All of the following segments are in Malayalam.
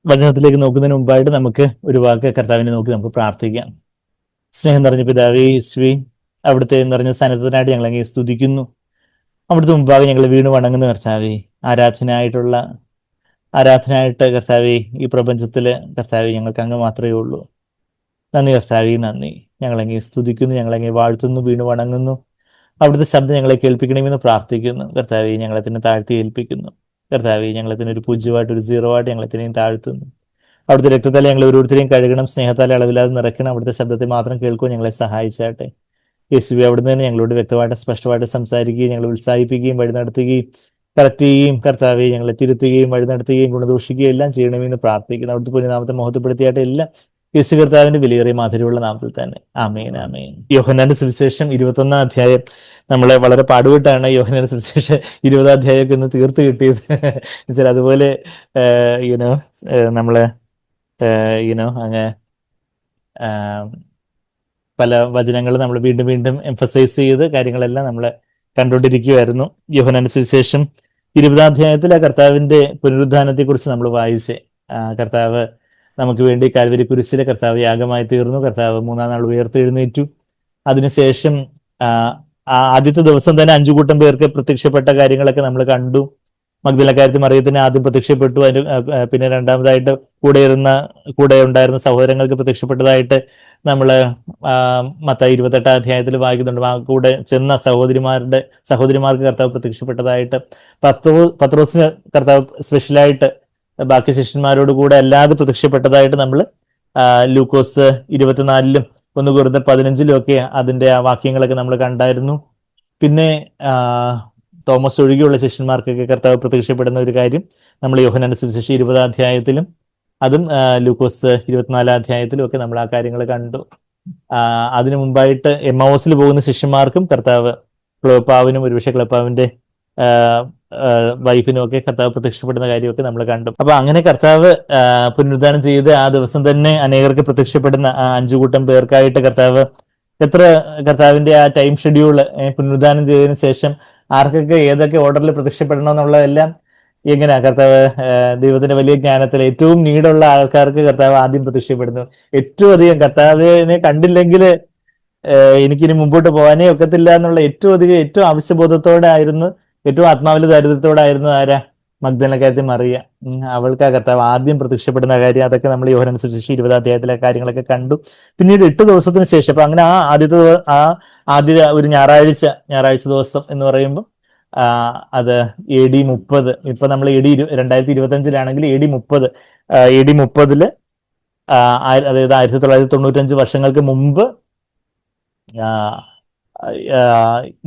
വചനത്തിലേക്ക് നോക്കുന്നതിന് മുമ്പായിട്ട് നമുക്ക് ഒരു വാക്ക് കർത്താവിനെ നോക്കി നമുക്ക് പ്രാർത്ഥിക്കാം. സ്നേഹം നിറഞ്ഞ പിതാവേ യേശുവേ, അവിടുത്തെ നിറഞ്ഞ സ്ഥാനത്തിനായിട്ട് ഞങ്ങൾ അങ്ങേ സ്തുതിക്കുന്നു. അവിടുത്തെ മുമ്പാകെ ഞങ്ങൾ വീണ് വണങ്ങുന്ന കർത്താവേ, ആരാധനയായിട്ട് കർത്താവേ, ഈ പ്രപഞ്ചത്തില് കർത്താവേ ഞങ്ങൾക്ക് അങ്ങ് മാത്രമേ ഉള്ളൂ. നന്ദി കർത്താവേ, നന്ദി. ഞങ്ങളങ്ങേ സ്തുതിക്കുന്നു, ഞങ്ങളങ്ങേ വാഴ്ത്തുന്നു, വീണ് വണങ്ങുന്നു. അവിടുത്തെ ശബ്ദം ഞങ്ങളെ കേൾപ്പിക്കണമെന്ന് പ്രാർത്ഥിക്കുന്നു. കർത്താവെ, ഞങ്ങളെ തന്നെ താഴ്ത്തി ഏൽപ്പിക്കുന്നു. കർത്താവെ, ഞങ്ങളെ തന്നെ ഒരു പൂജ്യമായിട്ട്, ഒരു സീറോ ആയിട്ട് ഞങ്ങളെ തന്നെയും താഴ്ത്തുന്നു. അവിടുത്തെ രക്തത്താലെ ഞങ്ങൾ ഓരോരുത്തരെയും കഴുകണം, സ്നേഹത്താലെ അളവില്ലാതെ നിറയ്ക്കണം. അവിടുത്തെ ശബ്ദത്തെ മാത്രം കേൾക്കുവാൻ ഞങ്ങളെ സഹായിച്ചാട്ടെ. യേശുവെ, അവിടുന്ന് തന്നെ ഞങ്ങളോട് വ്യക്തമായിട്ട് സ്പഷ്ടമായിട്ട് സംസാരിക്കുകയും ഞങ്ങളെ ഉത്സാഹിപ്പിക്കുകയും വഴി നടത്തുകയും കറക്റ്റ് ചെയ്യുകയും കർത്താവെ ഞങ്ങളെ തിരുത്തുകയും വഴി നടത്തുകയും ഗുണദോഷിക്കുകയും എല്ലാം ചെയ്യണമെന്ന് പ്രാർത്ഥിക്കുന്നു. അവിടുത്തെ പുണ്യനാമത്തെ മഹത്വപ്പെടുത്തിയായിട്ട് എല്ലാം യേശു കർത്താവിന്റെ വിലയേറിയ മാധുര്യമുള്ള നാമത്തിൽ തന്നെ ആമേൻ, ആമേൻ. യോഹന്നാന്റെ സുവിശേഷം 21-ാം അധ്യായം നമ്മളെ വളരെ പാടുപെട്ടാണ് യോഹന്നാന്റെ സുവിശേഷം 20-ാം അധ്യായമൊക്കെ ഒന്ന് തീർത്ത് കിട്ടിയത്. എന്നുവെച്ചാൽ അതുപോലെ യുനോ നമ്മള് അങ്ങ് പല വചനങ്ങൾ നമ്മൾ വീണ്ടും വീണ്ടും എംഫസൈസ് ചെയ്ത് കാര്യങ്ങളെല്ലാം നമ്മൾ കണ്ടുകൊണ്ടിരിക്കുകയായിരുന്നു. യോഹന്നാന്റെ സുവിശേഷം 20-ാം അധ്യായത്തിൽ ആ കർത്താവിന്റെ പുനരുദ്ധാനത്തെ കുറിച്ച് നമ്മൾ വായിച്ചേ. കർത്താവ് നമുക്ക് വേണ്ടി കാൽവരി കുരിശിലെ കർത്താവ് യാഗമായി തീർന്നു. കർത്താവ് 3-ാം നാൾ ഉയർത്തെഴുന്നേറ്റു. അതിനുശേഷം ആദ്യത്തെ ദിവസം തന്നെ 5 കൂട്ടം പേർക്ക് പ്രത്യക്ഷപ്പെട്ട കാര്യങ്ങളൊക്കെ നമ്മൾ കണ്ടു. മഗ്ദലക്കാരത്തി മറിയത്തിന് ആദ്യം പ്രത്യക്ഷപ്പെട്ടു. അതിന് പിന്നെ രണ്ടാമതായിട്ട് കൂടെ ഉണ്ടായിരുന്ന സഹോദരങ്ങൾക്ക് പ്രത്യക്ഷപ്പെട്ടതായിട്ട് നമ്മൾ മത്തായി 28-ാം അധ്യായത്തിൽ വായിക്കുന്നുണ്ട്. ആ കൂടെ ചെന്ന സഹോദരിമാർക്ക് കർത്താവ് പ്രത്യക്ഷപ്പെട്ടതായിട്ട്, പത്രോസിന് കർത്താവ് സ്പെഷ്യലായിട്ട് ബാക്കി ശിഷ്യന്മാരോട് കൂടെ അല്ലാതെ പ്രത്യക്ഷപ്പെട്ടതായിട്ട് നമ്മൾ ലൂക്കോസ് 24-ലും 1 കൊരിന്ത്യർ 15-ലും ഒക്കെ അതിന്റെ ആ വാക്യങ്ങളൊക്കെ നമ്മൾ കണ്ടായിരുന്നു. പിന്നെ തോമസ് ഒഴികെയുള്ള ശിഷ്യന്മാർക്കൊക്കെ കർത്താവ് പ്രത്യക്ഷപ്പെടുന്ന ഒരു കാര്യം നമ്മൾ യോഹന്നാന്റെ സുവിശേഷം 20-ാം അധ്യായത്തിലും അതും ലൂക്കോസ് 24-ാം അധ്യായത്തിലും ഒക്കെ നമ്മൾ ആ കാര്യങ്ങൾ കണ്ടു. അതിനു മുമ്പായിട്ട് എമ്മൗസിൽ പോകുന്ന ശിഷ്യന്മാർക്കും കർത്താവ് ക്ലോപ്പാവിനും ഒരുപക്ഷെ ക്ലോപ്പാവിന്റെ വൈഫിനും ഒക്കെ കർത്താവ് പ്രത്യക്ഷപ്പെടുന്ന കാര്യമൊക്കെ നമ്മൾ കണ്ടു. അപ്പൊ അങ്ങനെ കർത്താവ് പുനരുദ്ധാനം ചെയ്ത് ആ ദിവസം തന്നെ അനേകർക്ക് പ്രത്യക്ഷപ്പെടുന്ന 5 കൂട്ടം പേർക്കായിട്ട് കർത്താവിന്റെ ആ ടൈം ഷെഡ്യൂള് പുനരുദ്ധാനം ചെയ്തതിനു ശേഷം ആർക്കൊക്കെ ഏതൊക്കെ ഓർഡറിൽ പ്രത്യക്ഷപ്പെടണം എന്നുള്ളതെല്ലാം എങ്ങനെയാ കർത്താവ് ദൈവത്തിന്റെ വലിയ ജ്ഞാനത്തിൽ ഏറ്റവും നീടുള്ള ആൾക്കാർക്ക് കർത്താവ് ആദ്യം പ്രത്യക്ഷപ്പെടുന്നു. ഏറ്റവും അധികം കർത്താവിനെ കണ്ടില്ലെങ്കിൽ എനിക്കിനി മുമ്പോട്ട് പോകാനേ ഒക്കത്തില്ല എന്നുള്ള ഏറ്റവും ആവശ്യബോധത്തോടെ ആയിരുന്നു, ഏറ്റവും ആത്മാവിലെ ദാരിദ്ര്യത്തോടായിരുന്നു ആരാ? മഗ്ദലക്കാരത്തി മറിയ. അവൾക്ക് ആ കർത്താവ് ആദ്യം പ്രത്യക്ഷപ്പെടുന്ന കാര്യം അതൊക്കെ നമ്മൾ യോഹന്നാന്റെ സുവിശേഷം 20-ാം അധ്യായത്തിലെ കാര്യങ്ങളൊക്കെ കണ്ടു. പിന്നീട് 8 ദിവസത്തിന് ശേഷം, അപ്പൊ അങ്ങനെ ആദ്യ ഒരു ഞായറാഴ്ച ദിവസം എന്ന് പറയുമ്പോൾ അത് AD 30. ഇപ്പൊ നമ്മൾ AD 2025-ലാണെങ്കിൽ AD 30 അതായത് 1995 വർഷങ്ങൾക്ക് മുമ്പ്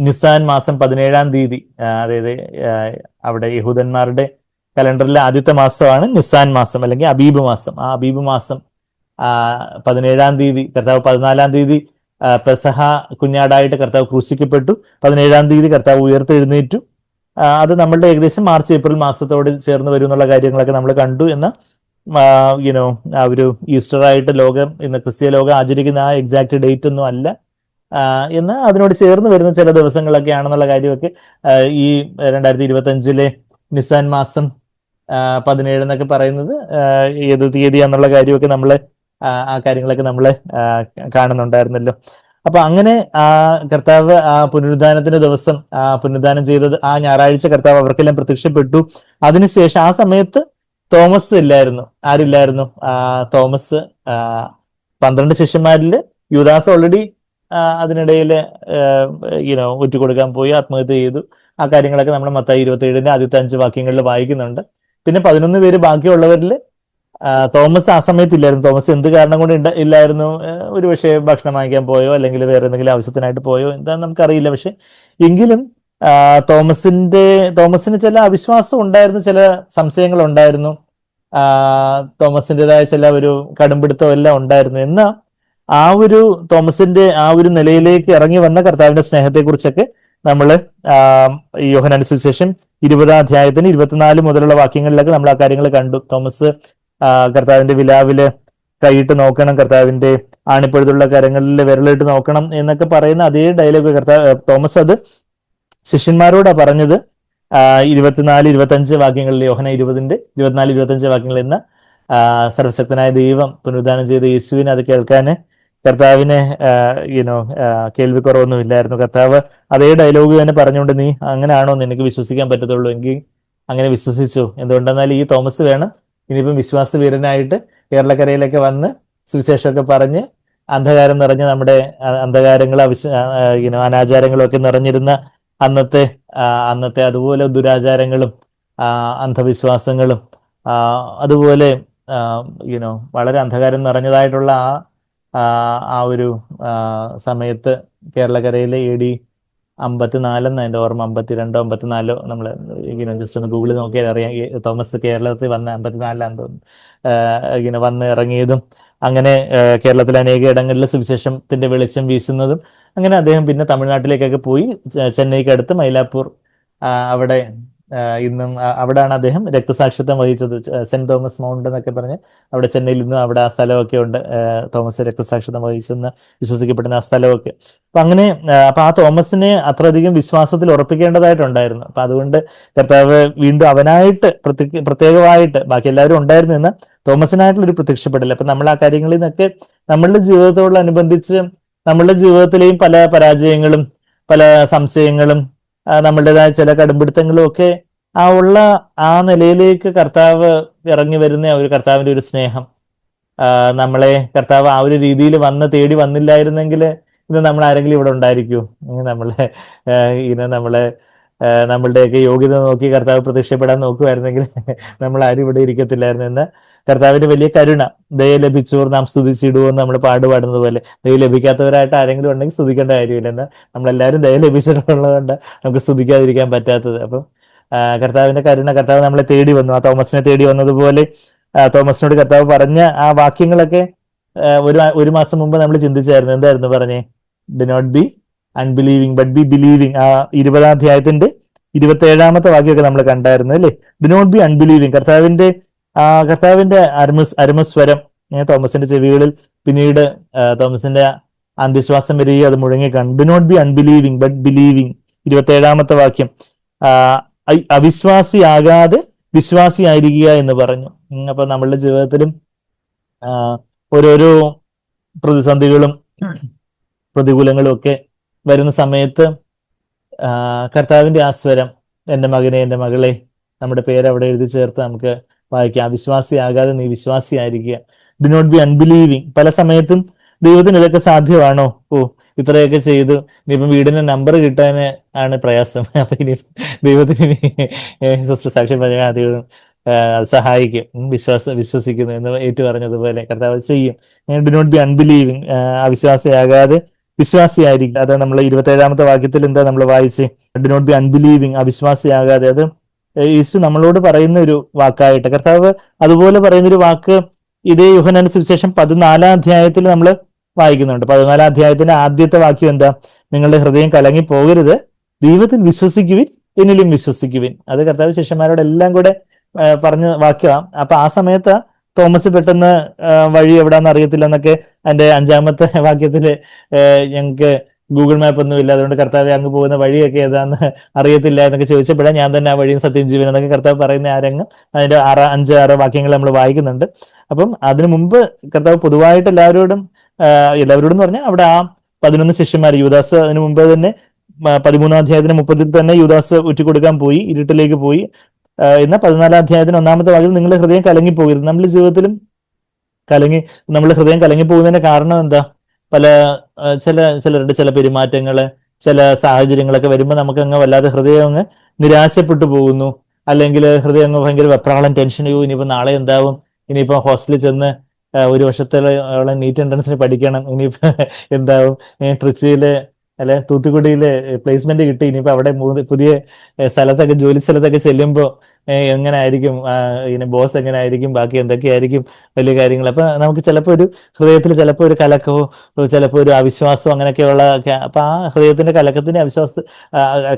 നിസാൻ മാസം 17-ാം തീയതി, അതായത് അവിടെ യഹൂദന്മാരുടെ കലണ്ടറിലെ ആദ്യത്തെ മാസമാണ് നിസാൻ മാസം അല്ലെങ്കിൽ അബീബ് മാസം. ആ അബീബ് മാസം 17-ാം തീയതി കർത്താവ് 14-ാം തീയതി പെസഹ കുഞ്ഞാടായിട്ട് കർത്താവ് ക്രൂശിക്കപ്പെട്ടു. 17-ാം തീയതി കർത്താവ് ഉയർത്തെഴുന്നേറ്റു. അത് നമ്മളുടെ ഏകദേശം മാർച്ച് ഏപ്രിൽ മാസത്തോട് ചേർന്ന് വരും എന്നുള്ള കാര്യങ്ങളൊക്കെ നമ്മൾ കണ്ടു. എന്ന ആ ഒരു ഈസ്റ്ററായിട്ട് ഇന്ന് ക്രിസ്തീയ ലോകം ആചരിക്കുന്ന ആ എക്സാക്ട് ഡേറ്റ് ഒന്നും അല്ല, എന്ന് അതിനോട് ചേർന്ന് വരുന്ന ചില ദിവസങ്ങളൊക്കെ ആണെന്നുള്ള കാര്യമൊക്കെ ഈ 2025-ലെ നിസാൻ മാസം 17 എന്നൊക്കെ പറയുന്നത് ഏത് തീയതിയാന്നുള്ള കാര്യമൊക്കെ ആ കാര്യങ്ങളൊക്കെ നമ്മൾ കാണുന്നുണ്ടായിരുന്നല്ലോ. അപ്പൊ അങ്ങനെ ആ കർത്താവ് ആ പുനരുദ്ധാനത്തിന്റെ ദിവസം പുനരുദ്ധാനം ചെയ്തത് ആ ഞായറാഴ്ച കർത്താവ് അവർക്കെല്ലാം പ്രത്യക്ഷപ്പെട്ടു. അതിനുശേഷം ആ സമയത്ത് തോമസ് ഇല്ലായിരുന്നു. ആരില്ലായിരുന്നു? തോമസ് 12 ശിഷ്യന്മാരിൽ യൂദാസ് ഓൾറെഡി അതിനിടയിൽ ഒറ്റുകൊടുക്കാൻ പോയി, ആത്മഹത്യ ചെയ്തു. ആ കാര്യങ്ങളൊക്കെ നമ്മൾ മത്തായി 27-ന്റെ ആദ്യത്തെ 5 വാക്യങ്ങളിൽ വായിക്കുന്നുണ്ട്. പിന്നെ 11 പേര് ബാക്കിയുള്ളവരിൽ തോമസ് ആ സമയത്തില്ലായിരുന്നു. തോമസ് എന്ത് കാരണം കൊണ്ട് ഇല്ലായിരുന്നു? ഒരു പക്ഷേ ഭക്ഷണം വാങ്ങിക്കാൻ പോയോ അല്ലെങ്കിൽ വേറെ എന്തെങ്കിലും ആവശ്യത്തിനായിട്ട് പോയോ എന്താണെന്ന് നമുക്കറിയില്ല. പക്ഷെ എങ്കിലും തോമസിന് ചില അവിശ്വാസം ഉണ്ടായിരുന്നു, ചില സംശയങ്ങൾ ഉണ്ടായിരുന്നു, തോമസിൻ്റെതായ ചില ഒരു കടുംപിടുത്തം എല്ലാം ഉണ്ടായിരുന്നു. എന്നാൽ ആ ഒരു തോമസിന്റെ ആ ഒരു നിലയിലേക്ക് ഇറങ്ങി വന്ന കർത്താവിന്റെ സ്നേഹത്തെക്കുറിച്ചൊക്കെ നമ്മൾ യോഹന്നാന്റെ സുവിശേഷം 20-ാം അധ്യായത്തിന് 24 മുതലുള്ള വാക്യങ്ങളിലൊക്കെ നമ്മൾ ആ കാര്യങ്ങൾ കണ്ടു. തോമസ് കർത്താവിന്റെ വിലാവില് കൈയിട്ട് നോക്കണം, കർത്താവിന്റെ ആണിപ്പഴുതുള്ള കരങ്ങളിൽ വിരലിട്ട് നോക്കണം എന്നൊക്കെ പറയുന്ന അതേ ഡയലോഗ് തോമസ് അത് ശിഷ്യന്മാരോടാ പറഞ്ഞത്. 24-25 വാക്യങ്ങളിൽ, യോഹന്നാൻ 20-ന്റെ 24-25 വാക്യങ്ങളിൽ. എന്ന സർവശക്തനായ ദൈവം പുനരുദ്ധാനം ചെയ്ത യേശുവിനെ അത് കേൾക്കാന് കർത്താവിന് യുനോ കേൾവിക്കുറവൊന്നും ഇല്ലായിരുന്നു. കർത്താവ് അതേ ഡയലോഗ് തന്നെ പറഞ്ഞുകൊണ്ട്, നീ അങ്ങനെയാണോ നിനക്ക് വിശ്വസിക്കാൻ പറ്റത്തുള്ളൂ എങ്കിൽ അങ്ങനെ വിശ്വസിച്ചു. എന്തുകൊണ്ടെന്നാൽ ഈ തോമസ് വേണം ഇനിയിപ്പം വിശ്വാസ വീരനായിട്ട് കേരളക്കരയിലൊക്കെ വന്ന് സുവിശേഷമൊക്കെ പറഞ്ഞ് അന്ധകാരം നിറഞ്ഞ നമ്മുടെ അന്ധകാരങ്ങളും അനാചാരങ്ങളും ഒക്കെ നിറഞ്ഞിരുന്ന അന്നത്തെ അന്നത്തെ അതുപോലെ ദുരാചാരങ്ങളും അന്ധവിശ്വാസങ്ങളും അതുപോലെ വളരെ അന്ധകാരം നിറഞ്ഞതായിട്ടുള്ള ആ ഒരു സമയത്ത് കേരളക്കരയിലെ AD 54 എൻ്റെ ഓർമ്മ, 52 54 നമ്മൾ ജസ്റ്റ് ഒന്ന് ഗൂഗിളിൽ നോക്കിയാൽ അറിയാം. തോമസ് കേരളത്തിൽ വന്ന് 54 തോന്നുന്നു വന്ന് ഇറങ്ങിയതും അങ്ങനെ കേരളത്തിലെ അനേക ഇടങ്ങളിൽ സുവിശേഷത്തിന്റെ വെളിച്ചം വീശുന്നതും. അങ്ങനെ അദ്ദേഹം പിന്നെ തമിഴ്നാട്ടിലേക്കൊക്കെ പോയി, ചെന്നൈക്ക് അടുത്ത് മൈലാപ്പൂർ അവിടെ ഇന്നും അവിടെയാണ് അദ്ദേഹം രക്തസാക്ഷിത്വം വഹിച്ചത്. സെന്റ് തോമസ് മൗണ്ട് എന്നൊക്കെ പറഞ്ഞ് അവിടെ ചെന്നൈയിൽ ഇന്നും അവിടെ ആ സ്ഥലമൊക്കെ ഉണ്ട്. തോമസ് രക്തസാക്ഷിത്വം വഹിച്ചെന്ന് വിശ്വസിക്കപ്പെടുന്ന ആ സ്ഥലമൊക്കെ. അപ്പൊ അങ്ങനെ ആ തോമസിനെ അത്രയധികം വിശ്വാസത്തിൽ ഉറപ്പിക്കേണ്ടതായിട്ടുണ്ടായിരുന്നു. അപ്പൊ അതുകൊണ്ട് കർത്താവ് വീണ്ടും അവനായിട്ട് പ്രത്യേകമായിട്ട്, ബാക്കി എല്ലാവരും ഉണ്ടായിരുന്നു എന്ന് തോമസിനായിട്ടുള്ളൊരു പ്രത്യക്ഷപ്പെടില്ല. അപ്പൊ നമ്മൾ ആ കാര്യങ്ങളിൽ നിന്നൊക്കെ നമ്മളുടെ ജീവിതത്തോടനുബന്ധിച്ച് നമ്മളുടെ ജീവിതത്തിലെയും പല പരാജയങ്ങളും പല സംശയങ്ങളും നമ്മളുടേതായ ചില കടുംപിടുത്തങ്ങളും ഒക്കെ ഉള്ള ആ നിലയിലേക്ക് കർത്താവ് ഇറങ്ങി വരുന്ന ഒരു കർത്താവിന്റെ ഒരു സ്നേഹം, നമ്മളെ കർത്താവ് ആ ഒരു രീതിയിൽ തേടി വന്നില്ലായിരുന്നെങ്കിൽ ഇത് നമ്മൾ ആരെങ്കിലും ഇവിടെ ഉണ്ടായിരിക്കൂ? നമ്മളെ നമ്മളെ നമ്മളുടെയൊക്കെ യോഗ്യത നോക്കി കർത്താവ് പ്രത്യക്ഷപ്പെടാൻ നോക്കുമായിരുന്നെങ്കിൽ നമ്മൾ ആരും ഇവിടെ ഇരിക്കത്തില്ലായിരുന്നു. എന്ന് കർത്താവിന്റെ വലിയ കരുണ, ദയ ലഭിച്ചോർ നാം സ്തുതിച്ചിടുവോ എന്ന് നമ്മൾ പാടുപാടുന്നത് പോലെ, ദയ ലഭിക്കാത്തവരായിട്ട് ആരെങ്കിലും ഉണ്ടെങ്കിൽ സ്തുതിക്കേണ്ട കാര്യമില്ല. എന്നാൽ നമ്മളെല്ലാവരും ദയ ലഭിച്ചിട്ടുള്ളതുകൊണ്ട് നമുക്ക് സ്തുതിക്കാതിരിക്കാൻ പറ്റാത്തത്. അപ്പം കർത്താവിന്റെ കരുണ, കർത്താവ് നമ്മളെ തേടി വന്നു. ആ തോമസിനെ തേടി വന്നതുപോലെ തോമസിനോട് കർത്താവ് പറഞ്ഞ ആ വാക്യങ്ങളൊക്കെ ഒരു മാസം മുമ്പ് നമ്മൾ ചിന്തിച്ചായിരുന്നു. എന്തായിരുന്നു പറഞ്ഞേ? Do not be unbelieving but be believing. ആ 20-ാം അധ്യായത്തിന്റെ 27-ാമത്തെ വാക്യമൊക്കെ നമ്മൾ കണ്ടായിരുന്നു അല്ലേ? Do not be unbelieving. കർത്താവിന്റെ അരുമസ്വരം തോമസിന്റെ ചെവികളിൽ പിന്നീട് തോമസിന്റെ അന്ത്യശ്വാസം വരികയും അത് മുഴങ്ങി കണ്ടു. Do not be unbelieving but believing. 27-ാമത്തെ വാക്യം, അവിശ്വാസിയാകാതെ വിശ്വാസിയായിരിക്കുക എന്ന് പറഞ്ഞു. അപ്പൊ നമ്മളുടെ ജീവിതത്തിലും ഓരോരോ പ്രതിസന്ധികളും പ്രതികൂലങ്ങളും ഒക്കെ വരുന്ന സമയത്ത് കർത്താവിന്റെ ആ സ്വരം, എൻ്റെ മകനെ, എൻ്റെ മകളെ, നമ്മുടെ പേര് അവിടെ എഴുതി ചേർത്ത് നമുക്ക് വായിക്കാം. അവിശ്വാസിയാകാതെ നീ വിശ്വാസിയായിരിക്കുക. Do not be unbelieving. പല സമയത്തും ദൈവത്തിന് ഇതൊക്കെ സാധ്യമാണോ? ഇത്രയൊക്കെ ചെയ്തു, ഇനിയിപ്പം വീടിന്റെ നമ്പർ കിട്ടാൻ ആണ് പ്രയാസം. അപ്പൊ ഇനി ദൈവത്തിന് സിസ്റ്റർ സാക്ഷ്യം പറഞ്ഞാൽ ദൈവം സഹായിക്കും, വിശ്വസിക്കുന്നു എന്ന് ഏറ്റു പറഞ്ഞതുപോലെ കർത്താവ് ചെയ്യും. ഡു നോട്ട് ബി അൺബിലീവിങ്, അവിശ്വാസിയാകാതെ വിശ്വാസിയായിരിക്കും. അത് നമ്മൾ 27-ാമത്തെ വാക്യത്തിൽ എന്താ നമ്മൾ വായിച്ച്? ഡു നോട്ട് ബി അൺബിലീവിങ്, അവിശ്വാസിയാകാതെ. അത് യേശു നമ്മളോട് പറയുന്ന ഒരു വാക്കായിട്ട് കർത്താവ് അതുപോലെ പറയുന്നൊരു വാക്ക് ഇതേ യോഹന്നാന്റെ സുവിശേഷം 14-ാം അധ്യായത്തിൽ നമ്മൾ വായിക്കുന്നുണ്ട്. 14-ാം അധ്യായത്തിന്റെ ആദ്യത്തെ വാക്യം എന്താ? നിങ്ങളുടെ ഹൃദയം കലങ്ങി പോകരുത്, ദൈവത്തിൽ വിശ്വസിക്കുവിൻ, എന്നിലും വിശ്വസിക്കുവിൻ. അത് കർത്താവ് ശിഷ്യന്മാരോടെല്ലാം കൂടെ പറഞ്ഞ വാക്യമാണ്. അപ്പൊ ആ സമയത്ത് തോമസ് പെട്ടെന്ന് വഴി എവിടാന്ന് അറിയത്തില്ല എന്നൊക്കെ അതിന്റെ 5-ാമത്തെ വാക്യത്തില് ഞങ്ങൾക്ക് ഗൂഗിൾ മാപ്പ് ഒന്നും ഇല്ല, അതുകൊണ്ട് കർത്താവ് അങ്ങ് പോകുന്ന വഴിയൊക്കെ ഏതാന്ന് അറിയത്തില്ല എന്നൊക്കെ ചോദിച്ചപ്പോഴാണ് ഞാൻ തന്നെ ആ വഴിയും സത്യം ജീവൻ എന്നൊക്കെ കർത്താവ് പറയുന്ന ആ രംഗം അതിന്റെ 5-6 വാക്യങ്ങൾ നമ്മൾ വായിക്കുന്നുണ്ട്. അപ്പം അതിനു മുമ്പ് കർത്താവ് പൊതുവായിട്ട് എല്ലാവരോടും എന്ന് പറഞ്ഞാൽ അവിടെ ആ 11 ശിഷ്യന്മാർ, യൂദാസ് അതിനു മുമ്പ് തന്നെ 13-ാം അധ്യായത്തിന് 30-ൽ തന്നെ യൂദാസ് ഉറ്റിക്കൊടുക്കാൻ പോയി, ഇരുട്ടിലേക്ക് പോയി. എന്നാൽ 14-ാം അധ്യായത്തിന് 1-ാമത്തെ വാക്യത്തിൽ നിങ്ങളുടെ ഹൃദയം കലങ്ങിപ്പോകരുത്. നമ്മുടെ ജീവിതത്തിലും നമ്മുടെ ഹൃദയം കലങ്ങിപ്പോകുന്നതിന്റെ കാരണം എന്താ? ചിലരുടെ ചില പെരുമാറ്റങ്ങള്, ചില സാഹചര്യങ്ങളൊക്കെ വരുമ്പോൾ നമുക്ക് അങ്ങ് വല്ലാതെ ഹൃദയം അങ്ങ് നിരാശപ്പെട്ടു പോകുന്നു. അല്ലെങ്കിൽ ഹൃദയം അങ്ങ് ഭയങ്കര വെപ്രാളം, ടെൻഷൻ. ഇനിയിപ്പോ നാളെ എന്താവും? ഇനിയിപ്പോ ഹോസ്റ്റലിൽ ചെന്ന് 1 വർഷത്തോളം നീറ്റ് എൻട്രൻസിന് പഠിക്കണം, ഇനിയിപ്പോ എന്താവും? ട്രിച്ചിയില് അല്ലെ തൂത്തുക്കുടിയില് പ്ലേസ്മെന്റ് കിട്ടി, ഇനിയിപ്പോ അവിടെ പുതിയ സ്ഥലത്തൊക്കെ ജോലി സ്ഥലത്തൊക്കെ ചെല്ലുമ്പോൾ എങ്ങനെ ആയിരിക്കും, ബോസ് എങ്ങനെ ആയിരിക്കും, ബാക്കി എന്തൊക്കെയായിരിക്കും വലിയ കാര്യങ്ങൾ. അപ്പൊ നമുക്ക് ചിലപ്പോൾ ഒരു ഹൃദയത്തിൽ ചിലപ്പോൾ ഒരു കലക്കമോ ചിലപ്പോൾ ഒരു അവിശ്വാസമോ അങ്ങനെയൊക്കെയുള്ള. അപ്പൊ ആ ഹൃദയത്തിന്റെ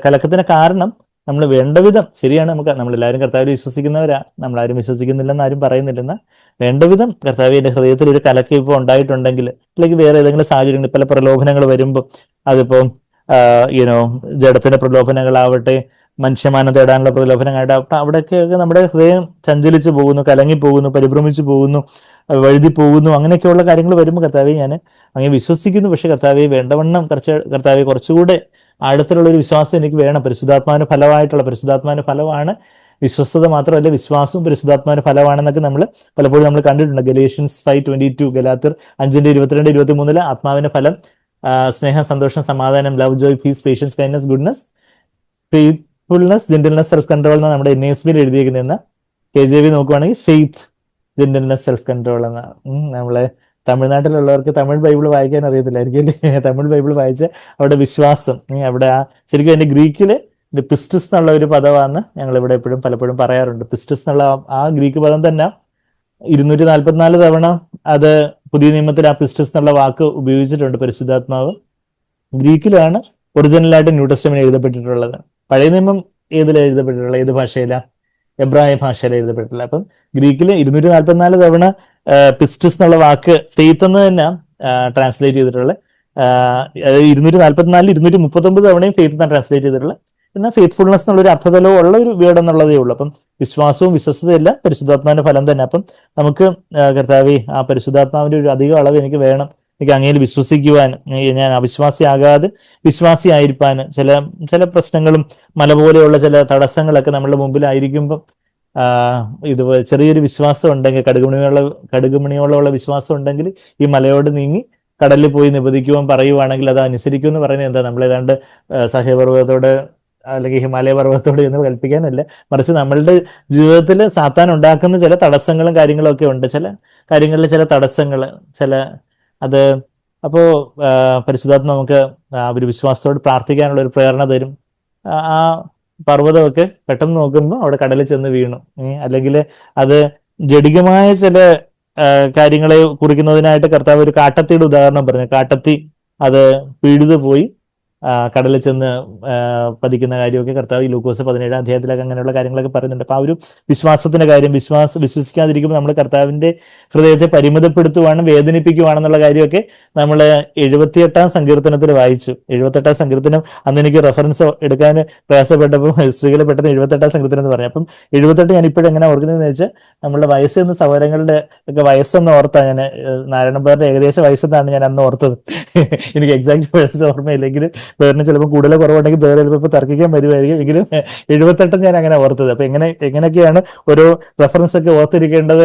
കലക്കത്തിന് കാരണം നമ്മൾ വേണ്ട വിധം, ശരിയാണ്, നമ്മളെല്ലാവരും കർത്താവിൽ വിശ്വസിക്കുന്നവരാ, നമ്മളാരും വിശ്വസിക്കുന്നില്ലെന്ന് ആരും പറയുന്നില്ലെന്ന, വേണ്ട വിധം കർത്താവിന്റെ ഹൃദയത്തിൽ ഒരു കലക്കം ഇപ്പോൾ ഉണ്ടായിട്ടുണ്ടെങ്കിൽ, അല്ലെങ്കിൽ വേറെ ഏതെങ്കിലും സാഹചര്യങ്ങൾ, പല പ്രലോഭനങ്ങൾ വരുമ്പോൾ, അതിപ്പോ ജഡത്തിന്റെ പ്രലോഭനങ്ങളാവട്ടെ, മനുഷ്യമാനം തേടാനുള്ള പ്രലോഭനമായിട്ട് അപ്പം അവിടെയൊക്കെ നമ്മുടെ ഹൃദയം ചഞ്ചലിച്ചു പോകുന്നു, കലങ്ങി പോകുന്നു, പരിഭ്രമിച്ചു പോകുന്നു, വഴുതി പോകുന്നു. അങ്ങനെയൊക്കെയുള്ള കാര്യങ്ങൾ വരുമ്പോൾ കർത്താവെ ഞാൻ അങ്ങനെ വിശ്വസിക്കുന്നു, പക്ഷെ കർത്താവെ വേണ്ടവണ്ണം കർത്താവെ കുറച്ചുകൂടെ ആഴത്തിലുള്ള ഒരു വിശ്വാസം എനിക്ക് വേണം. പരിശുദ്ധാത്മാവിന്റെ ഫലമായിട്ടുള്ള പരിശുദ്ധാത്മാവിന്റെ ഫലമാണ് വിശ്വസ്തത മാത്രമല്ല, വിശ്വാസവും പരിശുദ്ധാത്മാവിന്റെ ഫലമാണെന്നൊക്കെ പലപ്പോഴും നമ്മൾ കണ്ടിട്ടുണ്ട്. ഗലേഷ്യൻസ് 5:22, ഗലാത്യർ 5:22-23 ആത്മാവിന്റെ ഫലം സ്നേഹം, സന്തോഷം, സമാധാനം, love, joy, peace, patience, kindness, goodness, faithfulness, gentleness, self control എന്ന നമ്മുടെ NASB എഴുതിയിരിക്കുന്ന KJV നോക്കുവാണെങ്കിൽ ഫെയ്ത്ത്, ജെന്റിൽനെസ്, സെൽഫ് കൺട്രോൾ എന്ന. നമ്മളെ തമിഴ്നാട്ടിലുള്ളവർക്ക് തമിഴ് ബൈബിൾ വായിക്കാൻ അറിയത്തില്ലായിരിക്കും, തമിഴ് ബൈബിൾ വായിച്ച അവിടെ വിശ്വാസം, അവിടെ ശരിക്കും അതിന്റെ ഗ്രീക്കില് പിസ്റ്റസ് എന്നുള്ള ഒരു പദമാണെന്ന് ഞങ്ങൾ ഇവിടെ എപ്പോഴും പലപ്പോഴും പറയാറുണ്ട്. പിസ്റ്റസ് എന്നുള്ള ആ ഗ്രീക്ക് പദം തന്നെ 244 തവണ അത് പുതിയ നിയമത്തിൽ ആ പിസ്റ്റസ് എന്നുള്ള വാക്ക് ഉപയോഗിച്ചിട്ടുണ്ട് പരിശുദ്ധാത്മാവ്. ഗ്രീക്കിലാണ് ഒറിജിനലായിട്ട് ന്യൂ ടെസ്റ്റമെന്റ് എഴുതപ്പെട്ടിട്ടുള്ളത്. പഴയ നിയമം ഏതിലാണ് എഴുതപ്പെട്ടിട്ടുള്ളത്? ഏത് ഭാഷയിലാണ്? എബ്രായ ഭാഷയിൽ എഴുതപ്പെട്ടിട്ടുള്ളത്. അപ്പം ഗ്രീക്കിൽ 244 തവണ പിസ്റ്റസ് എന്നുള്ള വാക്ക് ഫെയ്ത്ത് എന്ന് തന്നെ ട്രാൻസ്ലേറ്റ് ചെയ്തിട്ടുള്ളത്. 244 239 തവണയും ഫെയ്ത്ത് എന്നാണ് ട്രാൻസ്ലേറ്റ് ചെയ്തിട്ടുള്ളത്. എന്നാൽ ഫെയ്ത്ത്ഫുൾനെസ് എന്നുള്ളൊരു അർത്ഥതലവും ഉള്ള ഒരു വേർഡ് എന്നുള്ളതേ ഉള്ളൂ. അപ്പം വിശ്വാസവും വിശ്വസ്തതയല്ല പരിശുദ്ധാത്മാവിന്റെ ഫലം തന്നെ. അപ്പം നമുക്ക് കർത്താവേ ആ പരിശുദ്ധാത്മാവിന്റെ ഒരു അധിക അളവ് എനിക്ക് വേണം. എനിക്ക് അങ്ങയിൽ വിശ്വസിക്കുവാൻ, ഞാൻ അവിശ്വാസിയാകാതെ വിശ്വാസിയായിരിക്കാൻ. ചില പ്രശ്നങ്ങളും മല പോലെയുള്ള ചില തടസ്സങ്ങളൊക്കെ നമ്മളുടെ മുമ്പിലായിരിക്കുമ്പം ഇതുപോലെ ചെറിയൊരു വിശ്വാസം ഉണ്ടെങ്കിൽ, കടുകുമണിയോളമുള്ള വിശ്വാസം ഉണ്ടെങ്കിൽ ഈ മലയോട് നീങ്ങി കടലിൽ പോയി നിബദിക്കുവാൻ പറയുവാണെങ്കിൽ അത് അനുസരിക്കുമെന്ന് പറയുന്നത് എന്താ? നമ്മളേതാണ്ട് സഹ്യപർവ്വതത്തോട് അല്ലെങ്കിൽ ഹിമാലയ പർവ്വതത്തോട് എന്ന് കൽപ്പിക്കാനല്ല, മറിച്ച് നമ്മളുടെ ജീവിതത്തിൽ സാത്താൻ ഉണ്ടാക്കുന്ന ചില തടസ്സങ്ങളും കാര്യങ്ങളും ഒക്കെ ഉണ്ട്. ചില കാര്യങ്ങളിൽ ചില തടസ്സങ്ങൾ അത് അപ്പോ പരിശുദ്ധാത്മ നമുക്ക് ഒരു വിശ്വാസത്തോട് പ്രാർത്ഥിക്കാനുള്ള ഒരു പ്രേരണ തരും. ആ പർവ്വതമൊക്കെ പെട്ടെന്ന് നോക്കുമ്പോൾ അവിടെ കടലിൽ ചെന്ന് വീണു. അല്ലെങ്കിൽ അത് ജഡികമായ ചില കാര്യങ്ങളെ കുറിക്കുന്നതിനായിട്ട് കർത്താവ് ഒരു കാട്ടത്തിയുടെ ഉദാഹരണം പറഞ്ഞു. കാട്ടത്തി അത് പിഴുതു പോയി കടലിൽ ചെന്ന് പതിക്കുന്ന കാര്യമൊക്കെ കർത്താവ് ഈ ലൂക്കോസ് 17 അധ്യായത്തിലൊക്കെ അങ്ങനെയുള്ള കാര്യങ്ങളൊക്കെ പറയുന്നുണ്ട്. അപ്പൊ ആ ഒരു വിശ്വാസത്തിന്റെ കാര്യം, വിശ്വസിക്കാതിരിക്കുമ്പോൾ നമ്മൾ കർത്താവിന്റെ ഹൃദയത്തെ പരിമിതപ്പെടുത്തുവാനും വേദനിപ്പിക്കുവാണെന്നുള്ള കാര്യമൊക്കെ നമ്മൾ 78 സങ്കീർത്തനത്തിൽ വായിച്ചു. 78 സങ്കീർത്തനം അന്ന് എനിക്ക് റെഫറൻസ് എടുക്കാൻ പ്രയാസപ്പെട്ടപ്പോൾ സ്ത്രീകളെ പെട്ടെന്ന് 78 സങ്കീർത്തനം എന്ന് പറഞ്ഞു. അപ്പം 78 ഞാൻ ഇപ്പോഴും എങ്ങനെ ഓർക്കുന്നതെന്ന് വെച്ചാൽ നമ്മളുടെ വയസ്സെന്ന് സഹോദരങ്ങളുടെ ഒക്കെ വയസ്സെന്ന് ഓർത്താ ഞാൻ നാരായണമ്പാറിന്റെ ഏകദേശ വയസ്സെന്നാണ് ഞാൻ അന്ന് ഓർത്തത്. എനിക്ക് എക്സാക്ട് വയസ്സ് ഓർമ്മയില്ലെങ്കിലും പേരിന് ചിലപ്പോൾ കൂടുതൽ കുറവുണ്ടെങ്കിൽ പേര് ചിലപ്പോൾ തർക്കിക്കാൻ വരുമായിരിക്കും. എങ്കിലും 78 ഞാൻ അങ്ങനെ ഓർത്തത്. അപ്പൊ എങ്ങനെയൊക്കെയാണ് ഓരോ റെഫറൻസ് ഒക്കെ ഓർത്തിരിക്കേണ്ടത്?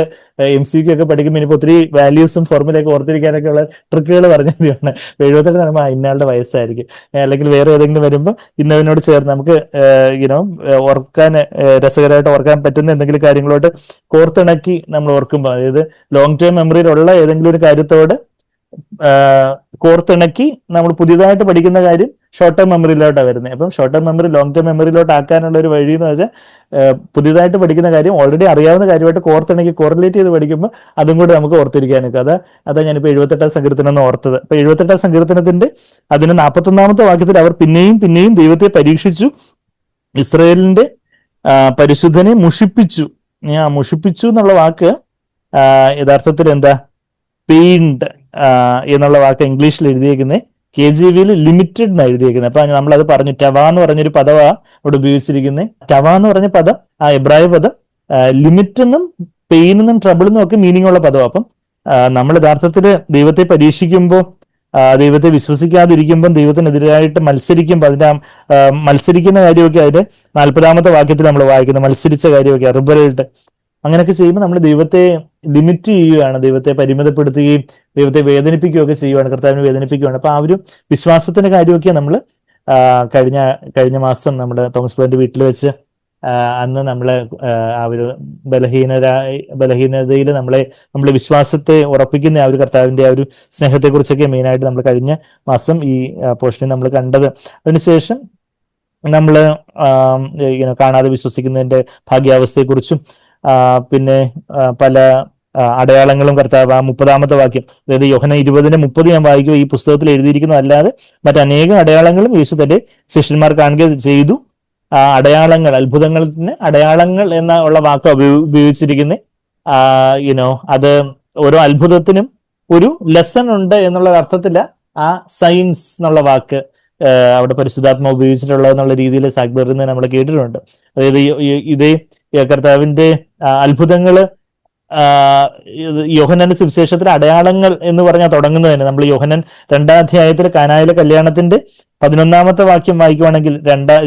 MCQ ഒക്കെ പഠിക്കുമ്പോൾ ഇനിയിപ്പോൾ ഒത്തിരി വാല്യൂസും ഫോർമുലയൊക്കെ ഓർത്തിരിക്കാനൊക്കെ ഉള്ള ട്രിക്കുകൾ പറഞ്ഞതാണ്. 78 പറയുമ്പോൾ ഇന്നയാളുടെ വയസ്സായിരിക്കും, അല്ലെങ്കിൽ വേറെ ഏതെങ്കിലും വരുമ്പോൾ ഇന്നതിനോട് ചേർന്ന് നമുക്ക് ഓർക്കാൻ രസകരമായിട്ട് ഓർക്കാൻ പറ്റുന്ന എന്തെങ്കിലും കാര്യങ്ങളോട്ട് കോർത്തിണക്കി നമ്മൾ ഓർക്കുമ്പോൾ, അതായത് ലോങ് ടേം മെമ്മറിയിലുള്ള ഏതെങ്കിലും ഒരു കാര്യത്തോട് കോർത്തിണക്കി നമ്മൾ പുതിയതായിട്ട് പഠിക്കുന്ന കാര്യം ഷോർട്ട് ടേം മെമ്മറിയിലോട്ടാണ് വരുന്നത്. അപ്പം short term memory long term മെമ്മറിയിലോട്ട് ആക്കാനുള്ള ഒരു വഴി എന്ന് വെച്ചാൽ പുതിയതായിട്ട് പഠിക്കുന്ന കാര്യം ഓൾറെഡി അറിയാവുന്ന കാര്യമായിട്ട് കോർത്തിണക്കി കോറിലേറ്റ് ചെയ്ത് പഠിക്കുമ്പോൾ അതും കൂടെ നമുക്ക് ഓർത്തിരിക്കാനൊക്കെ. അതാ ഞാനിപ്പോൾ 78 സങ്കീർത്തനം എന്ന് ഓർത്തത്. അപ്പൊ 78 സങ്കീർത്തനത്തിന്റെ അതിന് 41 വാക്യത്തിൽ അവർ പിന്നെയും പിന്നെയും ദൈവത്തെ പരീക്ഷിച്ചു, ഇസ്രായേലിന്റെ പരിശുദ്ധനെ മുഷിപ്പിച്ചു. മുഷിപ്പിച്ചു എന്നുള്ള വാക്ക് യഥാർത്ഥത്തിൽ എന്താ? പെയിൻഡ് എന്നുള്ള വാക്ക് ഇംഗ്ലീഷിൽ എഴുതിയേക്കുന്നത് KJV ലിമിറ്റഡ് എന്നാണ് എഴുതിയേക്കുന്നത്. അപ്പൊ നമ്മളത് പറഞ്ഞു. ടവ എന്ന് പറഞ്ഞൊരു പദമാ അവിടെ ഉപയോഗിച്ചിരിക്കുന്നത്. ടവ എന്ന് പറഞ്ഞ പദം, ആ എബ്രായ പദം ലിമിറ്റ് എന്നും പെയിൻ എന്നും ട്രബിൾ എന്നും ഒക്കെ മീനിങ് ഉള്ള പദം. അപ്പം നമ്മൾ യഥാർത്ഥത്തിൽ ദൈവത്തെ പരീക്ഷിക്കുമ്പോൾ, ദൈവത്തെ വിശ്വസിക്കാതിരിക്കുമ്പോൾ, ദൈവത്തിനെതിരായിട്ട് മത്സരിക്കുമ്പോൾ, അതിന്റെ മത്സരിക്കുന്ന കാര്യമൊക്കെ അതിന്റെ 40 വാക്യത്തിൽ നമ്മൾ വായിക്കുന്നത്, മത്സരിച്ച കാര്യമൊക്കെ റിബലായിട്ട് അങ്ങനെയൊക്കെ ചെയ്യുമ്പോൾ നമ്മൾ ദൈവത്തെ ലിമിറ്റ് ചെയ്യുകയാണ്, ദൈവത്തെ പരിമിതപ്പെടുത്തുകയും ദൈവത്തെ വേദനിപ്പിക്കുകയൊക്കെ ചെയ്യുകയാണ്, കർത്താവിനെ വേദനിപ്പിക്കുകയാണ്. അപ്പൊ ആ ഒരു വിശ്വാസത്തിന്റെ കാര്യമൊക്കെ നമ്മൾ കഴിഞ്ഞ മാസം നമ്മുടെ തോമസ് ബ്രദറിന്റെ വീട്ടിൽ വെച്ച് അന്ന് നമ്മളെ ആ ഒരു ബലഹീനതയിൽ നമ്മളെ വിശ്വാസത്തെ ഉറപ്പിക്കുന്ന ആ ഒരു കർത്താവിന്റെ ആ ഒരു സ്നേഹത്തെ കുറിച്ചൊക്കെ മെയിനായിട്ട് നമ്മൾ കഴിഞ്ഞ മാസം ഈ പോർഷനിൽ നമ്മൾ കണ്ടത്. അതിനുശേഷം നമ്മൾ കാണാതെ വിശ്വസിക്കുന്നതിന്റെ ഭാഗ്യാവസ്ഥയെക്കുറിച്ചും പിന്നെ പല അടയാളങ്ങളും കർത്താവ് 30 വാക്യം, അതായത് യോഹന്നാൻ 20:30 ഞാൻ വായിക്കും. ഈ പുസ്തകത്തിൽ എഴുതിയിരിക്കുന്നത് അല്ലാതെ മറ്റനേകം അടയാളങ്ങളും യേശു തന്റെ ശിഷ്യന്മാർ കാണുക ചെയ്തു. അടയാളങ്ങൾ, അത്ഭുതത്തിന് അടയാളങ്ങൾ ഉള്ള വാക്ക് ഉപയോഗിച്ചിരിക്കുന്നത്. അത് ഓരോ അത്ഭുതത്തിനും ഒരു ലെസൺ ഉണ്ട് എന്നുള്ള അർത്ഥത്തില് ആ സയൻസ് എന്നുള്ള വാക്ക് അവിടെ പരിശുദ്ധാത്മ ഉപയോഗിച്ചിട്ടുള്ളതെന്നുള്ള രീതിയിൽ സാഗ്ബറിൽ നിന്ന് നമ്മൾ കേട്ടിട്ടുണ്ട്. അതായത് ഇതേ കർത്താവിന്റെ അത്ഭുതങ്ങള് യോഹന്നാന്റെ സുവിശേഷത്തിലെ അടയാളങ്ങൾ എന്ന് പറഞ്ഞാൽ തുടങ്ങുന്നത് തന്നെ നമ്മൾ യോഹന്നാൻ 2-ാം അധ്യായത്തിൽ കാനായിലെ കല്യാണത്തിന്റെ 11-ാമത്തെ വാക്യം വായിക്കുവാണെങ്കിൽ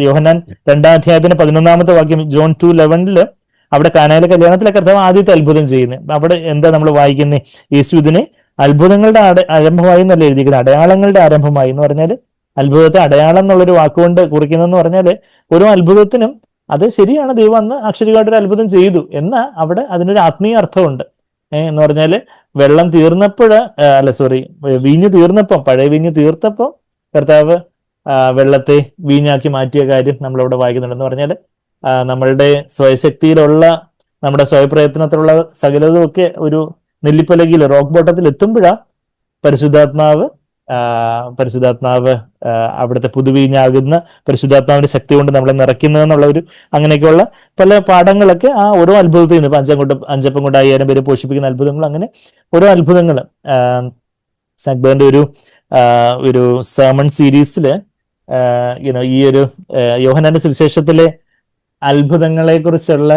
യോഹന്നാൻ 2-ാം അധ്യായത്തിന്റെ 11-ാമത്തെ വാക്യം ജോൺ 2:11 അവിടെ കാനായിലെ കല്യാണത്തിലെ കർത്താവ് ആദ്യത്തെ അത്ഭുതം ചെയ്യുന്നത്. അവിടെ എന്താ നമ്മൾ വായിക്കുന്നത്? യേശു ഇതിനെ അത്ഭുതങ്ങളുടെ ആരംഭമായി എന്നല്ല എഴുതിയിരിക്കുന്നത്, അടയാളങ്ങളുടെ ആരംഭമായി എന്ന് പറഞ്ഞാൽ അത്ഭുതത്തെ അടയാളം എന്നുള്ളൊരു വാക്കുകൊണ്ട് കുറിക്കുന്നതെന്ന് പറഞ്ഞാൽ ഓരോ അത്ഭുതത്തിനും അത് ശരിയാണ്, ദൈവം അന്ന് അക്ഷരികമായിട്ടൊരു അത്ഭുതം ചെയ്തു എന്നാൽ അവിടെ അതിനൊരു ആത്മീയ അർത്ഥമുണ്ട്. എന്ന് പറഞ്ഞാല് വെള്ളം വീഞ്ഞ് തീർന്നപ്പം, പഴയ വീഞ്ഞ് തീർത്തപ്പം കർത്താവ് വെള്ളത്തെ വീഞ്ഞാക്കി മാറ്റിയ കാര്യം നമ്മളവിടെ വായിക്കുന്നുണ്ടെന്ന് പറഞ്ഞാല് നമ്മളുടെ സ്വയശക്തിയിലുള്ള നമ്മുടെ സ്വയപ്രയത്നത്തിലുള്ള സകലതും ഒക്കെ ഒരു നെല്ലിപ്പലകയിൽ റോക്ക് ബോട്ടത്തിൽ എത്തുമ്പോഴാണ് പരിശുദ്ധാത്മാവ് അവിടുത്തെ പുതുവീഞ്ഞാകുന്ന പരിശുദ്ധാത്മാവിന്റെ ശക്തി കൊണ്ട് നമ്മളെ നിറയ്ക്കുന്നതെന്നുള്ള ഒരു അങ്ങനെയൊക്കെയുള്ള പല പാഠങ്ങളൊക്കെ ആ ഓരോ അത്ഭുതത്തിൽ നിന്ന് ഇപ്പൊ അഞ്ചപ്പം കൊണ്ട് 5000 പേര് പോഷിപ്പിക്കുന്ന അത്ഭുതങ്ങൾ, അങ്ങനെ ഓരോ അത്ഭുതങ്ങൾ സാഗ്ബറിന്റെ ഒരു സെർമൺ സീരീസില് ഈ ഒരു യോഹന്നാന്റെ സുവിശേഷത്തിലെ അത്ഭുതങ്ങളെ കുറിച്ചുള്ള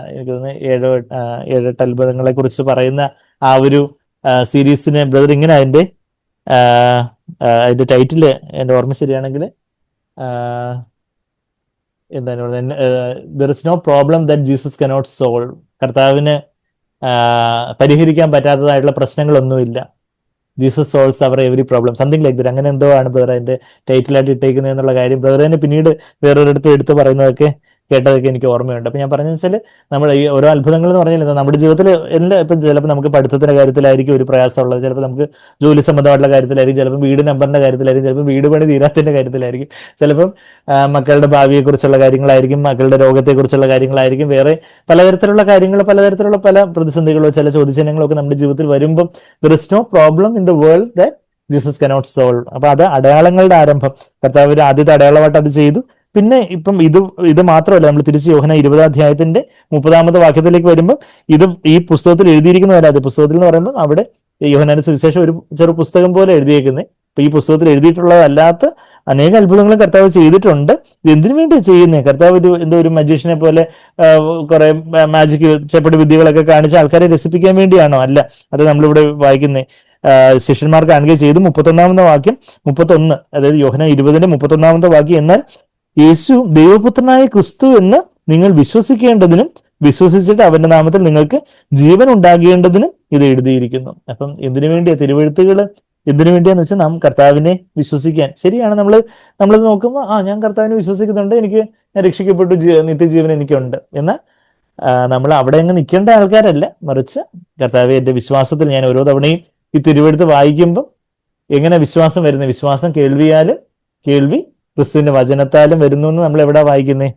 എനിക്ക് തോന്നുന്നു 7-8 അത്ഭുതങ്ങളെ കുറിച്ച് പറയുന്ന ആ ഒരു സീരീസിന് ബ്രദർ ഇങ്ങനെ അതിന്റെ ടൈറ്റില് എന്റെ ഓർമ്മ ശരിയാണെങ്കിൽ എന്താണ് പറയുന്നത്, there is no problem that Jesus cannot solve. കർത്താവിന് പരിഹരിക്കാൻ പറ്റാത്തതായിട്ടുള്ള പ്രശ്നങ്ങളൊന്നുമില്ല, Jesus solves our every problem, something like that. അങ്ങനെ എന്തോ ആണ് ബ്രദർ അതിന്റെ ടൈറ്റിലായിട്ട് ഇട്ടേക്കുന്നത് എന്നുള്ള കാര്യം ബ്രദർ തന്നെ പിന്നീട് വേറൊരിടത്തും എടുത്ത് പറയുന്നതൊക്കെ കേട്ടതൊക്കെ എനിക്ക് ഓർമ്മയുണ്ട്. അപ്പൊ ഞാൻ പറഞ്ഞതെന്ന് വെച്ചാൽ നമ്മൾ ഈ ഓരോ അത്ഭുതങ്ങൾ എന്ന് പറഞ്ഞാൽ നമ്മുടെ ജീവിതത്തിൽ ഇപ്പം ചിലപ്പോൾ നമുക്ക് പഠിത്തത്തിന്റെ കാര്യത്തിലായിരിക്കും ഒരു പ്രയാസമുള്ളത്, ചിലപ്പോൾ നമുക്ക് ജോലി സംബന്ധമായിട്ടുള്ള കാര്യത്തിലായിരിക്കും, ചിലപ്പോൾ വീട് നമ്പറിന്റെ കാര്യത്തിലായിരിക്കും, ചിലപ്പോൾ വീട് പണി തീരാത്തിന്റെ കാര്യത്തിലായിരിക്കും, ചിലപ്പം മക്കളുടെ ഭാവിയെക്കുറിച്ചുള്ള കാര്യങ്ങളായിരിക്കും, മക്കളുടെ രോഗത്തെക്കുറിച്ചുള്ള കാര്യങ്ങളായിരിക്കും, വേറെ പലതരത്തിലുള്ള കാര്യങ്ങൾ, പലതരത്തിലുള്ള പല പ്രതിസന്ധികളോ ചില ചോദ്യചിഹ്നങ്ങളോ ഒക്കെ നമ്മുടെ ജീവിതത്തിൽ വരുമ്പം there is no problem in the world that Jesus cannot solve. അപ്പൊ അത് അടയാളങ്ങളുടെ ആരംഭം. കർത്താവ് ഒരു ആദ്യത്തെ അടയാളമായിട്ട് അത് ചെയ്തു. പിന്നെ ഇപ്പം ഇത് മാത്രമല്ല, നമ്മൾ തിരിച്ച് യോഹന്നാൻ 20-ാം അധ്യായത്തിന്റെ 30-ാമത്തെ വാക്യത്തിലേക്ക് വരുമ്പോൾ ഈ പുസ്തകത്തിൽ എഴുതിയിരിക്കുന്നതല്ല, അത് പുസ്തകത്തിൽ എന്ന് പറയുമ്പോൾ അവിടെ യോഹന്നാന്റെ സുവിശേഷം ഒരു ചെറു പുസ്തകം പോലെ എഴുതിയേക്കുന്നത്. അപ്പൊ ഈ പുസ്തകത്തിൽ എഴുതിയിട്ടുള്ളതല്ലാത്ത അനേക അത്ഭുതങ്ങളും കർത്താവ് ചെയ്തിട്ടുണ്ട്. ഇത് എന്തിനു വേണ്ടി ചെയ്യുന്നത്? കർത്താവ് ഒരു മജീഷ്യനെ പോലെ കുറെ മാജിക് ചെപ്പടി വിദ്യകളൊക്കെ കാണിച്ച് ആൾക്കാരെ രസിപ്പിക്കാൻ വേണ്ടിയാണോ? അല്ല. അത് നമ്മളിവിടെ വായിക്കുന്നത് ശിഷ്യന്മാർക്ക് കാണുകയും ചെയ്തു. 31-ാമത്തെ വാക്യം 31, അതായത് യോഹന്നാൻ 20-ന്റെ 31-ാമത്തെ വാക്യം, എന്നാൽ യേശു ദൈവപുത്രനായ ക്രിസ്തു എന്ന് നിങ്ങൾ വിശ്വസിക്കേണ്ടതിനും വിശ്വസിച്ചിട്ട് അവന്റെ നാമത്തിൽ നിങ്ങൾക്ക് ജീവൻ ഉണ്ടാകേണ്ടതിനും ഇത് എഴുതിയിരിക്കുന്നു. അപ്പം എന്തിനു വേണ്ടിയാ തിരുവെഴുത്തുകൾ? എന്തിനു വേണ്ടിയാന്ന് വെച്ചാൽ നാം കർത്താവിനെ വിശ്വസിക്കാൻ. ശരിയാണ്, നമ്മൾ നോക്കുമ്പോൾ ഞാൻ കർത്താവിനെ വിശ്വസിക്കുന്നുണ്ട്, ഞാൻ രക്ഷിക്കപ്പെട്ടു, നിത്യജീവൻ എനിക്കുണ്ട്. എന്നാൽ നമ്മൾ അവിടെ അങ്ങ് നിൽക്കേണ്ട ആൾക്കാരല്ല, മറിച്ച് കർത്താവെ എന്റെ വിശ്വാസത്തിൽ ഞാൻ ഓരോ തവണയും ഈ തിരുവെഴുത്ത് വായിക്കുമ്പോൾ എങ്ങനെ വിശ്വാസം വരുന്നത്? വിശ്വാസം കേൾവിയാലും, കേൾവി ക്രിസ്തുവിന്റെ വചനത്താലും വരുന്നു എന്ന് നമ്മൾ എവിടെ വായിക്കുന്നേ?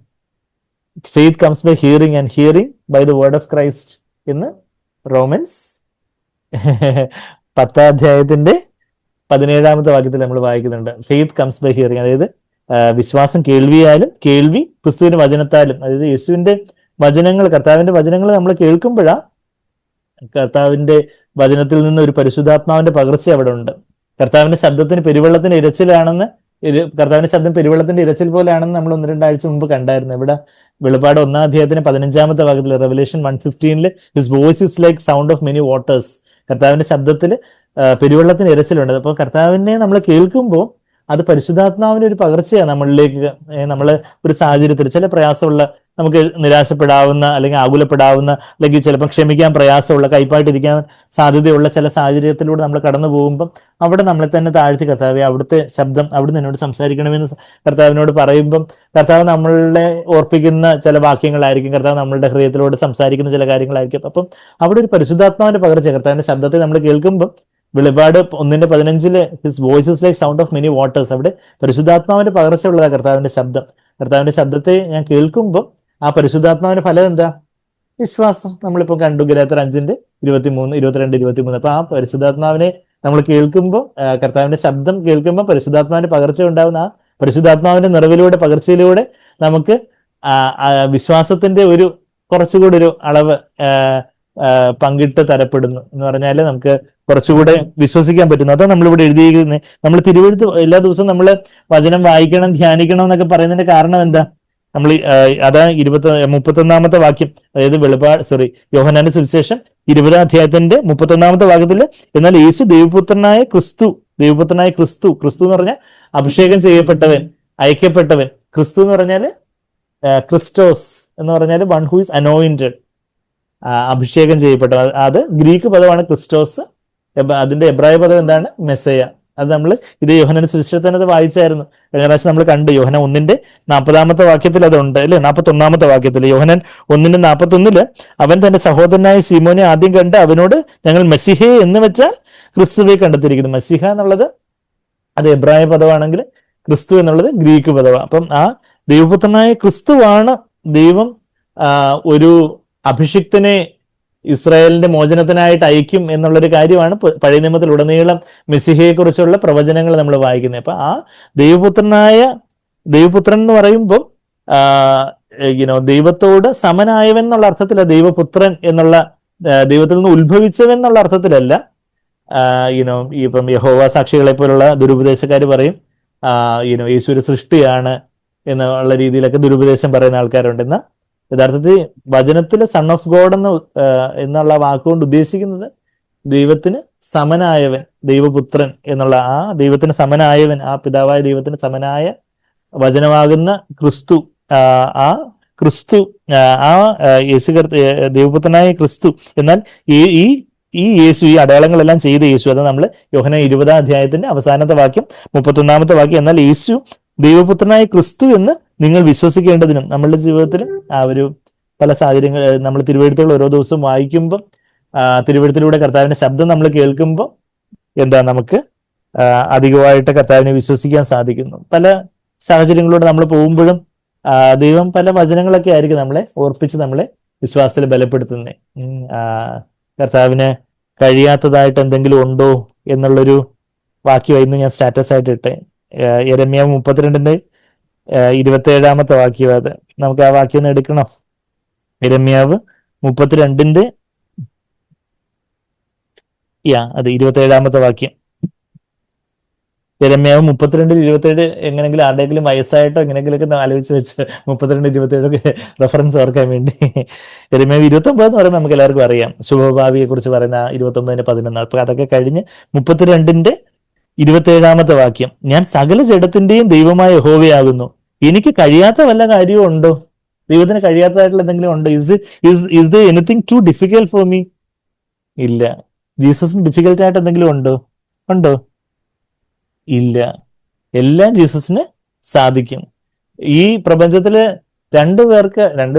Faith comes by hearing and hearing by the word of Christ എന്ന് റോമൻസ് 10-ാം അധ്യായത്തിന്റെ 17-ാമത്തെ വാക്യത്തിൽ നമ്മൾ വായിക്കുന്നുണ്ട്. ഫെയ്ത്ത് കംസ് ബൈ ഹിയറിംഗ്, അതായത് വിശ്വാസം കേൾവിയാലും, കേൾവി ക്രിസ്തുവിന്റെ വചനത്താലും. അതായത് യേശുവിന്റെ വചനങ്ങൾ, കർത്താവിന്റെ വചനങ്ങൾ നമ്മൾ കേൾക്കുമ്പോഴാണ് കർത്താവിന്റെ വചനത്തിൽ നിന്ന് ഒരു പരിശുദ്ധാത്മാവിന്റെ പകർച്ച അവിടെ ഉണ്ട്. കർത്താവിന്റെ ശബ്ദത്തിന് പെരുവെള്ളത്തിന്റെ ഇരച്ചിലാണെന്ന്, കർത്താവിന്റെ ശബ്ദം പെരുവെള്ളത്തിന്റെ ഇരച്ചിൽ പോലെയാണെന്ന് നമ്മൾ 1-2 ആഴ്ച മുമ്പ് കണ്ടായിരുന്നു. ഇവിടെ വെളിപ്പാട് 1-ാം അധ്യായത്തിന് 15-ാമത്തെ വാക്യത്തിൽ revelation 1:15 his voice is like sound of many waters. കർത്താവിന്റെ ശബ്ദത്തിൽ പെരുവെള്ളത്തിന് ഇരച്ചിലുണ്ട്. അപ്പോൾ കർത്താവിനെ നമ്മൾ കേൾക്കുമ്പോൾ അത് പരിശുദ്ധാത്മാവിന്റെ ഒരു പകർച്ചയാണ് നമ്മളിലേക്ക്. നമ്മൾ ഒരു സാഹചര്യത്തിൽ ചില പ്രയാസമുള്ള, നമുക്ക് നിരാശപ്പെടാവുന്ന അല്ലെങ്കിൽ ആകുലപ്പെടാവുന്ന, അല്ലെങ്കിൽ ചിലപ്പോൾ ക്ഷമിക്കാൻ പ്രയാസമുള്ള, കൈപ്പായിട്ടിരിക്കാൻ സാധ്യതയുള്ള ചില സാഹചര്യത്തിലൂടെ നമ്മൾ കടന്നു പോകുമ്പം അവിടെ നമ്മളെ തന്നെ താഴ്ത്തി കർത്താവെ അവിടുത്തെ ശബ്ദം അവിടുന്ന് എന്നോട് സംസാരിക്കണമെന്ന് കർത്താവിനോട് പറയുമ്പം കർത്താവ് നമ്മളെ ഓർപ്പിക്കുന്ന ചില വാക്യങ്ങളായിരിക്കും, കർത്താവ് നമ്മളുടെ ഹൃദയത്തിലൂടെ സംസാരിക്കുന്ന ചില കാര്യങ്ങളായിരിക്കും. അപ്പം അവിടെ ഒരു പരിശുദ്ധാത്മാവിന്റെ പകർച്ച, കർത്താവിന്റെ ശബ്ദത്തെ നമ്മൾ കേൾക്കുമ്പം വെളിപാട് 1:15 his voices like sound of many waters, അവിടെ പരിശുദ്ധാത്മാവിന്റെ പകർച്ച ഉള്ളതാണ് കർത്താവിന്റെ ശബ്ദം. കർത്താവിന്റെ ശബ്ദത്തെ ഞാൻ കേൾക്കുമ്പോൾ ആ പരിശുദ്ധാത്മാവിന്റെ ഫലം എന്താ? വിശ്വാസം. നമ്മളിപ്പോൾ കണ്ടു ഗലാത്യർ 5:23, 22, 23. അപ്പൊ ആ പരിശുദ്ധാത്മാവിനെ നമ്മൾ കേൾക്കുമ്പോൾ, കർത്താവിന്റെ ശബ്ദം കേൾക്കുമ്പോൾ പരിശുദ്ധാത്മാവിന്റെ പകർച്ച ഉണ്ടാകുന്ന ആ പരിശുദ്ധാത്മാവിന്റെ നിറവിലൂടെ, പകർച്ചയിലൂടെ നമുക്ക് വിശ്വാസത്തിന്റെ ഒരു കുറച്ചുകൂടി ഒരു അളവ് പങ്കിട്ട് തരപ്പെടുന്നു എന്ന് പറഞ്ഞാൽ നമുക്ക് കുറച്ചുകൂടെ വിശ്വസിക്കാൻ പറ്റുന്നു. അതാണ് നമ്മളിവിടെ എഴുതിയിരിക്കുന്നത്. നമ്മൾ തിരുവെഴുത്ത് എല്ലാ ദിവസവും നമ്മൾ വചനം വായിക്കണം, ധ്യാനിക്കണം എന്നൊക്കെ പറയുന്നതിന്റെ കാരണം എന്താ? നമ്മൾ അതാ 31 വാക്യം, അതായത് യോഹന്നാന്റെ സുവിശേഷം 20 അധ്യായത്തിന്റെ 31 വാക്യത്തിൽ, എന്നാൽ യേശു ദൈവപുത്രനായ ക്രിസ്തു എന്ന് പറഞ്ഞാൽ അഭിഷേകം ചെയ്യപ്പെട്ടവൻ, അയക്കപ്പെട്ടവൻ. ക്രിസ്തു എന്ന് പറഞ്ഞാൽ ക്രിസ്റ്റോസ് എന്ന് പറഞ്ഞാൽ വൺ ഹു ഈസ് അനോയിന്റഡ്, അഭിഷേകം ചെയ്യപ്പെട്ട. അത് ഗ്രീക്ക് പദമാണ് ക്രിസ്റ്റോസ്. അതിന്റെ എബ്രായ പദം എന്താണ്? മെസ്സയ. അത് നമ്മൾ ഇത് യോഹന്നാന്റെ സുവിശേഷത്തിൽ അത് വായിച്ചായിരുന്നു. കഴിഞ്ഞ പ്രാവശ്യം നമ്മൾ കണ്ടു. യോഹന്നാൻ 1:40 വാക്യത്തിൽ അതുണ്ട് അല്ലെ, 41 വാക്യത്തിൽ. യോഹന്നാൻ 1:41 അവൻ തന്റെ സഹോദരനായ ശിമോനെ ആദ്യം കണ്ട് അവനോട് ഞങ്ങൾ മെസ്സിഹേ എന്ന് വെച്ചാൽ ക്രിസ്തുവെ കണ്ടെത്തിയിരിക്കുന്നു. മെസ്സിഹ എന്നുള്ളത് അത് എബ്രായ പദമാണെങ്കിൽ ക്രിസ്തു എന്നുള്ളത് ഗ്രീക്ക് പദമാണ്. അപ്പം ആ ദൈവപുത്രനായ ക്രിസ്തുവാണ് ദൈവം ഒരു അഭിഷിക്തനെ ഇസ്രായേലിന്റെ മോചനത്തിനായിട്ട് അയക്കും എന്നുള്ളൊരു കാര്യമാണ് പഴയ നിയമത്തിലുടനീളം മെസ്സിഹയെ കുറിച്ചുള്ള പ്രവചനങ്ങൾ നമ്മൾ വായിക്കുന്നത്. അപ്പൊ ആ ദൈവപുത്രൻ എന്ന് പറയുമ്പോൾ ദൈവത്തോട് സമനായവൻ എന്നുള്ള അർത്ഥത്തില, ദൈവപുത്രൻ എന്നുള്ള ദൈവത്തിൽ നിന്ന് ഉത്ഭവിച്ചവൻ എന്നുള്ള അർത്ഥത്തിലല്ല. ഇപ്പം യഹോവ സാക്ഷികളെ പോലുള്ള ദുരുപദേശക്കാർ പറയും യേശു ഒരു സൃഷ്ടിയാണ് എന്നുള്ള രീതിയിലൊക്കെ ദുരുപദേശം പറയുന്ന ആൾക്കാരുണ്ട്. എന്നാൽ യഥാർത്ഥത്തിൽ വചനത്തിലെ സൺ ഓഫ് ഗോഡ് എന്നുള്ള വാക്കുകൊണ്ട് ഉദ്ദേശിക്കുന്നത് ദൈവത്തിന് സമനായവൻ, ദൈവപുത്രൻ എന്നുള്ള ആ ദൈവത്തിന് സമനായവൻ, ആ പിതാവായ ദൈവത്തിന് സമനായ വചനമാകുന്ന ക്രിസ്തു, ആ ക്രിസ്തു, ആ ദൈവപുത്രനായ ക്രിസ്തു. എന്നാൽ ഈ യേശു, ഈ അടയാളങ്ങളെല്ലാം ചെയ്ത യേശു, അത് നമ്മൾ യോഹന്നാൻ 20 അധ്യായത്തിന്റെ അവസാനത്തെ വാക്യം 31 വാക്യം, എന്നാൽ യേശു ദൈവപുത്രനായ ക്രിസ്തു എന്ന് നിങ്ങൾ വിശ്വസിക്കേണ്ടതിനും. നമ്മളുടെ ജീവിതത്തിൽ ആ ഒരു പല സാഹചര്യങ്ങൾ നമ്മൾ തിരുവെഴുത്തുകൾ ഓരോ ദിവസവും വായിക്കുമ്പോൾ, തിരുവെഴുത്തിലൂടെ കർത്താവിന്റെ ശബ്ദം നമ്മൾ കേൾക്കുമ്പോൾ നമുക്ക് അധികമായിട്ട് കർത്താവിനെ വിശ്വസിക്കാൻ സാധിക്കുന്നു. പല സാഹചര്യങ്ങളിലൂടെ നമ്മൾ പോകുമ്പോഴും ദൈവം പല വചനങ്ങളൊക്കെ ആയിരിക്കും നമ്മളെ ഓർപ്പിച്ച് നമ്മളെ വിശ്വാസത്തിൽ ബലപ്പെടുത്തുന്നത്. കർത്താവിന് കഴിയാത്തതായിട്ട് എന്തെങ്കിലും ഉണ്ടോ എന്നുള്ളൊരു വാക്യമായിരുന്നു ഞാൻ സ്റ്റാറ്റസ് ആയിട്ട് ഇട്ടേ. യെരമ്യാവ് 32:27 വാക്യം. അത് നമുക്ക് ആ വാക്യം ഒന്ന് എടുക്കണം. യെരമ്യാവ് 32 അത് 27 വാക്യം. യെരമ്യാവ് 32:27 എങ്ങനെങ്കിലും ആരുടെയെങ്കിലും വയസ്സായിട്ടോ എങ്ങനെയെങ്കിലൊക്കെ ആലോചിച്ച് വെച്ച് 32:27 റെഫറൻസ് ഓർക്കാൻ വേണ്ടി. യെരമ്യാവ് 29 എന്ന് പറയുമ്പോൾ നമുക്ക് എല്ലാവർക്കും അറിയാം, ശുഭഭാവിയെ കുറിച്ച് പറയുന്ന 29:11. അപ്പൊ അതൊക്കെ കഴിഞ്ഞ് 32:27 വാക്യം, ഞാൻ സകല ജഡത്തിന്റെയും ദൈവമായ യഹോവയാകുന്നു, എനിക്ക് കഴിയാത്ത വല്ല കാര്യവും ഉണ്ടോ? ദൈവത്തിന് കഴിയാത്തതായിട്ടുള്ള എന്തെങ്കിലും ഉണ്ടോ? Is the anything too difficult for me? ഇല്ല. ജീസസിന് ഡിഫിക്കൽട്ട് ആയിട്ട് എന്തെങ്കിലും ഉണ്ടോ? ഇല്ല. എല്ലാം ജീസസിന് സാധിക്കും. ഈ പ്രപഞ്ചത്തില് രണ്ടു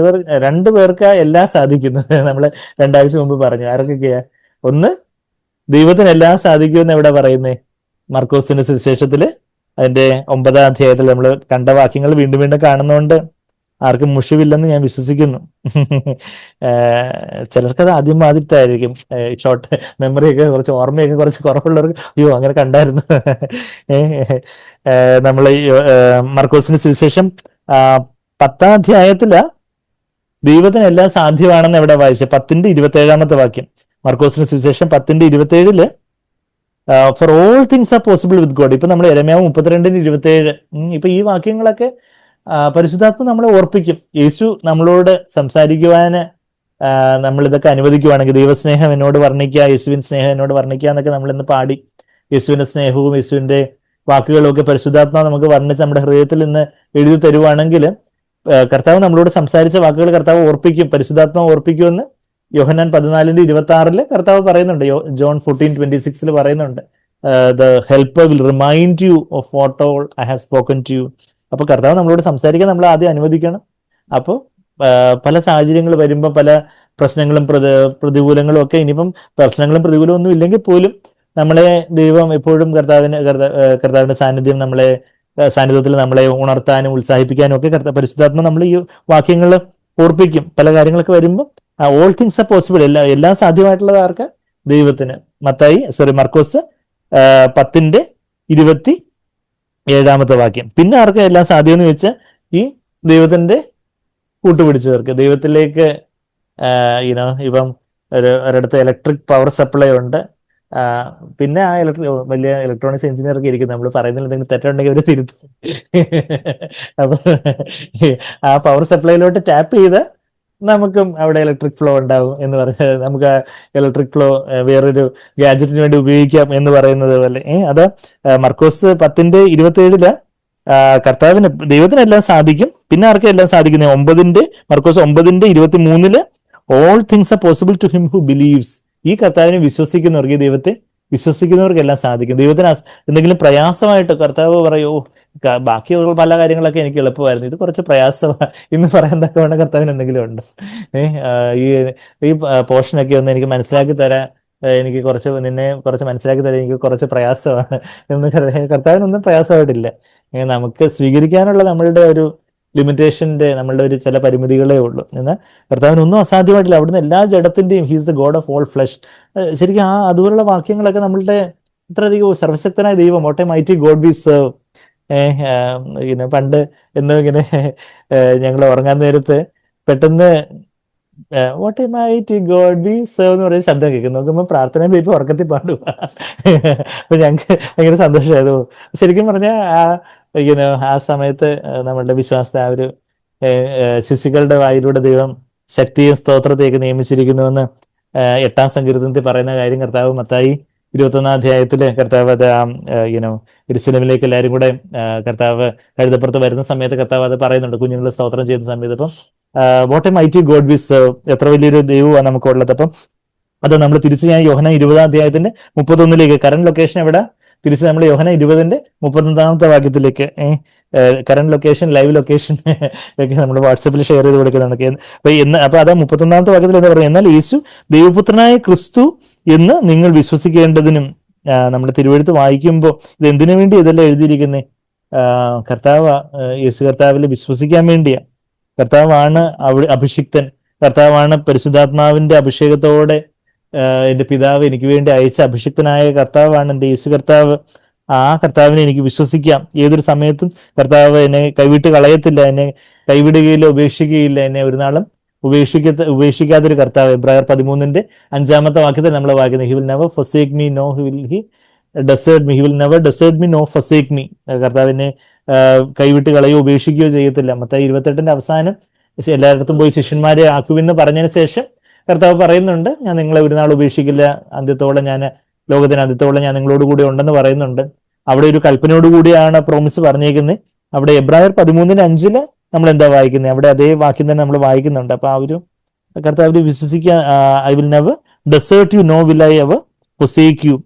പേർക്ക് എല്ലാം സാധിക്കുന്നത്. നമ്മള് 2 ആഴ്ച മുമ്പ് പറഞ്ഞു. ആരൊക്കെയാ? ഒന്ന്, ദൈവത്തിന് എല്ലാം സാധിക്കുമെന്ന് എവിടെ പറയുന്നേ? മർക്കോസിന്റെ സുവിശേഷത്തില് അതിന്റെ 9 അധ്യായത്തിൽ നമ്മൾ കണ്ട വാക്യങ്ങൾ വീണ്ടും വീണ്ടും കാണുന്നതുകൊണ്ട് ആർക്കും മുഷിവില്ലെന്ന് ഞാൻ വിശ്വസിക്കുന്നു. ചിലർക്കത് ആദ്യമായിട്ടായിരിക്കും. ഷോർട്ട് മെമ്മറിയൊക്കെ ഓർമ്മയൊക്കെ കുറച്ച് കുറവുള്ളവർക്ക് അയ്യോ അങ്ങനെ കണ്ടായിരുന്നു. നമ്മൾ മർക്കോസിന്റെ സുവിശേഷം 10 അധ്യായത്തില് ദൈവത്തിന് എല്ലാം സാധ്യമാണെന്ന് എവിടെ വായിച്ചത്? 10:27 വാക്യം. മർക്കോസിന്റെ സുവിശേഷം 10:27 for all things are possible with God. ഇപ്പൊ നമ്മൾ യെരമ്യാവ് 32:27. ഇപ്പൊ ഈ വാക്യങ്ങളൊക്കെ പരിശുദ്ധാത്മ നമ്മളെ ഓർപ്പിക്കും. യേശു നമ്മളോട് സംസാരിക്കുവാന് നമ്മൾ ഇതൊക്കെ അനുവദിക്കുവാണെങ്കിൽ, ദൈവസ്നേഹം എന്നോട് വർണ്ണിക്കുക, യേശുവിൻ സ്നേഹം എന്നോട് വർണ്ണിക്കുക എന്നൊക്കെ നമ്മൾ ഇന്ന് പാടി, യേശുവിന്റെ സ്നേഹവും യേശുവിന്റെ വാക്കുകളും ഒക്കെ പരിശുദ്ധാത്മ നമുക്ക് വർണ്ണിച്ച് നമ്മുടെ ഹൃദയത്തിൽ നിന്ന് എഴുതി തരുവാണെങ്കിൽ, കർത്താവ് നമ്മളോട് സംസാരിച്ച വാക്കുകൾ കർത്താവ് ഓർപ്പിക്കും, പരിശുദ്ധാത്മ ഓർപ്പിക്കുമെന്ന് യോഹന്നാൻ 14:26 കർത്താവ് പറയുന്നുണ്ട്. ജോൺ 14:26 പറയുന്നുണ്ട്, the helper will remind you of what all I have spoken to you. അപ്പൊ കർത്താവ് നമ്മളോട് സംസാരിക്കാൻ നമ്മൾ ആദ്യം അനുവദിക്കണം. അപ്പോൾ പല സാഹചര്യങ്ങൾ വരുമ്പോൾ, പല പ്രശ്നങ്ങളും പ്രതികൂലങ്ങളും ഒക്കെ, ഇനിയിപ്പം പ്രശ്നങ്ങളും പ്രതികൂലവും ഒന്നും ഇല്ലെങ്കിൽ പോലും നമ്മളെ ദൈവം എപ്പോഴും കർത്താവിന്റെ സാന്നിധ്യത്തിൽ നമ്മളെ ഉണർത്താനും ഉത്സാഹിപ്പിക്കാനും ഒക്കെ പരിശുദ്ധാത്മ നമ്മൾ ഈ വാക്യങ്ങൾ ഓർപ്പിക്കും. പല കാര്യങ്ങളൊക്കെ വരുമ്പോൾ ഓൾ തിങ്സ് ആർ പോസിബിൾ, എല്ലാം സാധ്യമായിട്ടുള്ളത് ആർക്ക്? ദൈവത്തിന്. മർക്കോസ് 10:27 വാക്യം. പിന്നെ ആർക്ക് എല്ലാം സാധ്യമെന്ന് ചോദിച്ചാൽ ഈ ദൈവത്തിന്റെ കൂട്ടുപിടിച്ചവർക്ക്, ദൈവത്തിലേക്ക് ഇപ്പം ഒരിടത്ത് ഇലക്ട്രിക് പവർ സപ്ലൈ ഉണ്ട്. പിന്നെ ആ വലിയ ഇലക്ട്രോണിക്സ് എഞ്ചിനീയർക്ക് ഇരിക്കും, നമ്മൾ പറയുന്നതിൽ എന്തെങ്കിലും തെറ്റുണ്ടെങ്കിൽ അവർ തിരുത്തും. അപ്പൊ ആ പവർ സപ്ലൈയിലോട്ട് ടാപ്പ് ചെയ്ത് നമുക്കും അവിടെ ഇലക്ട്രിക് ഫ്ലോ ഉണ്ടാവും എന്ന് പറഞ്ഞാൽ നമുക്ക് ആ ഇലക്ട്രിക് ഫ്ലോ വേറൊരു ഗാഡ്ജറ്റിന് വേണ്ടി ഉപയോഗിക്കാം എന്ന് പറയുന്നത് പോലെ. അത് മർക്കോസ് 10:27 കർത്താവിന്, ദൈവത്തിനെല്ലാം സാധിക്കും. പിന്നെ ആർക്കും എല്ലാം സാധിക്കുന്നത് Markos 9:23 all things are possible to him who believes. ഈ കർത്താവിനെ വിശ്വസിക്കുന്നവർക്ക്, ഈ ദൈവത്തെ വിശ്വസിക്കുന്നവർക്കെല്ലാം സാധിക്കും. ദൈവത്തിന് എന്തെങ്കിലും പ്രയാസമായിട്ട് കർത്താവ് പറയോ, ബാക്കിയുള്ള പല കാര്യങ്ങളൊക്കെ എനിക്ക് എളുപ്പമായിരുന്നു, ഇത് കുറച്ച് പ്രയാസമാണ് ഇന്ന് പറയാൻ തക്കവണ്ണം കർത്താവിന് എന്തെങ്കിലും ഉണ്ട്. ഈ ഈ പോർഷനൊക്കെ ഒന്ന് എനിക്ക് മനസ്സിലാക്കി തരാൻ, എനിക്ക് നിന്നെ കുറച്ച് മനസ്സിലാക്കി തരാൻ എനിക്ക് കുറച്ച് പ്രയാസമാണ് എന്ന് കർത്താവിനൊന്നും പ്രയാസമായിട്ടില്ല. നമുക്ക് സ്വീകരിക്കാനുള്ള നമ്മളുടെ ഒരു ലിമിറ്റേഷന്റെ, നമ്മളുടെ ഒരു ചില പരിമിതികളേ ഉള്ളൂ. എന്നാൽ കർത്താവിനൊന്നും അസാധ്യമായിട്ടില്ല. അവിടുന്ന് എല്ലാ ജഡത്തിന്റെയും he's the God of all flesh. ശരിക്കും അതുപോലുള്ള വാക്യങ്ങളൊക്കെ നമ്മളുടെ ഇത്രയധികം സർവശക്തനായ ദൈവം, what a mighty God we serve. ഇങ്ങനെ പണ്ട് ഇങ്ങനെ ഞങ്ങൾ ഉറങ്ങാൻ നേരത്ത് പെട്ടെന്ന് what a mighty God we serve എന്ന് പറയുന്ന ശബ്ദം കേൾക്കും. നോക്കുമ്പോൾ പ്രാർത്ഥന പോയി ഉറക്കത്തിൽ പാടുക. അപ്പൊ ഞങ്ങൾക്ക് ഭയങ്കര സന്തോഷമായിരുന്നു. ശരിക്കും പറഞ്ഞാൽ ആ സമയത്ത് നമ്മളുടെ വിശ്വാസത്തെ ആ ഒരു ശിശുക്കളുടെ വായിലൂടെ ദൈവം ശക്തിയും സ്തോത്രത്തെയൊക്കെ നിയമിച്ചിരിക്കുന്നുവെന്ന് 8-ാം സങ്കീർത്തനത്തിൽ പറയുന്ന കാര്യം കർത്താവ് മത്തായി 21-ാം കർത്താവ് അത് യെരൂശലേമിലേക്ക് എല്ലാവരും കൂടെ കർത്താവ് കഴുതപ്പുറത്ത് വരുന്ന സമയത്ത് കർത്താവ് അത് പറയുന്നുണ്ട്, കുഞ്ഞുങ്ങൾ സ്തോത്രം ചെയ്യുന്ന സമയത്ത്. അപ്പം what a mighty God we serve, എത്ര വലിയൊരു ദൈവമാണ് നമുക്കുള്ളത്. അപ്പം അത് നമ്മൾ തിരിച്ച് ഞാൻ യോഹന്നാൻ 20-ാം 31 കറന്റ് ലൊക്കേഷൻ എവിടെ, തിരിച്ച് നമ്മൾ യോഹന്നാൻ 20-ന്റെ 31 കറന്റ് ലൊക്കേഷൻ, ലൈവ് ലൊക്കേഷൻ ഒക്കെ നമ്മൾ വാട്സപ്പിൽ ഷെയർ ചെയ്ത് കൊടുക്കുന്നുണ്ട്. അപ്പൊ അത് 31-ാമത്തെ വാക്യത്തിൽ എന്താ പറയുക, എന്നാൽ യേശു ദൈവപുത്രനായ ക്രിസ്തു എന്ന് നിങ്ങൾ വിശ്വസിക്കേണ്ടതിനും. നമ്മൾ തിരുവെഴുത്ത് വായിക്കുമ്പോൾ ഇത് എന്തിനു വേണ്ടി ഇതെല്ലാം എഴുതിയിരിക്കുന്നത്? യേശു കർത്താവിൽ വിശ്വസിക്കാൻ വേണ്ടിയാ. കർത്താവാണ് അഭിഷിക്തൻ, കർത്താവാണ് പരിശുദ്ധാത്മാവിന്റെ അഭിഷേകത്തോടെ എൻ്റെ പിതാവ് എനിക്ക് വേണ്ടി അയച്ച അഭിഷിക്തനായ കർത്താവാണ് എൻ്റെ യേശു കർത്താവ്. ആ കർത്താവിനെ എനിക്ക് വിശ്വസിക്കാം. ഏതൊരു സമയത്തും കർത്താവ് എന്നെ കൈവിട്ട് കളയത്തില്ല, എന്നെ കൈവിടുകയില്ല, ഉപേക്ഷിക്കുകയില്ല, എന്നെ ഒരു നാളും ഉപേക്ഷിക്കാത്തൊരു കർത്താവ്. എബ്രായർ 13-ന്റെ 5-ാമത്തെ വാക്യത്തിൽ നമ്മൾ വായിക്കുന്നത്, he will never forsake me, no he desert me, he will never desert me, no forsake me. കർത്താവിനെ കൈവിട്ട് കളയോ ഉപേക്ഷിക്കുകയോ ചെയ്യത്തില്ല. മത്തായി 28-ന്റെ അവസാനം എല്ലായിടത്തും പോയി ശിഷ്യന്മാരെ ആക്കുമെന്ന് പറഞ്ഞതിന് ശേഷം കർത്താവ് പറയുന്നുണ്ട്, ഞാൻ നിങ്ങളെ ഒരു നാൾ ഉപേക്ഷിക്കില്ല, ലോകത്തിന് അന്ത്യത്തോളം ഞാൻ നിങ്ങളോട് കൂടി ഉണ്ടെന്ന് പറയുന്നുണ്ട്. അവിടെ ഒരു കൽപ്പനയോടുകൂടിയാണ് പ്രോമിസ് പറഞ്ഞേക്കുന്നത്. അവിടെ എബ്രായർ 13-5 നമ്മൾ എന്താ വായിക്കുന്നത്, അവിടെ അതേ വാക്യം തന്നെ നമ്മൾ വായിക്കുന്നുണ്ട്. അപ്പൊ ആ ഒരു കർത്താവിനെ വിശ്വസിക്കാൻ, I will never desert you, no will I ever forsake you.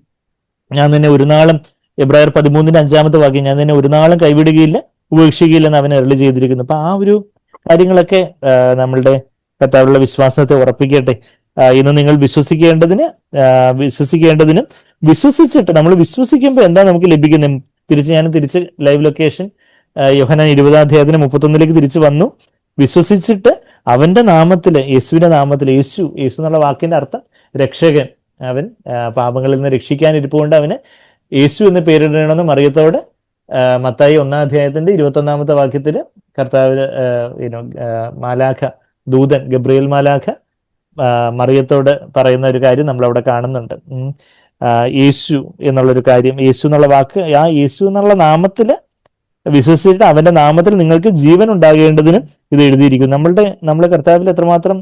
ഞാൻ നിന്നെ ഒരു നാളും, എബ്രായർ 13-ന്റെ 5-ാമത്തെ വാക്യം, ഞാൻ നിന്നെ ഒരു നാളും കൈവിടുകയില്ല, ഉപേക്ഷിക്കുകയില്ല എന്ന് അവനെ അരുളി ചെയ്തിരിക്കുന്നു. അപ്പൊ ആ ഒരു കാര്യങ്ങളൊക്കെ നമ്മളുടെ കർത്താവിലുള്ള വിശ്വാസത്തെ ഉറപ്പിക്കട്ടെ. ഇന്ന് നിങ്ങൾ വിശ്വസിക്കേണ്ടതിനും വിശ്വസിച്ചിട്ട്, നമ്മൾ വിശ്വസിക്കുമ്പോൾ എന്താ നമുക്ക് ലഭിക്കുന്നത്? ഞാൻ തിരിച്ച് ലൈവ് ലൊക്കേഷൻ യോഹന്നാൻ 20-ാം 31 തിരിച്ചു വന്നു. വിശ്വസിച്ചിട്ട് അവന്റെ നാമത്തില്, യേശുവിന്റെ നാമത്തിൽ, യേശു എന്നുള്ള വാക്കിന്റെ അർത്ഥം രക്ഷകൻ. അവൻ പാപങ്ങളിൽ നിന്ന് രക്ഷിക്കാൻ ഇരിപ്പുകൊണ്ട് അവന് യേശു എന്ന് പേരിടണമെന്ന് മറിയത്തോട് മത്തായി 1-ാം 21-ാമത്തെ വാക്യത്തില് കർത്താവ് മാലാഖ, ദൂതൻ ഗബ്രിയേൽ മാലാഖ മറിയത്തോട് പറയുന്ന ഒരു കാര്യം നമ്മൾ അവിടെ കാണുന്നുണ്ട്. യേശു എന്നുള്ളൊരു കാര്യം, യേശു എന്നുള്ള വാക്ക്, ആ യേശു എന്നുള്ള നാമത്തില് വിശ്വസിച്ചിട്ട് അവന്റെ നാമത്തിൽ നിങ്ങൾക്ക് ജീവൻ ഉണ്ടാകേണ്ടതിനും ഇത് എഴുതിയിരിക്കും. നമ്മൾ കർത്താവിൽ എത്രമാത്രം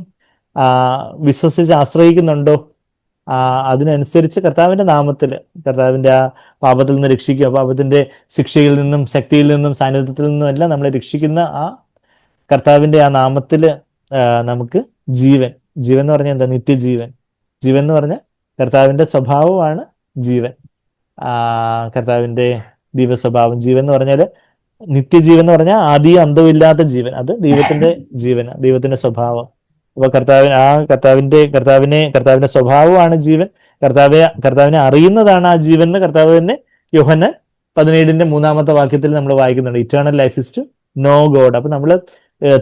വിശ്വസിച്ച് ആശ്രയിക്കുന്നുണ്ടോ, അതിനനുസരിച്ച് കർത്താവിന്റെ നാമത്തില്, കർത്താവിന്റെ ആ പാപത്തിൽ നിന്ന് രക്ഷിക്കുക, പാപത്തിന്റെ ശിക്ഷയിൽ നിന്നും ശക്തിയിൽ നിന്നും സാന്നിധ്യത്തിൽ നിന്നും എല്ലാം നമ്മളെ രക്ഷിക്കുന്ന ആ കർത്താവിന്റെ ആ നാമത്തില് നമുക്ക് ജീവൻ എന്ന് പറഞ്ഞാൽ എന്താ? നിത്യജീവൻ. ജീവൻ എന്ന് പറഞ്ഞാൽ കർത്താവിന്റെ സ്വഭാവമാണ് ജീവൻ, കർത്താവിന്റെ ദിവസ്വഭാവം. ജീവൻ എന്ന് പറഞ്ഞാല് നിത്യജീവൻ എന്ന് പറഞ്ഞാൽ ആദിയും അന്തവും ഇല്ലാത്ത ജീവൻ, അത് ദൈവത്തിന്റെ ജീവൻ, ദൈവത്തിന്റെ സ്വഭാവം. അപ്പൊ കർത്താവിന്റെ സ്വഭാവമാണ് ജീവൻ. കർത്താവിനെ അറിയുന്നതാണ് ആ ജീവൻ എന്ന് കർത്താവ് തന്നെ യോഹന്നാൻ 17-ന്റെ 3-ാമത്തെ വാക്യത്തിൽ നമ്മൾ വായിക്കുന്നുണ്ട്. Eternal life is to know God. അപ്പൊ നമ്മൾ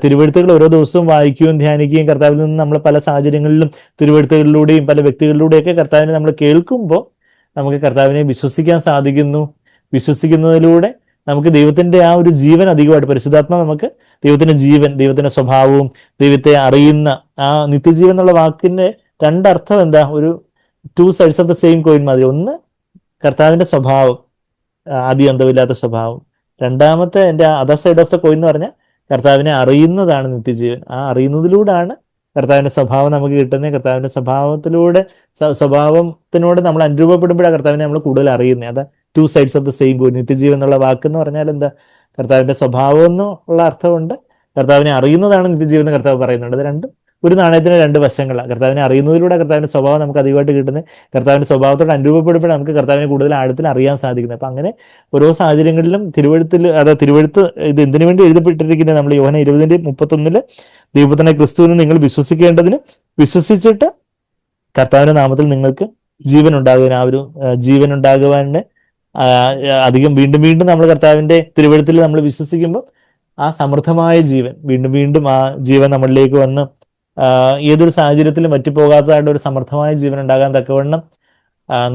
തിരുവെഴുത്തുകൾ ഓരോ ദിവസവും വായിക്കുകയും ധ്യാനിക്കുകയും കർത്താവിൽ നിന്ന് നമ്മൾ പല സാഹചര്യങ്ങളിലും തിരുവെഴുത്തുകളിലൂടെയും പല വ്യക്തികളിലൂടെയൊക്കെ കർത്താവിനെ നമ്മൾ കേൾക്കുമ്പോൾ നമുക്ക് കർത്താവിനെ വിശ്വസിക്കാൻ സാധിക്കുന്നു. വിശ്വസിക്കുന്നതിലൂടെ നമുക്ക് ദൈവത്തിന്റെ ആ ഒരു ജീവൻ അധികമായിട്ട്, പരിശുദ്ധാത്മ നമുക്ക് ദൈവത്തിന്റെ ജീവൻ, ദൈവത്തിന്റെ സ്വഭാവവും ദൈവത്തെ അറിയുന്ന ആ നിത്യജീവൻ എന്നുള്ള വാക്കിന്റെ രണ്ടർത്ഥം എന്താ, ഒരു two sides of the same coin മാതിരി. ഒന്ന് കർത്താവിന്റെ സ്വഭാവം, ആദി അന്തമില്ലാത്ത സ്വഭാവം. രണ്ടാമത്തെ എൻ്റെ other side of the coin എന്ന് പറഞ്ഞാൽ കർത്താവിനെ അറിയുന്നതാണ് നിത്യജീവൻ. ആ അറിയുന്നതിലൂടെയാണ് കർത്താവിന്റെ സ്വഭാവം നമുക്ക് കിട്ടുന്നത്. കർത്താവിന്റെ സ്വഭാവത്തിലൂടെ, സ്വഭാവത്തിനോട് നമ്മൾ അനുരൂപപ്പെടുമ്പോഴാണ് കർത്താവിനെ നമ്മൾ കൂടുതൽ അറിയുന്നത്. അതാ two sides of the same coin. നിത്യജീവൻ എന്നുള്ള വാക്കെന്ന് പറഞ്ഞാൽ എന്താ, കർത്താവിന്റെ സ്വഭാവം എന്നുള്ള അർത്ഥമുണ്ട്, കർത്താവിനെ അറിയുന്നതാണ് നിത്യജീവൻ എന്ന് കർത്താവ് പറയുന്നുണ്ട്. അത് രണ്ടും ഒരു നാണയത്തിന് രണ്ട് വശങ്ങളാണ്. കർത്താവിനെ അറിയുന്നതിലൂടെ കർത്താവിന്റെ സ്വഭാവം നമുക്ക് അധികമായിട്ട് കിട്ടുന്നത്, കർത്താവിന്റെ സ്വഭാവത്തോട് അനുരൂപപ്പെടുമ്പോൾ നമുക്ക് കർത്താവിനെ കൂടുതൽ ആഴത്തിൽ അറിയാൻ സാധിക്കുന്നത്. അപ്പം അങ്ങനെ ഓരോ സാഹചര്യങ്ങളിലും തിരുവഴുത്ത് ഇത് എന്തിനു വേണ്ടി എഴുതപ്പെട്ടിരിക്കുന്നത്, നമ്മൾ യോഹന്ന 20:31 ദൈവത്തിനെ ക്രിസ്തുവിന് നിങ്ങൾ വിശ്വസിക്കേണ്ടതിന്, വിശ്വസിച്ചിട്ട് കർത്താവിന്റെ നാമത്തിൽ നിങ്ങൾക്ക് ജീവൻ ഉണ്ടാകുവാൻ, ആ ഒരു ജീവൻ ഉണ്ടാകുവാൻ്റെ അധികം വീണ്ടും വീണ്ടും നമ്മൾ കർത്താവിന്റെ തിരുവഴുത്തിൽ നമ്മൾ വിശ്വസിക്കുമ്പോൾ ആ സമൃദ്ധമായ ജീവൻ വീണ്ടും വീണ്ടും ആ ജീവൻ നമ്മളിലേക്ക് വന്ന് ഏതൊരു സാഹചര്യത്തിലും വറ്റിപ്പോകാത്തതായിട്ട് ഒരു സമൃദ്ധമായ ജീവൻ ഉണ്ടാകാൻ തക്കവണ്ണം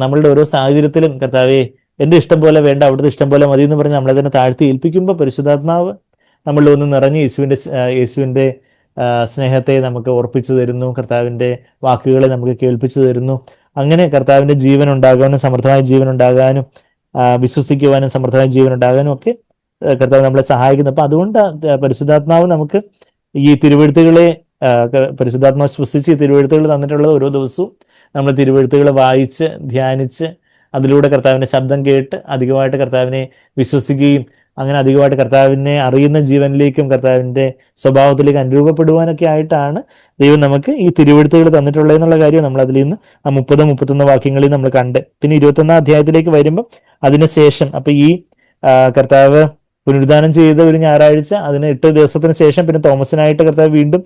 നമ്മളുടെ ഓരോ സാഹചര്യത്തിലും കർത്താവെ എൻ്റെ ഇഷ്ടം പോലെ വേണ്ട, അവിടുത്തെ ഇഷ്ടം പോലെ മതി എന്ന് പറഞ്ഞ് നമ്മളെ തന്നെ താഴ്ത്തി ഏൽപ്പിക്കുമ്പോൾ പരിശുദ്ധാത്മാവ് നമ്മളിൽ ഒന്ന് നിറഞ്ഞ് യേശുവിൻ്റെ സ്നേഹത്തെ നമുക്ക് ഓർപ്പിച്ചു തരുന്നു, കർത്താവിൻ്റെ വാക്കുകളെ നമുക്ക് കേൾപ്പിച്ചു തരുന്നു. അങ്ങനെ കർത്താവിൻ്റെ ജീവൻ ഉണ്ടാകാനും സമൃദ്ധമായ ജീവൻ ഉണ്ടാകാനും വിശ്വസിക്കുവാനും സമൃദ്ധമായ ജീവൻ ഉണ്ടാകാനും ഒക്കെ കർത്താവ് നമ്മളെ സഹായിക്കുന്നു. അപ്പം അതുകൊണ്ട് പരിശുദ്ധാത്മാവ് നമുക്ക് ഈ തിരുവെഴുത്തുകളെ, പരിശുദ്ധാത്മാവ് ശ്വസിച്ച് ഈ തിരുവെഴുത്തുകൾ തന്നിട്ടുള്ളത് ഓരോ ദിവസവും നമ്മൾ തിരുവെഴുത്തുകൾ വായിച്ച് ധ്യാനിച്ച് അതിലൂടെ കർത്താവിൻ്റെ ശബ്ദം കേട്ട് അധികമായിട്ട് കർത്താവിനെ വിശ്വസിക്കുകയും അങ്ങനെ അധികമായിട്ട് കർത്താവിനെ അറിയുന്ന ജീവനിലേക്കും കർത്താവിൻ്റെ സ്വഭാവത്തിലേക്ക് അനുരൂപപ്പെടുവാനൊക്കെ ആയിട്ടാണ് ദൈവം നമുക്ക് ഈ തിരുവെഴുത്തുകൾ തന്നിട്ടുള്ളതെന്നുള്ള കാര്യം നമ്മൾ അതിൽ നിന്ന് ആ 30-31 വാക്യങ്ങളിൽ നമ്മൾ കണ്ട്. പിന്നെ 21 അധ്യായത്തിലേക്ക് വരുമ്പം അതിനുശേഷം അപ്പം ഈ കർത്താവ് പുനരുദ്ധാനം ചെയ്ത ഒരു ഞായറാഴ്ച, അതിന് 8 ദിവസത്തിന് ശേഷം പിന്നെ തോമസിനായിട്ട് കർത്താവ് വീണ്ടും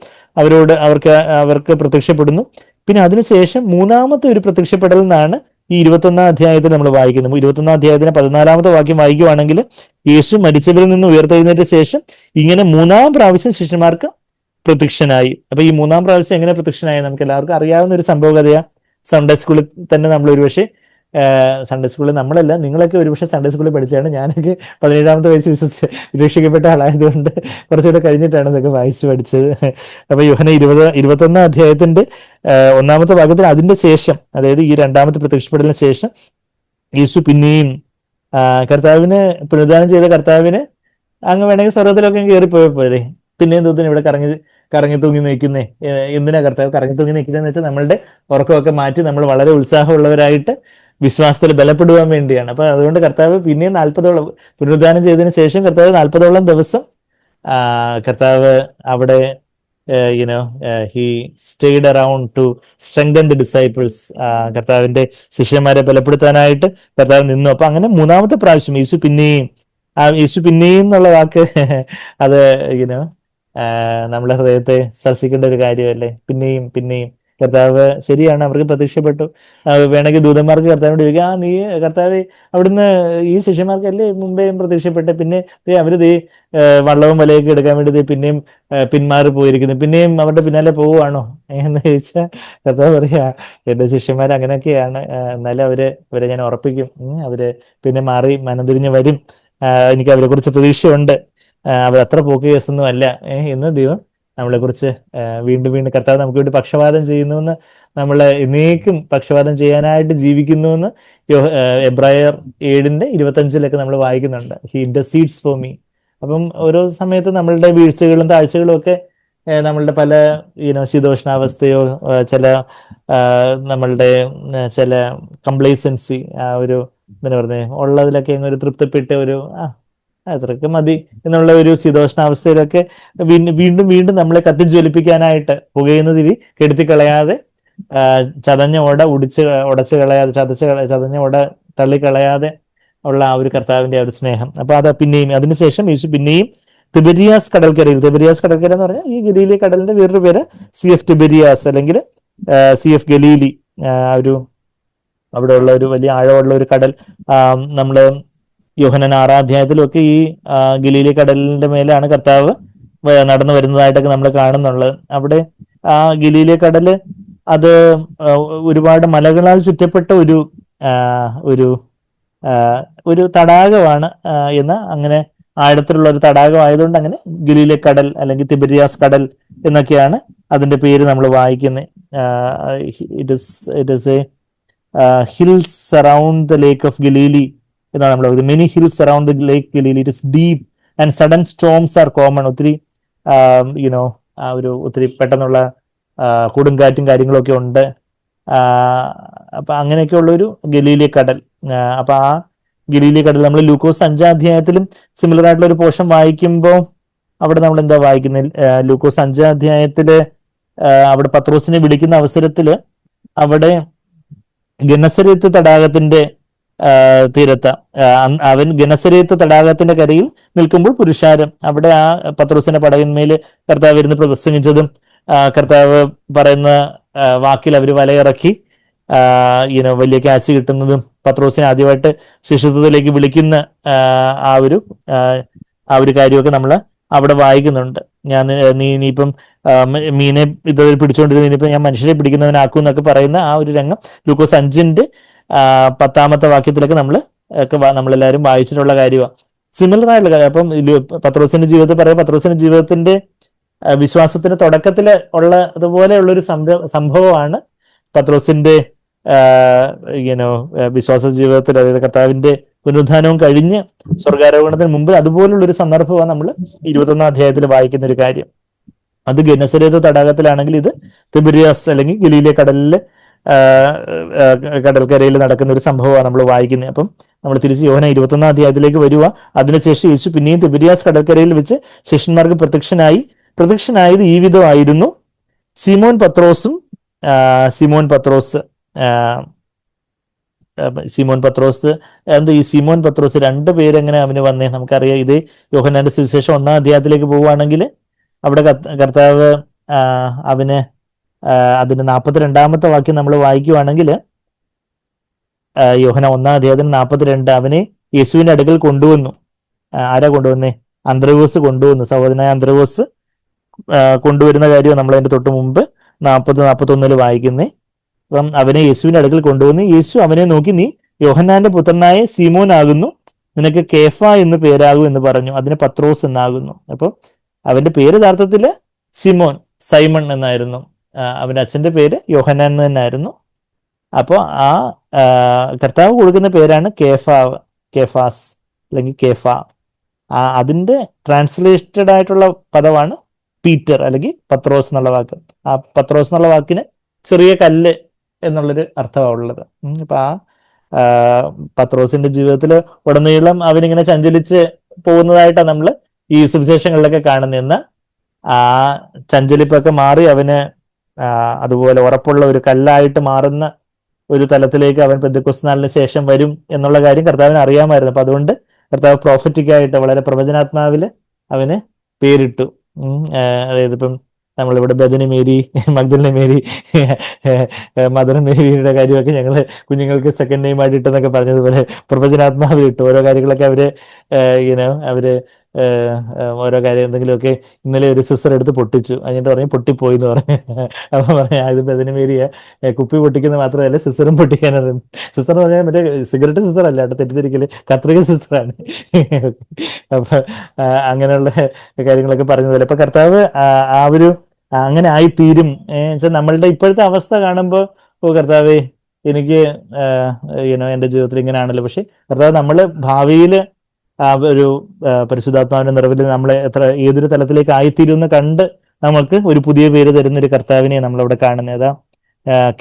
അവർക്ക് പ്രത്യക്ഷപ്പെടുന്നു. പിന്നെ അതിനുശേഷം മൂന്നാമത്തെ ഒരു പ്രത്യക്ഷപ്പെടൽ നിന്നാണ് ഈ 21 അധ്യായത്തിൽ നമ്മൾ വായിക്കുന്നത്. 21 അധ്യായത്തിന് 14 വാക്യം വായിക്കുവാണെങ്കിൽ, യേശു മരിച്ചവരിൽ നിന്ന് ഉയർത്തെഴുന്നേറ്റ ശേഷം ഇങ്ങനെ 3-ാം പ്രാവശ്യം ശിഷ്യന്മാർക്ക് പ്രത്യക്ഷനായി. അപ്പൊ ഈ 3-ാം പ്രാവശ്യം എങ്ങനെ പ്രത്യക്ഷനായി നമുക്ക് എല്ലാവർക്കും അറിയാവുന്ന ഒരു സംഭവകഥയാണ്. സൺഡേ സ്കൂളിൽ തന്നെ നമ്മൾ ഒരുപക്ഷെ സൺഡേ സ്കൂളിൽ നമ്മളല്ല, നിങ്ങളൊക്കെ ഒരുപക്ഷെ സൺഡേ സ്കൂളിൽ പഠിച്ചാണ്. ഞാനൊക്കെ 17-ാമത്തെ വയസ്സ് രക്ഷിക്കപ്പെട്ട ആളായതുകൊണ്ട് കുറച്ചുകൂടെ കഴിഞ്ഞിട്ടാണ് ഇതൊക്കെ വായിച്ച് പഠിച്ചത്. അപ്പൊ യോഹന്ന 21 അധ്യായത്തിന്റെ 1-ാമത്തെ ഭാഗത്തിൽ അതിന്റെ ശേഷം, അതായത് ഈ 2-ാമത്തെ പ്രത്യക്ഷപ്പെടലിന് ശേഷം യേശു പിന്നെയും കർത്താവിന് പുനരുദ്ധാനം ചെയ്ത കർത്താവിന് അങ്ങ് വേണമെങ്കിൽ സ്വർഗ്ഗത്തിലൊക്കെ കയറിപ്പോയപ്പോലെ പിന്നെയും തോന്നിന് ഇവിടെ കറങ്ങി തൂങ്ങി നിൽക്കുന്നേ. എന്തിനാ കർത്താവ് കറങ്ങി തൂങ്ങി നിൽക്കുന്നതെന്ന് വെച്ചാൽ നമ്മളുടെ ഉറക്കമൊക്കെ മാറ്റി നമ്മൾ വളരെ ഉത്സാഹമുള്ളവരായിട്ട് വിശ്വാസത്തിൽ ബലപ്പെടുവാൻ വേണ്ടിയാണ്. അപ്പൊ അതുകൊണ്ട് കർത്താവ് പിന്നെയും 40ഓളം പുനരുദ്ധാനം ചെയ്തതിന് ശേഷം കർത്താവ് 40ഓളം ദിവസം കർത്താവ് അവിടെ he stayed around to strengthen the disciples. കർത്താവിന്റെ ശിഷ്യന്മാരെ ബലപ്പെടുത്താനായിട്ട് കർത്താവ് നിന്നു. അപ്പൊ അങ്ങനെ 3-ാമത്തെ പ്രാവശ്യം യേശു പിന്നെയും എന്നുള്ള വാക്ക് അത് നമ്മളെ ഹൃദയത്തെ സ്പർശിക്കേണ്ട ഒരു കാര്യമല്ലേ. പിന്നെയും പിന്നെയും കർത്താവ് ശരിയാണ്, അവർക്ക് പ്രത്യക്ഷപ്പെട്ടു. വേണമെങ്കിൽ ദൂതന്മാർക്ക് കർത്താവിനോട് ചോദിക്കുക, നീ കർത്താവ് അവിടുന്ന് ഈ ശിഷ്യന്മാർക്കല്ലേ മുമ്പേയും പ്രത്യക്ഷപ്പെട്ട്, പിന്നെ അവര് വള്ളവും വലയൊക്കെ എടുക്കാൻ വേണ്ടി പിന്നെയും പിന്മാറി പോയിരിക്കുന്നു, പിന്നെയും അവരുടെ പിന്നാലെ പോവുകയാണോ എന്ന് ചോദിച്ചാൽ കർത്താവ് പറയാ, എന്റെ ശിഷ്യന്മാർ അങ്ങനെയൊക്കെയാണ്, എന്നാലും അവരെ ഞാൻ ഉറപ്പിക്കും, അവര് പിന്നെ മാറി മനംതിരിഞ്ഞ് വരും, എനിക്ക് അവരെ കുറിച്ച് പ്രതീക്ഷയുണ്ട്, അവർ അത്ര പോക്ക് കേസൊന്നും അല്ല എന്ന് ദൈവം നമ്മളെ കുറിച്ച് വീണ്ടും വീണ്ടും കർത്താവ് നമുക്ക് വേണ്ടി പക്ഷപാതം ചെയ്യുന്നുവെന്ന്, നമ്മളെ എന്നേക്കും പക്ഷപാതം ചെയ്യാനായിട്ട് ജീവിക്കുന്നുവെന്ന് എബ്രായർ 7:25 നമ്മൾ വായിക്കുന്നുണ്ട്. He intercedes for me. അപ്പം ഓരോ സമയത്ത് നമ്മളുടെ വീഴ്ചകളും താഴ്ചകളും ഒക്കെ നമ്മളുടെ പല ശീതോഷ്ണാവസ്ഥയോ ചില നമ്മളുടെ ചില കംപ്ലേസൻസി, ഒരു എന്താ പറഞ്ഞത് ഉള്ളതിലൊക്കെ ഒരു തൃപ്തിപ്പെട്ട് ഒരു അത്രയ്ക്ക് മതി എന്നുള്ള ഒരു ശീതോഷ്ണാവസ്ഥയിലൊക്കെ വീണ്ടും വീണ്ടും നമ്മളെ കത്തിജ്വലിപ്പിക്കാനായിട്ട് പുകയുന്ന തിരി കെടുത്തിക്കളയാതെ, ചതഞ്ഞ ഓട ഉടച്ചു കളയാതെ, ചതഞ്ഞ ഓട തള്ളിക്കളയാതെ ഉള്ള ആ ഒരു കർത്താവിന്റെ ആ ഒരു സ്നേഹം. അപ്പൊ അത് പിന്നെയും അതിനുശേഷം യേശു പിന്നെയും തിബരിയാസ് കടൽക്കര എന്ന് പറഞ്ഞാൽ ഈ ഗലീലി കടലിന്റെ വേറൊരു പേര് CF തിബരിയാസ് അല്ലെങ്കിൽ CF ഗലീലി, അവിടെ ഉള്ള ഒരു വലിയ ആഴമുള്ള ഒരു കടൽ. നമ്മള് യോഹന്നാൻ 6-ാം അധ്യായത്തിലൊക്കെ ഈ ഗലീലി കടലിന്റെ മേലാണ് കർത്താവ് നടന്നു വരുന്നതായിട്ടൊക്കെ നമ്മൾ കാണുന്നുള്ളത്. അവിടെ ആ ഗലീലി കടല് അത് ഒരുപാട് മലകളാൽ ചുറ്റപ്പെട്ട ഒരു തടാകമാണ് എന്ന്, അങ്ങനെ ആഴത്തിലുള്ള ഒരു തടാകം ആയതുകൊണ്ട് അങ്ങനെ ഗലീലി കടൽ അല്ലെങ്കിൽ തിബരിയാസ് കടൽ എന്നൊക്കെയാണ് അതിന്റെ പേര് നമ്മൾ വായിക്കുന്നത്. It is a hills around the lake of Galilee എന്നാണ് നമ്മൾ പറയുന്നത്. Many hills around the lake Galilee, it is deep and sudden storms are common. ഒത്തിരി യുനോ ഒത്തിരി പെട്ടെന്നുള്ള കൊടുങ്കാറ്റും കാര്യങ്ങളൊക്കെ ഉണ്ട്. അപ്പൊ അങ്ങനെയൊക്കെ ഉള്ളൊരു ഗലീലി കടൽ. അപ്പൊ ആ ഗലീലി കടൽ നമ്മൾ ലൂക്കോസ് 5-ാം അധ്യായത്തിലും സിമിലർ ആയിട്ടുള്ള ഒരു പോർഷൻ വായിക്കുമ്പോൾ അവിടെ നമ്മൾ എന്താ വായിക്കുന്നത്? ലൂക്കോസ് 5-ാം അധ്യായത്തില് അവിടെ പത്രോസിനെ വിളിക്കുന്ന അവസരത്തില് അവിടെ ഗെനസരേത്ത് തടാകത്തിന്റെ തീരത്ത് അവൻ ഗെനസരേത്ത് തടാകത്തിന്റെ കരയിൽ നിൽക്കുമ്പോൾ പുരുഷാരം അവിടെ ആ പത്രോസിന്റെ പടകിന്മേല് കർത്താവ് ഇരുന്ന് പ്രസംഗിച്ചതും കർത്താവ് പറയുന്ന വാക്കിൽ അവർ വലയിറക്കി വലിയ ക്യാച്ച് കിട്ടുന്നതും പത്രോസിനെ ആദ്യമായിട്ട് ശിഷ്യത്വത്തിലേക്ക് വിളിക്കുന്ന ആ ഒരു കാര്യമൊക്കെ നമ്മൾ അവിടെ വായിക്കുന്നുണ്ട്. നീ മീനെ ഇത് പിടിച്ചുകൊണ്ടിരുന്ന ഇനിയിപ്പം ഞാൻ മനുഷ്യരെ പിടിക്കുന്നവനാക്കും എന്നൊക്കെ പറയുന്ന ആ ഒരു രംഗം ലൂക്കോസ് 5-ന്റെ 10-ാമത്തെ വാക്യത്തിലൊക്കെ നമ്മളെല്ലാവരും വായിച്ചിട്ടുള്ള കാര്യമാണ്. സിമിലർ ആയിട്ടുള്ള കാര്യം. അപ്പം പത്രോസിന്റെ ജീവിതത്തിൽ പറയാം, പത്രോസിന്റെ ജീവിതത്തിന്റെ വിശ്വാസത്തിന്റെ തുടക്കത്തിൽ ഉള്ള അതുപോലെയുള്ളൊരു സംഭവമാണ് പത്രോസിന്റെ വിശ്വാസ ജീവിതത്തിൽ, അതായത് കർത്താവിന്റെ പുനരുദ്ധാനവും കഴിഞ്ഞ് സ്വർഗാരോഹണത്തിന് മുമ്പ് അതുപോലുള്ളൊരു സന്ദർഭമാണ് നമ്മൾ 21-ാം അധ്യായത്തിൽ വായിക്കുന്ന ഒരു കാര്യം. അത് ഗെനസരേത്ത് തടാകത്തിലാണെങ്കിൽ ഇത് തിബിരിയാസ് അല്ലെങ്കിൽ ഗലീലിയ കടൽക്കരയിൽ നടക്കുന്ന ഒരു സംഭവമാണ് നമ്മൾ വായിക്കുന്നത്. അപ്പം നമ്മൾ തിരിച്ച് യോഹന്നാൻ 21-ാം അധ്യായത്തിലേക്ക് വരിക. അതിനുശേഷം യേശു പിന്നെയും തിബിരിയാസ് കടൽക്കരയിൽ വെച്ച് ശിഷ്യന്മാർക്ക് പ്രത്യക്ഷനായത് ഈ വിധമായിരുന്നു. സിമോൻ പത്രോസ് ഈ സിമോൻ പത്രോസ് 2 പേരെങ്ങനെ അവന് വന്നേ? നമുക്കറിയാം. ഇത് യോഹന്നാന്റെ സുവിശേഷം 1-ാം അധ്യായത്തിലേക്ക് പോവുകയാണെങ്കിൽ അവിടെ കർത്താവ് അവന് അതിന്റെ 42-ാമത്തെ വാക്യം നമ്മൾ വായിക്കുവാണെങ്കിൽ യോഹന്നാൻ 1-ാം അധ്യായത്തിന് 42 അവനെ യേശുവിന്റെ അടുക്കൽ കൊണ്ടുവന്നു. ആരാ കൊണ്ടുവന്നേ? അന്ത്രയോസ് കൊണ്ടുവന്നു. സഹോദരനായ അന്ത്രയോസ് കൊണ്ടുവരുന്ന കാര്യം നമ്മൾ അതിന്റെ തൊട്ട് മുമ്പ് 40-41 വായിക്കുന്നേ. അപ്പം അവനെ യേശുവിന്റെ അടുക്കൽ കൊണ്ടുവന്ന് യേശു അവനെ നോക്കി, നീ യോഹന്നാന്റെ പുത്രനായ സീമോൻ ആകുന്നു, നിനക്ക് കേഫ എന്ന് പേരാകും എന്ന് പറഞ്ഞു. അതിന് പത്രോസ് എന്നാകുന്നു. അപ്പോൾ അവന്റെ പേര് യഥാർത്ഥത്തില് സൈമൺ എന്നായിരുന്നു. അവന്റെ അച്ഛന്റെ പേര് യോഹന്നാൻ എന്ന് തന്നെയായിരുന്നു. അപ്പോൾ ആ കർത്താവ് കൊടുക്കുന്ന പേരാണ് കേഫാസ് അല്ലെങ്കിൽ കേഫ. അതിന്റെ ട്രാൻസ്ലേറ്റഡ് ആയിട്ടുള്ള പദമാണ് പീറ്റർ അല്ലെങ്കിൽ പത്രോസ് എന്നുള്ള വാക്ക്. ആ പത്രോസ് എന്നുള്ള വാക്കിന് ചെറിയ കല്ല് എന്നുള്ളൊരു അർത്ഥമാണ് ഉള്ളത്. അപ്പൊ പത്രോസിന്റെ ജീവിതത്തിൽ ഉടനീളം അവനിങ്ങനെ ചഞ്ചലിച്ച് പോകുന്നതായിട്ടാണ് നമ്മൾ ഈ സുവിശേഷങ്ങളിലൊക്കെ കാണുന്ന. ആ ചഞ്ചലിപ്പൊക്കെ മാറി അവന് അതുപോലെ ഉറപ്പുള്ള ഒരു കല്ലായിട്ട് മാറുന്ന ഒരു തലത്തിലേക്ക് അവൻ പെന്തക്കോസ്ത് നാളിന് ശേഷം വരും എന്നുള്ള കാര്യം കർത്താവിന് അറിയാമായിരുന്നു. അപ്പൊ അതുകൊണ്ട് കർത്താവ് പ്രോഫറ്റിക്കായിട്ട് വളരെ പ്രവചനാത്മാവില് അവന് പേരിട്ടു. അതായത് ഇപ്പം നമ്മളിവിടെ ബദനി മേരി, മഗ്ദലിന മേരി, മദർ മേരിയുടെ കാര്യമൊക്കെ ഞങ്ങൾ കുഞ്ഞുങ്ങൾക്ക് സെക്കൻഡ് നെയിം ആയിട്ട് ഇട്ടെന്നൊക്കെ പറഞ്ഞതുപോലെ പ്രവചനാത്മാവിൽ ഇട്ടു. ഓരോ കാര്യങ്ങളൊക്കെ അവര് ഓരോ കാര്യം എന്തെങ്കിലുമൊക്കെ ഇന്നലെ ഒരു സിസ്റ്റർ എടുത്ത് പൊട്ടിച്ചു, എന്നിട്ട് പറഞ്ഞു പൊട്ടിപ്പോയി എന്ന് പറഞ്ഞു. അപ്പൊ പറഞ്ഞ ഇത് ബദനി മേരിയെ കുപ്പി പൊട്ടിക്കുന്നത് മാത്രമല്ല സിസ്റ്ററും പൊട്ടിക്കാനറിയുന്നു. സിസ്റ്റർ എന്ന് പറഞ്ഞാൽ മറ്റേ സിഗരറ്റ് സിസ്റ്റർ അല്ല കേട്ടോ, തെറ്റിദ്ധരിക്കല്, കത്രിക സിസ്റ്ററാണ്. അപ്പൊ അങ്ങനെയുള്ള കാര്യങ്ങളൊക്കെ പറഞ്ഞതുപോലെ ഇപ്പൊ കർത്താവ് അങ്ങനെ ആയിത്തീരും. നമ്മളുടെ ഇപ്പോഴത്തെ അവസ്ഥ കാണുമ്പോൾ കർത്താവേ എനിക്ക് എന്റെ ജീവിതത്തിൽ ഇങ്ങനെയാണല്ലോ. പക്ഷെ കർത്താവ് നമ്മള് ഭാവിയിൽ ഒരു പരിശുദ്ധാത്മാവിന്റെ നിറവിൽ നമ്മളെ ഏതൊരു തലത്തിലേക്ക് ആയിത്തീരും എന്ന് കണ്ട് നമ്മൾക്ക് ഒരു പുതിയ പേര് തരുന്ന ഒരു കർത്താവിനെ നമ്മളവിടെ കാണുന്നത്. അതാ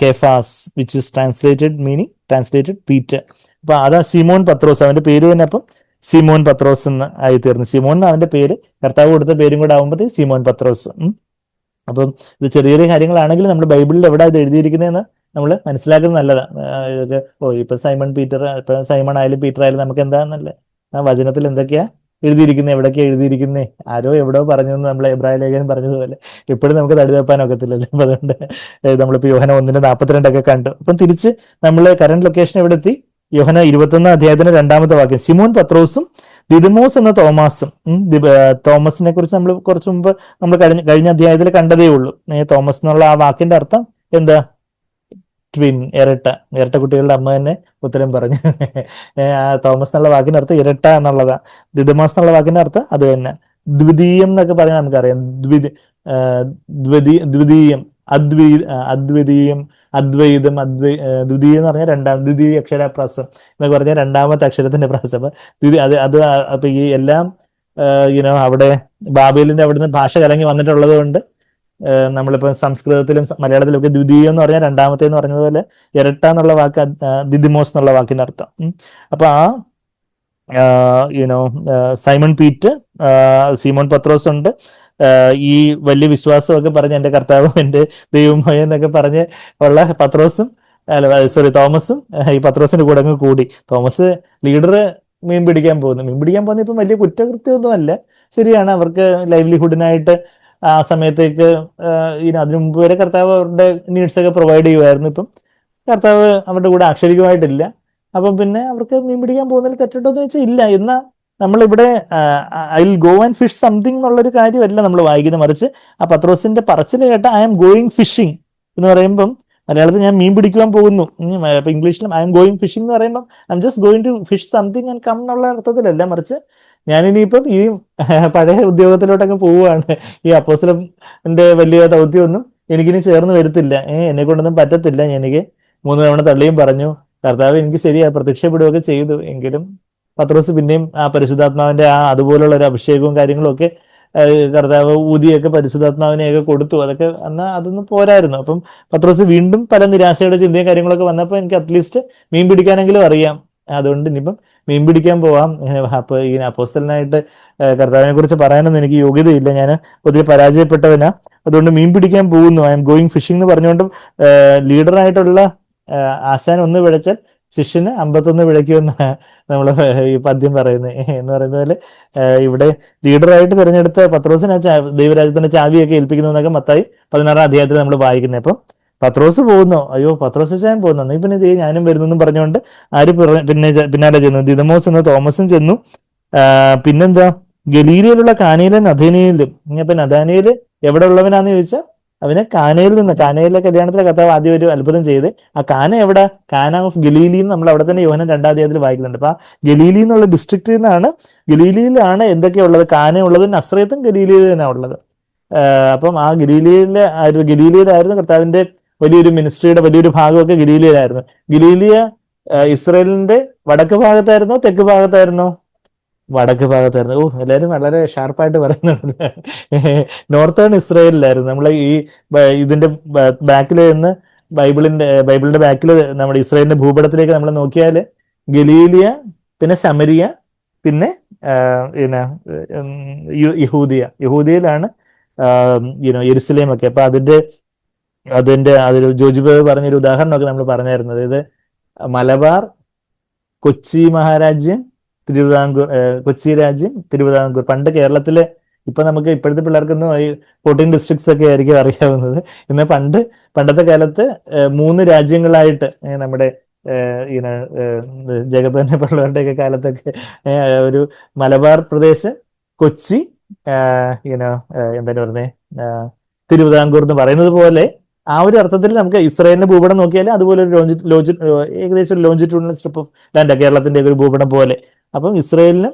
കേഫാസ്, വിച്ച് ഇസ് ട്രാൻസ്ലേറ്റഡ് പീറ്റർ. അപ്പൊ അതാ സിമോൻ പത്രോസ്, അവന്റെ പേര് തന്നെ അപ്പം സിമോൻ പത്രോസ് എന്ന് ആയിത്തീർന്നു. സിമോൻ എന്ന് അവന്റെ പേര്, കർത്താവ് കൊടുത്ത പേരും കൂടെ ആകുമ്പോഴത്തേക്ക് സിമോൻ പത്രോസ്. അപ്പം ഇത് ചെറിയ ചെറിയ കാര്യങ്ങളാണെങ്കിലും നമ്മൾ ബൈബിളിൽ എവിടെ ഇത് എഴുതിയിരിക്കുന്നതെന്ന് നമ്മൾ മനസ്സിലാക്കുന്നത് നല്ലതാണ്. ഇതൊക്കെ ഇപ്പൊ സൈമൺ ആയാലും പീറ്റർ ആയാലും നമുക്ക് എന്താണെന്നല്ലേ ആ വചനത്തിൽ എന്തൊക്കെയാ എഴുതിയിരിക്കുന്നത്, എവിടൊക്കെയാ എഴുതിയിരിക്കുന്നേ, ആരോ എവിടെയോ പറഞ്ഞു എന്ന് നമ്മളെ എബ്രായ ലേഖനം പറഞ്ഞതുപോലെ എപ്പോഴും നമുക്ക് തടി തപ്പാനൊക്കത്തില്ലല്ലോ. അപ്പൊ അതുകൊണ്ട് നമ്മളിപ്പോ യോഹന്നാൻ 1:42 കണ്ടു. അപ്പം തിരിച്ച് നമ്മൾ കറന്റ് ലൊക്കേഷൻ എവിടെ എത്തി? യോഹന്നാൻ 21-ാം അധ്യായത്തിന്റെ 2-ാമത്തെ വാക്യം. സിമോൻ പത്രോസും ദിദിമോസ് എന്ന തോമസും. തോമസിനെ കുറിച്ച് നമ്മൾ കുറച്ചു മുമ്പ് നമ്മൾ കഴിഞ്ഞ അധ്യായത്തിൽ കണ്ടതേ ഉള്ളൂ. തോമസ് എന്നുള്ള ആ വാക്കിന്റെ അർത്ഥം എന്താ? ട്വിൻ, ഇരട്ട കുട്ടികളുടെ അമ്മ തന്നെ ഉത്തരം പറഞ്ഞു. ആ തോമസ് എന്നുള്ള വാക്കിന്റെ അർത്ഥം ഇരട്ട എന്നുള്ളതാ. ദിദിമോസ് എന്നുള്ള വാക്കിന്റെ അർത്ഥം അത് തന്നെ. ദ്വിതീയം എന്നൊക്കെ പറഞ്ഞാൽ നമുക്കറിയാം. ദ്വിതീയം, അദ്വിതീയം, അദ്വൈതം, ദ്വിതീയം എന്ന് പറഞ്ഞാൽ ദ്വിതീയ അക്ഷരാഭ്യാസം എന്നൊക്കെ പറഞ്ഞാൽ രണ്ടാമത്തെ അക്ഷരത്തിന്റെ പ്രാസം. അപ്പൊ അപ്പൊ ഈ എല്ലാം അവിടെ ബാബേലിന്റെ അവിടുന്ന് ഭാഷ കലങ്ങി വന്നിട്ടുള്ളത് കൊണ്ട് നമ്മളിപ്പോ സംസ്കൃതത്തിലും മലയാളത്തിലും ഒക്കെ ദ്വിതീയം എന്ന് പറഞ്ഞാൽ രണ്ടാമത്തെ എന്ന് പറഞ്ഞതുപോലെ ഇരട്ട എന്നുള്ള വാക്ക് ദിദിമോസ് എന്നുള്ള വാക്കിന്റെ അർത്ഥം. അപ്പൊ സൈമൺ പീറ്റ്, സീമോൻ പത്രോസ് ഉണ്ട്, ഈ വലിയ വിശ്വാസമൊക്കെ പറഞ്ഞ് എൻ്റെ കർത്താവും എൻ്റെ ദൈവമായ എന്നൊക്കെ പറഞ്ഞ് ഉള്ള പത്രോസും തോമസും ഈ പത്രോസിന്റെ കൂടെ അങ്ങ് കൂടി. തോമസ് ലീഡർ മീൻ പിടിക്കാൻ പോകുന്ന ഇപ്പം വലിയ കുറ്റകൃത്യമൊന്നും അല്ല, ശരിയാണ്, അവർക്ക് ലൈവ്ലിഹുഡിനായിട്ട് ആ സമയത്തേക്ക് അതിനു മുമ്പ് വരെ കർത്താവ് അവരുടെ നീഡ്സ് ഒക്കെ പ്രൊവൈഡ് ചെയ്യുമായിരുന്നു. ഇപ്പം കർത്താവ് അവരുടെ കൂടെ അക്ഷരികമായിട്ടില്ല. അപ്പം പിന്നെ അവർക്ക് മീൻ പിടിക്കാൻ പോകുന്നതിൽ തെറ്റുണ്ടോ എന്ന് വെച്ചാൽ ഇല്ല. എന്നാൽ നമ്മളിവിടെ I will go and fish something എന്നുള്ളൊരു കാര്യമല്ല നമ്മൾ വായിക്കുന്നത്, മറിച്ച് ആ പത്രോസിന്റെ പറച്ചിൽ കേട്ട ഐ ആം ഗോയിങ് ഫിഷിങ് എന്ന് പറയുമ്പം മലയാളത്തിൽ ഞാൻ മീൻ പിടിക്കുവാൻ പോകുന്നു, ഇപ്പൊ ഇംഗ്ലീഷിലും ഐ എം ഗോയിങ് ഫിഷിംഗ് എന്ന് പറയുമ്പോൾ I am just going to fish something and come എന്നുള്ള അർത്ഥത്തിലല്ല, മറിച്ച് ഞാനിനിയിപ്പം ഈ പഴയ ഉദ്യോഗത്തിലോട്ടൊക്കെ പോവുകയാണ്. ഈ അപ്പോസ്തലന്റെ വലിയ ദൗത്യമൊന്നും എനിക്കിനി ചേർന്ന് വരുത്തില്ല, എന്നെ കൊണ്ടൊന്നും പറ്റത്തില്ല. എനിക്ക് 3 തവണ തള്ളിയും പറഞ്ഞു, കർത്താവ് എനിക്ക് ശരിയാ പ്രത്യക്ഷപ്പെടുകയൊക്കെ ചെയ്തു. എങ്കിലും പത്രോസ് പിന്നെയും ആ പരിശുദ്ധാത്മാവിന്റെ അതുപോലുള്ള ഒരു അഭിഷേകവും കാര്യങ്ങളും ഒക്കെ കർത്താവ് ഊതിയൊക്കെ പരിശുദ്ധാത്മാവിനെയൊക്കെ കൊടുത്തു. അതൊക്കെ അതൊന്നും പോരായിരുന്നു. അപ്പം പത്രോസ് വീണ്ടും പല നിരാശയുടെ ചിന്തയും കാര്യങ്ങളൊക്കെ വന്നപ്പോൾ എനിക്ക് അറ്റ്ലീസ്റ്റ് മീൻ പിടിക്കാനെങ്കിലും അറിയാം, അതുകൊണ്ട് ഇനിയിപ്പം മീൻ പിടിക്കാൻ പോവാം. അപ്പൊ ഈ അപ്പോസ്തലനായിട്ട് കർത്താവിനെ കുറിച്ച് പറയാനൊന്നും എനിക്ക് യോഗ്യതയില്ല, ഞാൻ ഒത്തിരി പരാജയപ്പെട്ടവനാ, അതുകൊണ്ട് മീൻ പിടിക്കാൻ പോകുന്നു, ഐ എം ഗോയിങ് ഫിഷിംഗ് എന്ന് പറഞ്ഞുകൊണ്ടും ലീഡറായിട്ടുള്ള ആശാൻ 1 പിഴച്ചാൽ ശിഷ്യന് 51 പിഴയ്ക്കുമെന്ന് നമ്മൾ ഈ പദ്യം പറയുന്നത്. എന്ന് പറയുന്ന പോലെ ഇവിടെ ലീഡറായിട്ട് തിരഞ്ഞെടുത്ത പത്രോസിന് ദൈവരാജ്യത്തിന്റെ ചാവിയൊക്കെ ഏൽപ്പിക്കുന്നു എന്നൊക്കെ മത്തായി 16-ാം അധ്യായത്തിൽ നമ്മൾ വായിക്കുന്നത്. അപ്പം പത്രോസ് പോകുന്നു, അയ്യോ പത്രോസ് ചാൻ പോകുന്നു, നീ പിന്നെ ഞാനും വരുന്നു പറഞ്ഞുകൊണ്ട് ആര് പിന്നാലെ ചെന്നു? ദിദമോസ് എന്ന തോമസും ചെന്നു. പിന്നെന്താ, ഗലീലയിലുള്ള കാനയിലും നഥാനിയേലും. ഇപ്പൊ നഥാനിയേല് എവിടെ ഉള്ളവനാന്ന് ചോദിച്ചാൽ അവന് കാനയിലെ കല്യാണത്തിലെ കർത്താവ് ആദ്യം ഒരു അത്ഭുതം ചെയ്ത്, ആ കാന എവിടെ? കാന ഓഫ് ഗലീലി എന്ന് നമ്മൾ അവിടെ തന്നെ യോഹന്നാൻ 2-ാം അധ്യായത്തിൽ വായിക്കുന്നുണ്ട്. അപ്പൊ ആ ഗലീലി എന്നുള്ള ഡിസ്ട്രിക്റ്റിൽ നിന്നാണ്, ഗലീലിയിലാണ് എന്തൊക്കെയാ ഉള്ളത്? കാന ഉള്ളത്, നസ്രയത്തും ഗലീലിയിൽ തന്നെ ഉള്ളത്. അപ്പം ആ ഗലീലിയിലായിരുന്നു കർത്താവിന്റെ വലിയൊരു മിനിസ്ട്രിയുടെ വലിയൊരു ഭാഗമൊക്കെ ഗലീലിയിലായിരുന്നു. ഗലീലിയ ഇസ്രയേലിന്റെ വടക്ക് ഭാഗത്തായിരുന്നോ തെക്ക് ഭാഗത്തായിരുന്നോ? വടക്ക് ഭാഗത്തായിരുന്നു. എല്ലാവരും വളരെ ഷാർപ്പായിട്ട് പറയുന്നുണ്ട്. നോർത്തേൺ ഇസ്രയേലിലായിരുന്നു. നമ്മൾ ഈ ഇതിന്റെ ബാക്കിൽ നിന്ന് ബൈബിളിന്റെ ബാക്കിൽ നമ്മുടെ ഇസ്രയേലിന്റെ ഭൂപടത്തിലേക്ക് നമ്മൾ നോക്കിയാൽ ഗലീലിയ, പിന്നെ ശമരിയ, പിന്നെ യഹൂദിയയിലാണ് യെരുസലേം ഒക്കെ. അപ്പൊ അതിൽ ജോജിബ് പറഞ്ഞൊരു ഉദാഹരണമൊക്കെ നമ്മൾ പറഞ്ഞായിരുന്നു. അതായത് മലബാർ, കൊച്ചി മഹാരാജ്യം, കൊച്ചി രാജ്യം, തിരുവിതാംകൂർ. പണ്ട് കേരളത്തിലെ, ഇപ്പൊ നമുക്ക് ഇപ്പോഴത്തെ പിള്ളേർക്കൊന്നും 14 ഡിസ്ട്രിക്ട്സ് ഒക്കെ ആയിരിക്കും അറിയാവുന്നത്. എന്നാൽ പണ്ടത്തെ കാലത്ത് 3 രാജ്യങ്ങളായിട്ട് നമ്മുടെ ജഗപ്പനെ പിള്ളേരുടെയൊക്കെ കാലത്തൊക്കെ ഒരു മലബാർ പ്രദേശം, കൊച്ചി, എന്താണ് പറഞ്ഞേ, തിരുവിതാംകൂർ എന്ന് പറയുന്നത് പോലെ ആ ഒരു അർത്ഥത്തിൽ നമുക്ക് ഇസ്രായേലിന്റെ ഭൂപടം നോക്കിയാൽ അതുപോലെ ഒരു ഏകദേശം ഒരു ലോഞ്ചിറ്റ്യൂഡിനൽ സ്ട്രിപ്പ് ഓഫ് ലാൻഡ്, കേരളത്തിന്റെ ഒരു ഭൂപടം പോലെ. അപ്പം ഇസ്രായേലിന്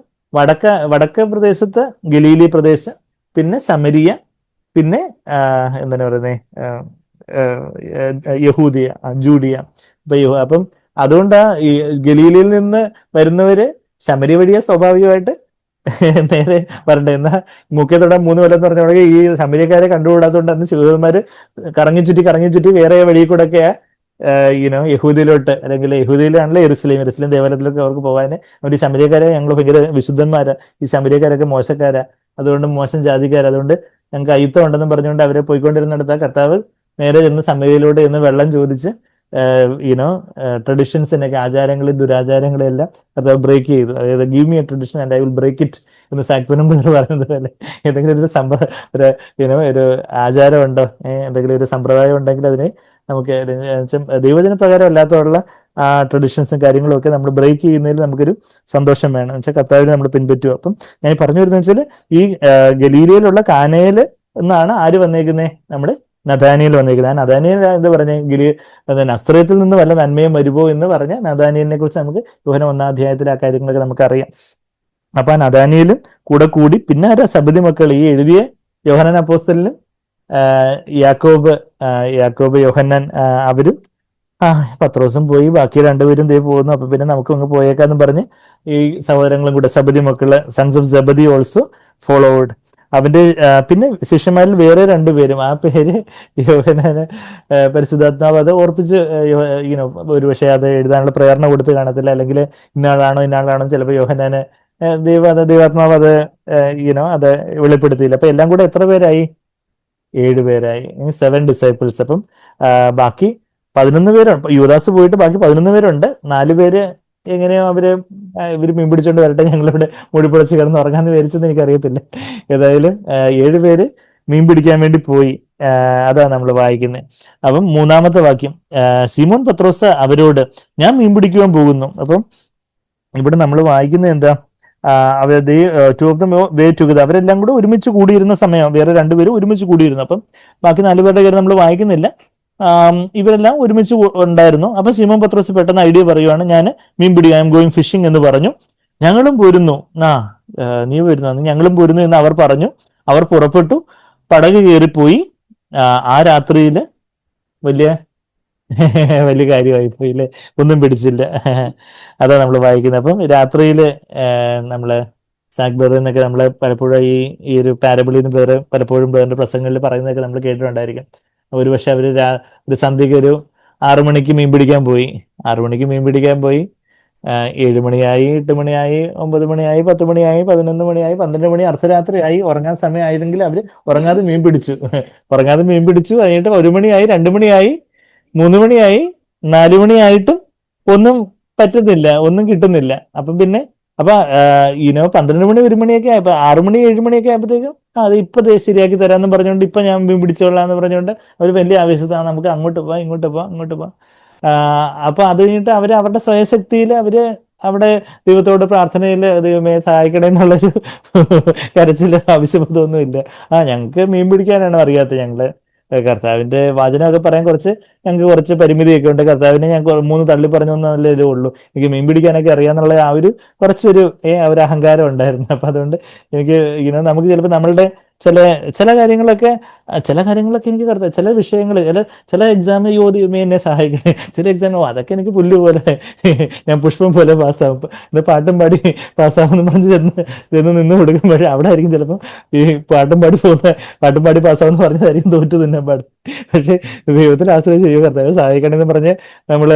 വടക്ക് പ്രദേശത്ത് ഗലീലി പ്രദേശം, പിന്നെ സമരിയ, പിന്നെ എന്താണ് പറയുന്നത്, യഹൂദിയ, ജൂഡിയ. അപ്പം അതുകൊണ്ടാ ഈ ഗലീലിയിൽ നിന്ന് വരുന്നവര് ശമരി വഴിയാ സ്വാഭാവികമായിട്ട് നേരെ വരണ്ടേ. എന്നാ മുഖ്യത്തോടെ 3 കൊല്ലം എന്ന് പറഞ്ഞ ഈ ശമരിയക്കാരെ കണ്ടുകൂടാത്തതുകൊണ്ട് അന്ന് ശൂദന്മാര് കറങ്ങി ചുറ്റി വേറെ വഴി കൂടെ ഒക്കെയാ യഹൂദിയിലോട്ട്, അല്ലെങ്കിൽ യഹൂദിയിലാണല്ലോ യെരുസലേം ദേവാലയത്തിലൊക്കെ അവർക്ക് പോകാൻ. അവർ ശമരിയക്കാരെ ഞങ്ങൾ ഭയങ്കര വിശുദ്ധന്മാരാ, ഈ ശമരിയക്കാരൊക്കെ മോശക്കാരാ, അതുകൊണ്ട് മോശം ജാതിക്കാരാ, അതുകൊണ്ട് ഞങ്ങൾക്ക് അയിത്തം ഉണ്ടെന്നും പറഞ്ഞുകൊണ്ട് അവരെ പോയിക്കൊണ്ടിരുന്നിടത്ത കർത്താവ് നേരെ ചെന്ന് ശമരിയയിലോട്ട് ചെന്ന് വെള്ളം ചോദിച്ച് ട്രഡീഷൻസിനൊക്കെ, ആചാരങ്ങളെ ദുരാചാരങ്ങളെല്ലാം കർത്താവ് ബ്രേക്ക് ചെയ്തു. അതായത് give me a tradition and I will break it എന്ന് സാക്പനം പറയുന്നത് പോലെ ഏതെങ്കിലും ഒരു ആചാരം ഉണ്ടോ, എന്തെങ്കിലും ഒരു സമ്പ്രദായം ഉണ്ടെങ്കിൽ അതിനെ നമുക്ക് ദൈവജന പ്രകാരം അല്ലാത്തുള്ള ആ ട്രഡീഷൻസും കാര്യങ്ങളും ഒക്കെ നമ്മൾ ബ്രേക്ക് ചെയ്യുന്നതിൽ നമുക്കൊരു സന്തോഷം വേണം എന്ന് വെച്ചാൽ കർത്താവിനെ നമ്മൾ പിൻപറ്റുക. അപ്പം ഞാൻ പറഞ്ഞു വരുന്നത് വെച്ചാൽ ഈ ഗലീലയിലുള്ള കാനയിൽ എന്നാണ് ആര് വന്നേക്കുന്നത്? നമ്മുടെ നഥാനിയിൽ വന്നേക്കുന്നത്. ആ നഥാനിയൽ എന്ന് പറഞ്ഞ നസ്രയത്തിൽ നിന്ന് വല്ല നന്മയും വരുമോ എന്ന് പറഞ്ഞ നഥാനിയലിനെ കുറിച്ച് നമുക്ക് യോഹന്നാൻ 1-ാം അധ്യായത്തിൽ ആ കാര്യങ്ങളൊക്കെ നമുക്കറിയാം. അപ്പൊ ആ നഥാനിയലും കൂടെ കൂടി, പിന്നെ ആരാ? സബദി മക്കൾ, ഈ എഴുതിയ യോഹന്നാൻ അപ്പോസ്തലനും ആ, യാക്കോബ് യാക്കോബ്, യോഹന്നാൻ, അവരും ആ പത്രോസും പോയി, ബാക്കി രണ്ടുപേരും ദേ പോകുന്നു. അപ്പൊ പിന്നെ നമുക്ക് അങ്ങ് പോയേക്കാന്ന് പറഞ്ഞ് ഈ സഹോദരങ്ങളും കൂടെ, സബദി മക്കള്, sons of Zebedee also followed. അവന്റെ പിന്നെ ശിഷ്യന്മാരിൽ വേറെ രണ്ടുപേരും, ആ പേര് യോഹന്നാന് പരിശുദ്ധാത്മാവ് അത് ഓർപ്പിച്ച് യുനോ ഒരുപക്ഷെ അത് എഴുതാനുള്ള പ്രേരണ കൊടുത്ത് കാണത്തില്ല, അല്ലെങ്കിൽ ഇന്നാളാണോ ഇന്നാളാണോ ചിലപ്പോൾ യോഹന്നാന് ദൈവാത്മാവ് അത് അത് വെളിപ്പെടുത്തിയില്ല. അപ്പൊ എല്ലാം കൂടെ എത്ര പേരായി? 7 പേരായി. 7 ഡിസൈപ്പിൾസ്. അപ്പം ബാക്കി 11 പേരുണ്ട്. യൂദാസ് പോയിട്ട് ബാക്കി 11 പേരുണ്ട്. 4 പേര് എങ്ങനെയോ ഇവര് മീൻ പിടിച്ചോണ്ട് വരട്ടെ, ഞങ്ങളിവിടെ മൂടിപ്പൊളിച്ച് കിടന്ന് ഉറങ്ങാന്ന് വിചാരിച്ചെന്ന് എനിക്കറിയത്തില്ല. ഏതായാലും 7 പേര് മീൻ പിടിക്കാൻ വേണ്ടി പോയി. അതാണ് നമ്മൾ വായിക്കുന്നത്. അപ്പം 3-ാമത്തെ വാക്യം, ശിമോൻ പത്രോസ് അവരോട്, ഞാൻ മീൻ പിടിക്കുവാൻ പോകുന്നു. അപ്പം ഇവിടെ നമ്മൾ വായിക്കുന്നത് എന്താ? Two of them way together, അവരെല്ലാം കൂടെ ഒരുമിച്ച് കൂടിയിരുന്ന സമയം, വേറെ രണ്ടുപേരും ഒരുമിച്ച് കൂടിയിരുന്നു. അപ്പം ബാക്കി 4 പേരുടെ കാര്യം നമ്മൾ വായിക്കുന്നില്ല. ഇവരെല്ലാം ഒരുമിച്ച് ഉണ്ടായിരുന്നു. അപ്പൊ ശിമോൻ പത്രോസ് പെട്ടെന്ന് ഐഡിയ പറയുവാണ്, ഞാൻ മീൻ പിടി, ഐ എം ഗോയിങ് ഫിഷിംഗ് എന്ന് പറഞ്ഞു. ഞങ്ങളും പോരുന്നു. നീ വരുന്നു, ഞങ്ങളും പോരുന്നു എന്ന് അവർ പറഞ്ഞു. അവർ പുറപ്പെട്ടു, പടക് കയറിപ്പോയി. ആ രാത്രിയിൽ വലിയ വലിയ കാര്യമായി പോയില്ലേ, ഒന്നും പിടിച്ചില്ല. അതാ നമ്മൾ വായിക്കുന്നത്. അപ്പം രാത്രിയിൽ നമ്മള് സാക്ബർ എന്നൊക്കെ നമ്മൾ പലപ്പോഴും ഈ ഒരു പാരബിളിൽ നിന്ന് വേറെ പലപ്പോഴും വേറെ പ്രസംഗങ്ങളിൽ പറയുന്നതൊക്കെ നമ്മൾ കേട്ടിട്ടുണ്ടായിരിക്കും. ഒരുപക്ഷെ അവര് ഒരു സന്ധ്യക്ക് ഒരു 6 മണിക്ക് മീൻ പിടിക്കാൻ പോയി. 6 മണിക്ക് മീൻ പിടിക്കാൻ പോയി. 7 മണിയായി, 8 മണിയായി, 9 മണിയായി, 10 മണിയായി, 11 മണിയായി, 12 മണി, അർദ്ധരാത്രിയായി. ഉറങ്ങാൻ സമയമായിരുന്നെങ്കിൽ അവര് ഉറങ്ങാതെ മീൻ പിടിച്ചു. ഉറങ്ങാതെ മീൻ പിടിച്ചു. കഴിഞ്ഞിട്ട് 1 മണിയായി, 2 മണിയായി, 3 മണിയായി, 4 മണിയായിട്ടും ഒന്നും പറ്റുന്നില്ല, ഒന്നും കിട്ടുന്നില്ല. അപ്പം പിന്നെ 12 മണി, 1 മണിയൊക്കെ ആയപ്പോ, 6 മണി, 7 മണിയൊക്കെ ആയപ്പോഴത്തേക്കും അത് ഇപ്പൊ ശരിയാക്കി തരാമെന്ന് പറഞ്ഞുകൊണ്ട്, ഇപ്പൊ ഞാൻ മീൻ പിടിച്ചോളാം എന്ന് പറഞ്ഞുകൊണ്ട് അവർ വലിയ ആവേശത്താണ്, നമുക്ക് അങ്ങോട്ട് പോവാം, ഇങ്ങോട്ട് പോവാം, അങ്ങോട്ട് പോവാം. അപ്പൊ അത് കഴിഞ്ഞിട്ട് അവരുടെ സ്വയശക്തിയിൽ അവിടെ ദൈവത്തോട് പ്രാർത്ഥനയിൽ, ദൈവമേ സഹായിക്കണേ എന്നുള്ളൊരു കരച്ചില്, ആവശ്യമൊന്നും ഇല്ല. ഞങ്ങൾക്ക് മീൻ പിടിക്കാനാണ് അറിയാത്തത്. കർത്താവിന്റെ വചനമൊക്കെ പറയാൻ ഞങ്ങൾക്ക് കുറച്ച് പരിമിതിയൊക്കെ ഉണ്ട്. കർത്താവിനെ ഞാൻ 3 തള്ളി പറഞ്ഞൊന്നല്ലേ ഉള്ളൂ. എനിക്ക് മീൻ പിടിക്കാനൊക്കെ അറിയാന്നുള്ള കുറച്ചൊരു ഒരു അഹങ്കാരം ഉണ്ടായിരുന്നു. അപ്പൊ അതുകൊണ്ട് എനിക്ക് നമുക്ക് ചിലപ്പോൾ നമ്മളുടെ ചില ചില കാര്യങ്ങളൊക്കെ എനിക്ക് കറുത്ത ചില വിഷയങ്ങൾ, ചില എക്സാമിന് ദൈവമേ എന്നെ സഹായിക്കണേ, ചില എക്സാം അതൊക്കെ എനിക്ക് പുല്ല് പോലെ, ഞാൻ പുഷ്പം പോലെ പാസ്സാവും, ഇത് പാട്ടും പാടി പാസ്സാവുമെന്ന് പറഞ്ഞ് ചെന്ന് നിന്ന് കൊടുക്കുമ്പോഴേ അവിടെ ആയിരിക്കും ചിലപ്പോൾ ഈ പാട്ടും പാടി പാസ്സാവെന്ന് പറഞ്ഞതായിരിക്കും തോറ്റു തിന്നാൻ പാട്. പക്ഷേ ദൈവത്തിൽ ആശ്രയിച്ച് ചെയ്യും, കർത്താവ് സഹായിക്കണമെന്ന് പറഞ്ഞ് നമ്മൾ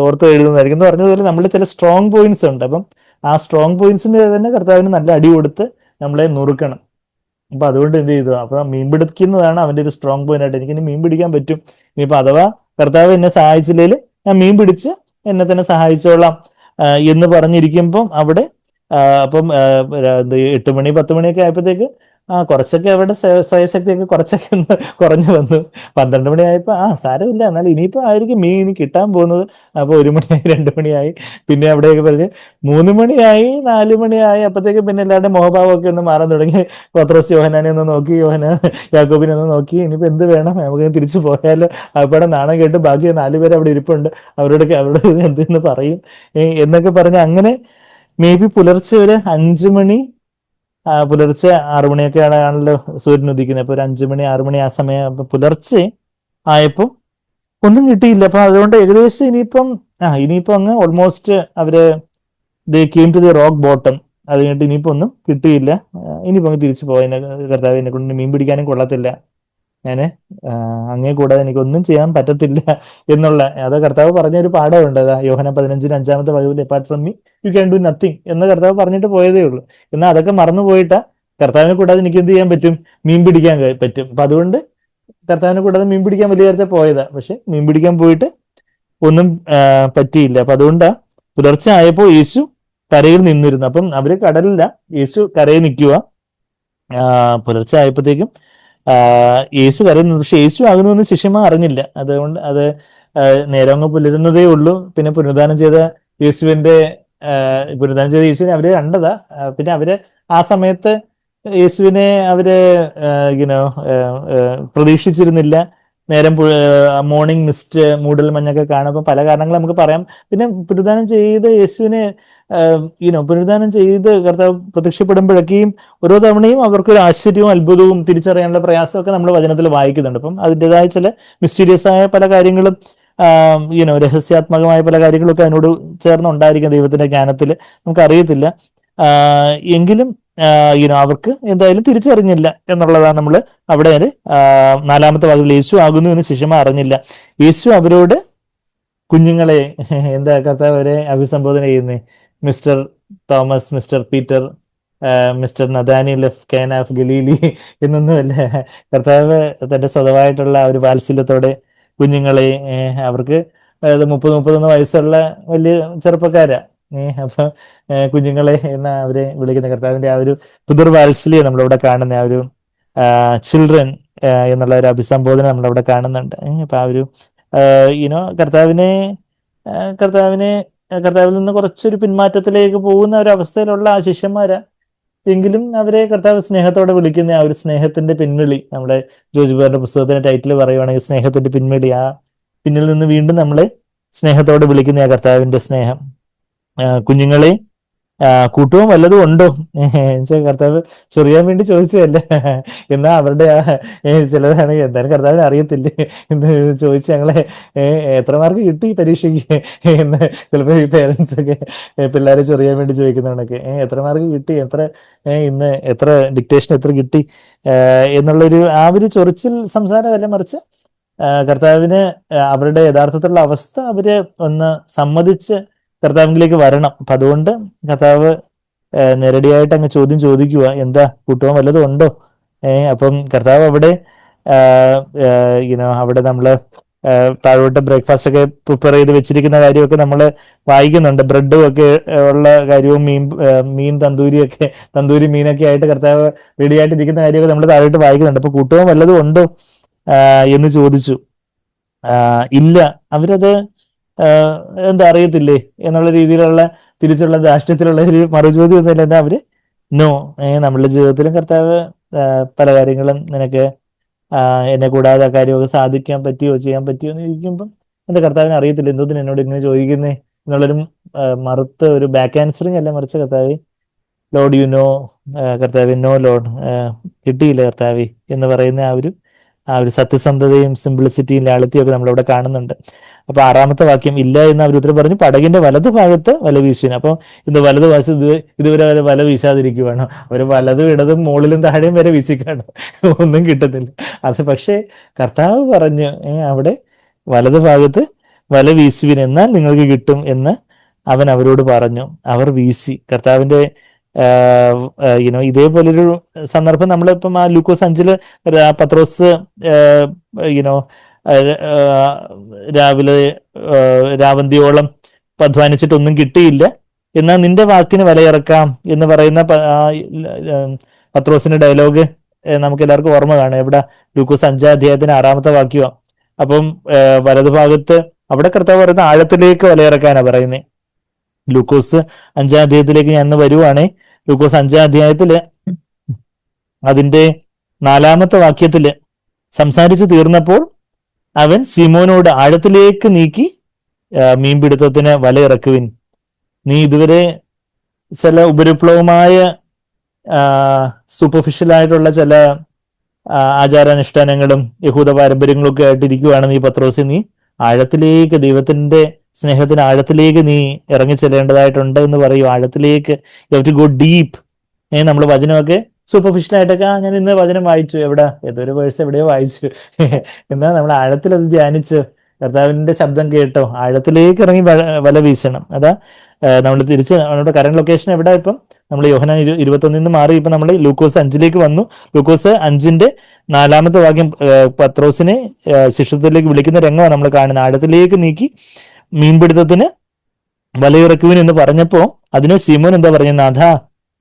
ഓർത്ത് എഴുതുന്നതായിരിക്കും. എന്ന് പറഞ്ഞതുപോലെ നമ്മളുടെ ചില സ്ട്രോങ് പോയിന്റ്സ് ഉണ്ട്. അപ്പം ആ സ്ട്രോങ് പോയിന്റ്സിന്റെ തന്നെ കർത്താവിന് നല്ല അടി കൊടുത്ത് നമ്മളെ നുറുക്കണം. അപ്പൊ അതുകൊണ്ട് എന്ത് ചെയ്തു? അപ്പൊ മീൻ പിടിക്കുന്നതാണ് അവന്റെ ഒരു സ്ട്രോങ് പോയിന്റ് ആയിട്ട്. എനിക്ക് ഇനി മീൻ പിടിക്കാൻ പറ്റും. ഇനിയിപ്പോ അഥവാ കർത്താവ് എന്നെ സഹായിച്ചില്ലെങ്കിൽ ഞാൻ മീൻ പിടിച്ച് എന്നെ തന്നെ സഹായിച്ചോളാം എന്ന് പറഞ്ഞിരിക്കുമ്പം അവിടെ അപ്പം 8 മണി 10 മണിയൊക്കെ ആയപ്പോഴത്തേക്ക് കുറച്ചൊക്കെ അവിടെ സ്വയശക്തിയൊക്കെ കുറച്ചൊക്കെ ഒന്ന് കുറഞ്ഞു വന്നു. 12 മണി ആയപ്പോ സാരമില്ല, എന്നാലും ഇനിയിപ്പോ ആയിരിക്കും മീൻ ഇനി കിട്ടാൻ പോകുന്നത്. അപ്പൊ 1 മണിയായി, 2 മണിയായി, പിന്നെ അവിടെയൊക്കെ പറഞ്ഞ് 3 മണിയായി, 4 മണിയായി. അപ്പത്തേക്ക് പിന്നെ എല്ലാവരുടെ മുഖഭാവമൊക്കെ ഒന്ന് മാറാൻ തുടങ്ങി. പത്രോസ് യോഹന്നാനെ ഒന്ന് നോക്കി, യാക്കോബിനെ ഒന്ന് നോക്കി, ഇനിയിപ്പോ എന്ത് വേണം, നമുക്ക് തിരിച്ചു പോയാലോ? അവിടെ നാണം കേട്ട് ബാക്കി 4 പേര് അവിടെ ഇരിപ്പുണ്ട്, അവരോട് എന്തെന്ന് പറയും എന്നൊക്കെ പറഞ്ഞ് അങ്ങനെ മേ ബി പുലർച്ചെ ഒരു 5 മണി, പുലർച്ചെ 6 മണിയൊക്കെ ആണല്ലോ സൂര്യൻ ഉദിക്കുന്നത്. അപ്പൊ ഒരു 5 മണി 6 മണി ആ സമയം പുലർച്ചെ ആയപ്പോ ഒന്നും കിട്ടിയില്ല. അപ്പൊ അതുകൊണ്ട് ഏകദേശം ഇനിയിപ്പം അങ്ങ് ഓൾമോസ്റ്റ് അവര് came to the rock bottom. അത് കഴിഞ്ഞിട്ട് ഇനിയിപ്പോ ഒന്നും കിട്ടിയില്ല. ഇനിയിപ്പോ അങ്ങ് തിരിച്ചു പോയി, കർത്താവ് എന്നെ കൊണ്ട് മീൻ പിടിക്കാനും കൊള്ളത്തില്ല, ഞാന് അങ്ങേ കൂടാതെ എനിക്കൊന്നും ചെയ്യാൻ പറ്റത്തില്ല എന്നുള്ള അത് കർത്താവ് പറഞ്ഞൊരു പാഠമുണ്ട്. യോഹന്നാൻ 15:5 Bible, apart from me you can do nothing എന്ന് കർത്താവ് പറഞ്ഞിട്ട് പോയതേ ഉള്ളൂ. എന്നാൽ അതൊക്കെ മറന്നു പോയിട്ടാ കർത്താവിനെ കൂടാതെ എനിക്ക് എന്ത് ചെയ്യാൻ പറ്റും? മീൻ പിടിക്കാൻ പറ്റും. അപ്പൊ അതുകൊണ്ട് കർത്താവിനെ കൂടാതെ മീൻ പിടിക്കാൻ വലിയ നേരത്തെ പോയതാ. പക്ഷെ മീൻ പിടിക്കാൻ പോയിട്ട് ഒന്നും പറ്റിയില്ല. അപ്പൊ അതുകൊണ്ടാ പുലർച്ചെ ആയപ്പോ യേശു കരയിൽ നിന്നിരുന്നു. അപ്പം അവര് കടലില്ല, യേശു കരയിൽ നിൽക്കുക. പുലർച്ചെ ആയപ്പോഴത്തേക്കും യേശു കരയുന്നു. പക്ഷെ യേശു ആകുന്നതെന്ന് ശിഷ്യന്മാർ അറിഞ്ഞില്ല. അതുകൊണ്ട് നേരം അങ്ങ് പുലരുന്നതേ ഉള്ളൂ. പിന്നെ പുനരുദ്ധാനം ചെയ്ത യേശുവിനെ അവര് കണ്ടതാ. പിന്നെ അവര് ആ സമയത്ത് യേശുവിനെ അവര് പ്രതീക്ഷിച്ചിരുന്നില്ല. നേരം മോർണിംഗ് മിസ്റ്റ്, മൂടൽ മഞ്ഞൊക്കെ കാണുമ്പോൾ പല കാരണങ്ങൾ നമുക്ക് പറയാം. പിന്നെ പുനരുദ്ധാനം ചെയ്ത് യേശുവിനെ പുനരുദ്ധാനം ചെയ്ത് കർത്താവ് പ്രത്യക്ഷപ്പെടുമ്പോഴൊക്കെയും ഓരോ തവണയും അവർക്കൊരു ആശ്ചര്യവും അത്ഭുതവും തിരിച്ചറിയാനുള്ള പ്രയാസമൊക്കെ നമ്മൾ വചനത്തിൽ വായിക്കുന്നുണ്ട്. അപ്പം അതിൻ്റെതായ ചില മിസ്റ്റീരിയസ് ആയ പല കാര്യങ്ങളും, രഹസ്യാത്മകമായ പല കാര്യങ്ങളൊക്കെ അതിനോട് ചേർന്നുണ്ടായിരിക്കും ദൈവത്തിന്റെ ജ്ഞാനത്തിൽ, നമുക്കറിയത്തില്ല. എങ്കിലും അവർക്ക് എന്തായാലും തിരിച്ചറിഞ്ഞില്ല എന്നുള്ളതാണ് നമ്മൾ അവിടെ നാലാമത്തെ വാക്കിൽ യേശു ആകുന്നു എന്ന് ശിഷ്യന്മാർ അറിഞ്ഞില്ല. യേശു അവരോട് കുഞ്ഞുങ്ങളെ എന്താ കർത്താവ് അവരെ അഭിസംബോധന ചെയ്യുന്നേ? Mister Thomas, mister Peter, mister Nathaniel of കാന ഓഫ് ഗലീലി എന്നൊന്നുമല്ല. കർത്താവ് തന്റെ സ്വതമായിട്ടുള്ള ഒരു വാത്സല്യത്തോടെ കുഞ്ഞുങ്ങളെ, അവർക്ക് 30-31 വയസ്സുള്ള വലിയ ചെറുപ്പക്കാരാ, അപ്പൊ കുഞ്ഞുങ്ങളെ എന്ന് അവരെ വിളിക്കുന്ന കർത്താവിന്റെ ആ ഒരു പിതൃവാത്സല്യം നമ്മളിവിടെ കാണുന്ന ആ ഒരു ചിൽഡ്രൻ എന്നുള്ള ഒരു അഭിസംബോധന നമ്മളവിടെ കാണുന്നുണ്ട്. അപ്പൊ ആ ഒരു കർത്താവിൽ നിന്ന് കുറച്ചൊരു പിന്മാറ്റത്തിലേക്ക് പോകുന്ന ഒരു അവസ്ഥയിലുള്ള ആ ശിഷ്യന്മാരാ. എങ്കിലും അവരെ കർത്താവ് സ്നേഹത്തോടെ വിളിക്കുന്ന ആ ഒരു സ്നേഹത്തിന്റെ പിൻവിളി, നമ്മുടെ ജോർജ് ബേറിന്റെ പുസ്തകത്തിന്റെ ടൈറ്റിൽ പറയുവാണെങ്കിൽ സ്നേഹത്തിന്റെ പിൻവിളി, ആ പിന്നിൽ നിന്ന് വീണ്ടും നമ്മളെ സ്നേഹത്തോടെ വിളിക്കുന്ന ആ കർത്താവിന്റെ സ്നേഹം. കുഞ്ഞുങ്ങളെ, കൂട്ടവും വല്ലതും ഉണ്ടോ? കർത്താവ് ചൊറിയാൻ വേണ്ടി ചോദിച്ചതല്ല. എന്നാ അവരുടെ ചിലതാണ് എന്തായാലും കർത്താവിന് അറിയത്തില്ലേ എന്ന് ചോദിച്ച് ഞങ്ങളെ എത്ര മാർക്ക് കിട്ടി പരീക്ഷയ്ക്ക് എന്ന് ചിലപ്പോൾ ഈ പേരൻസ് ഒക്കെ പിള്ളേരെ ചൊറിയാൻ വേണ്ടി ചോദിക്കുന്നവണൊക്കെ, എത്ര മാർക്ക് കിട്ടി, ഇന്ന് എത്ര ഡിക്റ്റേഷൻ എത്ര കിട്ടി എന്നുള്ളൊരു ആ ഒരു ചൊറിച്ചിൽ സംസാരമല്ല, മറിച്ച് കർത്താവിന് അവരുടെ യഥാർത്ഥത്തിലുള്ള അവസ്ഥ അവര് ഒന്ന് സമ്മതിച്ച് കർത്താവിലേക്ക് വരണം. അപ്പൊ അതുകൊണ്ട് കർത്താവ് നേരടിയായിട്ട് അങ്ങ് ചോദ്യം ചോദിക്കുക, എന്താ കൂട്ടുവാൻ വല്ലതും ഉണ്ടോ? അപ്പം കർത്താവ് അവിടെ അവിടെ നമ്മള് താഴോട്ട് ബ്രേക്ക്ഫാസ്റ്റ് ഒക്കെ പ്രിപ്പയർ ചെയ്ത് വെച്ചിരിക്കുന്ന കാര്യമൊക്കെ നമ്മൾ വായിക്കുന്നുണ്ട്. ബ്രെഡും ഒക്കെ ഉള്ള കാര്യവും മീൻ തന്തൂരി മീനൊക്കെ ആയിട്ട് കർത്താവ് റെഡി ആയിട്ടിരിക്കുന്ന കാര്യമൊക്കെ നമ്മൾ താഴോട്ട് വായിക്കുന്നുണ്ട്. അപ്പൊ കൂട്ടുവാൻ വല്ലതും ഉണ്ടോ എന്ന് ചോദിച്ചു. ഇല്ല, അവരത് എന്താ അറിയത്തില്ലേ എന്നുള്ള രീതിയിലുള്ള തിരിച്ചുള്ള ധാർഷ്ട്യത്തിലുള്ള ഒരു മറുചോദ്യം ഒന്നുമില്ല. എന്താ അവര് നോ, നമ്മളുടെ ജീവിതത്തിലും കർത്താവ് പല കാര്യങ്ങളും നിനക്ക് എന്നെ കൂടാതെ ആ കാര്യമൊക്കെ സാധിക്കാൻ പറ്റിയോ ചെയ്യാൻ പറ്റിയോ എന്ന് ചോദിക്കുമ്പം എന്താ കർത്താവിനെ അറിയത്തില്ല, എന്തോത്തിന് എന്നോട് ഇങ്ങനെ ചോദിക്കുന്നേ എന്നുള്ളൊരു മറുത്ത് ഒരു ബാക്ക് ആൻസറിങ് അല്ല, മറിച്ച് കർത്താവെ ലോഡ് യു നോ, കർത്താവെ നോ ലോഡ്, കിട്ടിയില്ല കർത്താവെ എന്ന് പറയുന്ന ആ ഒരു സത്യസന്ധതയും സിംപ്ലിസിറ്റിയും ലാളിത്യവും ഒക്കെ നമ്മളിവിടെ കാണുന്നുണ്ട്. അപ്പൊ 6ാമത്തെ വാക്യം, ഇല്ല എന്ന് അവർ ഉത്തരം പറഞ്ഞു, പടകിന്റെ വലതു ഭാഗത്ത് വല വീശുവിന്. അപ്പൊ ഇന്ന് വലതു വശത്ത് ഇതുവരെ അവർ വല വീശാതിരിക്കുവാണ്. അവർ വലതും ഇടതും മുകളിലും താഴെയും വരെ വീശിക്കാണ്, ഒന്നും കിട്ടുന്നില്ല. അത് പക്ഷേ കർത്താവ് പറഞ്ഞു, അവിടെ വലതു ഭാഗത്ത് വല വീശുവിന്, എന്നാൽ നിങ്ങൾക്ക് കിട്ടും എന്ന് അവൻ അവരോട് പറഞ്ഞു. അവർ വീശി. കർത്താവിന്റെ ഇതേപോലൊരു സന്ദർഭം നമ്മളിപ്പം ആ ലൂക്കോസ് 5 പത്രോസ് രാവിലെ രാവന്തിയോളം അധ്വാനിച്ചിട്ടൊന്നും കിട്ടിയില്ല, എന്നാൽ നിന്റെ വാക്കിന് വിലയിറക്കാം എന്ന് പറയുന്ന പത്രോസിന്റെ ഡയലോഗ് നമുക്ക് എല്ലാവർക്കും ഓർമ്മ കാണും. എവിടെ? ലൂക്കോസ് 5-ാം അധ്യായത്തിന് 6ാമത്തെ വാക്യമാണ്. അപ്പം വലതുഭാഗത്ത് അവിടെ കർത്താവ് പറയുന്ന ആഴത്തിലേക്ക് വിലയിറക്കാനാണ് പറയുന്നത്. ലൂക്കോസ് 5-ാം അധ്യായത്തിലേക്ക് ഞാൻ വരുവാണേ. ലൂക്കോസ് 5-ാം അധ്യായത്തില് അതിന്റെ 4ാമത്തെ വാക്യത്തില് സംസാരിച്ചു തീർന്നപ്പോൾ അവൻ സിമോനോട് ആഴത്തിലേക്ക് നീക്കി മീൻപിടുത്തത്തിന് വലയിറക്കുവിൻ. നീ ഇതുവരെ ചില ഉപരിപ്ലവമായ സൂപ്പർഫിഷ്യൽ ആയിട്ടുള്ള ചില ആചാരാനുഷ്ഠാനങ്ങളും യഹൂദ പാരമ്പര്യങ്ങളും ഒക്കെ ആയിട്ടിരിക്കുവാണ് നീ പത്രോസി. നീ ആഴത്തിലേക്ക്, ദൈവത്തിന്റെ സ്നേഹത്തിന് ആഴത്തിലേക്ക് നീ ഇറങ്ങി ചെല്ലേണ്ടതായിട്ടുണ്ട് എന്ന് പറയും. ആഴത്തിലേക്ക്, you have to go deep. നമ്മൾ വചനമൊക്കെ സൂപ്പർഫിഷ്യൽ ആയിട്ടൊക്കെ ഞാൻ ഇന്ന് വചനം വായിച്ചു, ഏതൊരു വേഴ്സ് എവിടെയോ വായിച്ചു, എന്നാൽ നമ്മൾ ആഴത്തിൽ അത് ധ്യാനിച്ചു, കർത്താവിന്റെ ശബ്ദം കേട്ടോ, ആഴത്തിലേക്ക് ഇറങ്ങി വല വീശണം. അതാ നമ്മൾ തിരിച്ച് നമ്മുടെ കറന്റ് ലൊക്കേഷൻ എവിടെ? ഇപ്പം നമ്മൾ യോഹന്നാൻ 21 മാറി ഇപ്പം നമ്മൾ ലൂക്കോസ് 5 വന്നു. ലൂക്കോസ് 5-ന്റെ 4ാമത്തെ വാക്യം പത്രോസിനെ ശിഷ്യത്വത്തിലേക്ക് വിളിക്കുന്ന രംഗമാണ് നമ്മൾ കാണുന്നത്. ആഴത്തിലേക്ക് നീക്കി മീൻപിടുത്തത്തിന് വലയിറക്കുവിൻ എന്ന് പറഞ്ഞപ്പോ അതിന് ശിമോൻ എന്താ പറഞ്ഞ? നാഥ,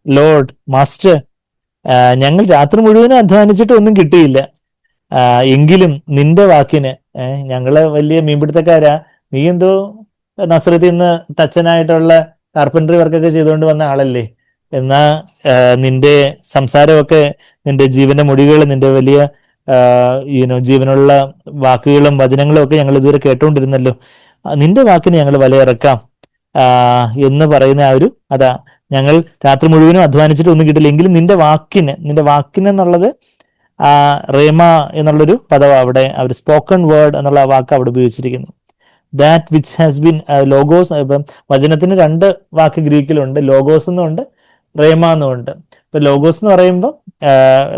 ലോർഡ്, മാസ്റ്റർ, ഞങ്ങൾ രാത്രി മുഴുവനും അധ്വാനിച്ചിട്ട് ഒന്നും കിട്ടിയില്ല, എങ്കിലും നിന്റെ വാക്കിന്, ഞങ്ങള് വലിയ മീൻപിടുത്തക്കാരാ, നീ എന്തോ നസ്രത്തിൽ നിന്ന് തച്ചനായിട്ടുള്ള കാർപ്പൻട്രി വർക്കൊക്കെ ചെയ്തുകൊണ്ട് വന്ന ആളല്ലേ, എന്നാ നിന്റെ സംസാരമൊക്കെ, നിന്റെ ജീവന്റെ മൊഴികൾ, നിന്റെ വലിയ ജീവനുള്ള വാക്കുകളും വചനങ്ങളും ഒക്കെ ഞങ്ങൾ ഇതുവരെ കേട്ടുകൊണ്ടിരുന്നല്ലോ. നിന്റെ വാക്കിന് ഞങ്ങൾ വിലയിറക്കാം എന്ന് പറയുന്ന ആ ഒരു അതാ, ഞങ്ങൾ രാത്രി മുഴുവനും അധ്വാനിച്ചിട്ട് ഒന്നും കിട്ടില്ല, എങ്കിലും നിന്റെ വാക്കിന് എന്നുള്ളത് റേമ എന്നുള്ളൊരു പദം അവിടെ അവർ സ്പോക്കൺ വേർഡ് എന്നുള്ള വാക്ക് അവിടെ ഉപയോഗിച്ചിരിക്കുന്നു. That which has been logos. ഇപ്പം വചനത്തിന് 2 വാക്ക് ഗ്രീക്കിലുണ്ട്, ലോഗോസ് എന്നുണ്ട് റേമ എന്നുണ്ട്. ഇപ്പൊ ലോഗോസ് എന്ന് പറയുമ്പോൾ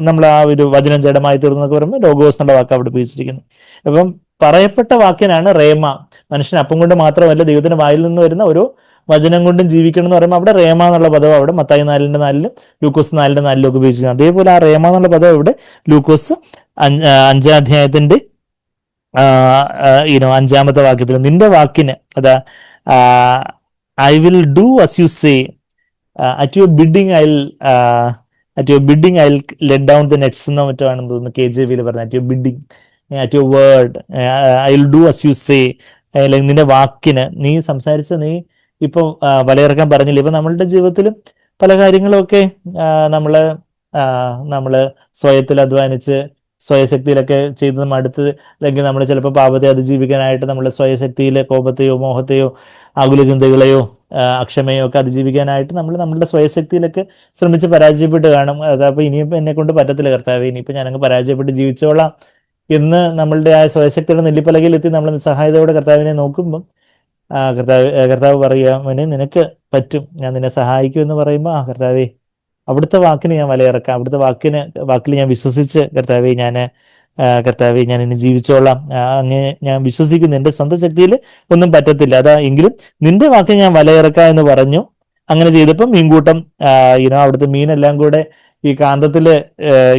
നമ്മൾ ആ ഒരു വചനം ജഡമായി തീർന്നൊക്കെ പറയുമ്പോൾ ലോഗോസ് എന്നുള്ള വാക്ക് അവിടെ ഉപയോഗിച്ചിരിക്കുന്നു. അപ്പം പറയപ്പെട്ട വാക്കിനാണ് റേമ. മനുഷ്യൻ അപ്പം കൊണ്ട് മാത്രമല്ല ദൈവത്തിന്റെ വായിൽ നിന്ന് വരുന്ന ഓരോ വചനം കൊണ്ടും ജീവിക്കണം എന്ന് പറയുമ്പോൾ അവിടെ റേമ എന്നുള്ള പദം അവിടെ മത്തായി 4:4 ലൂക്കോസ് 4:4 ഒക്കെ ഉപയോഗിച്ചിരുന്നു. അതേപോലെ ആ റേമ എന്നുള്ള പദം ഇവിടെ ലൂക്കോസ് 5-ാം അധ്യായത്തിന്റെ 5-ാമത്തെ വാക്യത്തിൽ നിന്റെ വാക്കിന് അതാ I will do as you say at your bidding I let down the nets എന്നോ മറ്റോ ആണെന്ന് തോന്നുന്നു KJV പറഞ്ഞത്. At your bidding, at your word I will do as you say. അല്ലെങ്കിൽ നിന്റെ വാക്കിന്, നീ സംസാരിച്ച നീ ഇപ്പൊ വലയിറക്കാൻ പറഞ്ഞില്ല. ഇപ്പൊ നമ്മളുടെ ജീവിതത്തിലും പല കാര്യങ്ങളുമൊക്കെ നമ്മള് സ്വയത്തിൽ അധ്വാനിച്ച് സ്വയശക്തിയിലൊക്കെ ചെയ്ത് മടുത്ത്, അല്ലെങ്കിൽ നമ്മൾ ചിലപ്പോൾ പാപത്തെ അതിജീവിക്കാനായിട്ട് നമ്മൾ സ്വയശക്തിയിൽ കോപത്തെയോ മോഹത്തെയോ ആകുല ചിന്തകളെയോ അക്ഷമയോ ഒക്കെ അതിജീവിക്കാനായിട്ട് നമ്മളുടെ സ്വയശക്തിയിലൊക്കെ ശ്രമിച്ച് പരാജയപ്പെട്ട് കാണും. അതപ്പോൾ ഇനിയിപ്പോൾ എന്നെ കൊണ്ട് പറ്റത്തില്ല കർത്താവേ, ഇനിയിപ്പോൾ ഞാനങ്ങ് പരാജയപ്പെട്ട് ജീവിച്ചോളാം എന്ന് നമ്മളുടെ ആ സ്വയശക്തിയുടെ നെല്ലിപ്പലകയിലെത്തി നമ്മൾ നിസ്സഹായതയോടെ കർത്താവിനെ നോക്കുമ്പം കർത്താവ് പറയുക, മോനെ നിനക്ക് പറ്റും, ഞാൻ നിന്നെ സഹായിക്കും എന്ന് പറയുമ്പോൾ കർത്താവേ അവിടുത്തെ വാക്കിന് ഞാൻ വിലയിറക്കാം, അവിടുത്തെ വാക്കിൽ ഞാൻ വിശ്വസിച്ച് കർത്താവേ ഞാൻ ഇനി ജീവിച്ചോളാം, അങ്ങനെ ഞാൻ വിശ്വസിക്കുന്നു. എൻ്റെ സ്വന്തം ശക്തിയിൽ ഒന്നും പറ്റത്തില്ല, എങ്കിലും നിന്റെ വാക്കിന് ഞാൻ വിലയിറക്കാം എന്ന് പറഞ്ഞു. അങ്ങനെ ചെയ്തപ്പം മീൻകൂട്ടം അവിടുത്തെ മീനെല്ലാം കൂടെ ഈ കാന്തത്തില്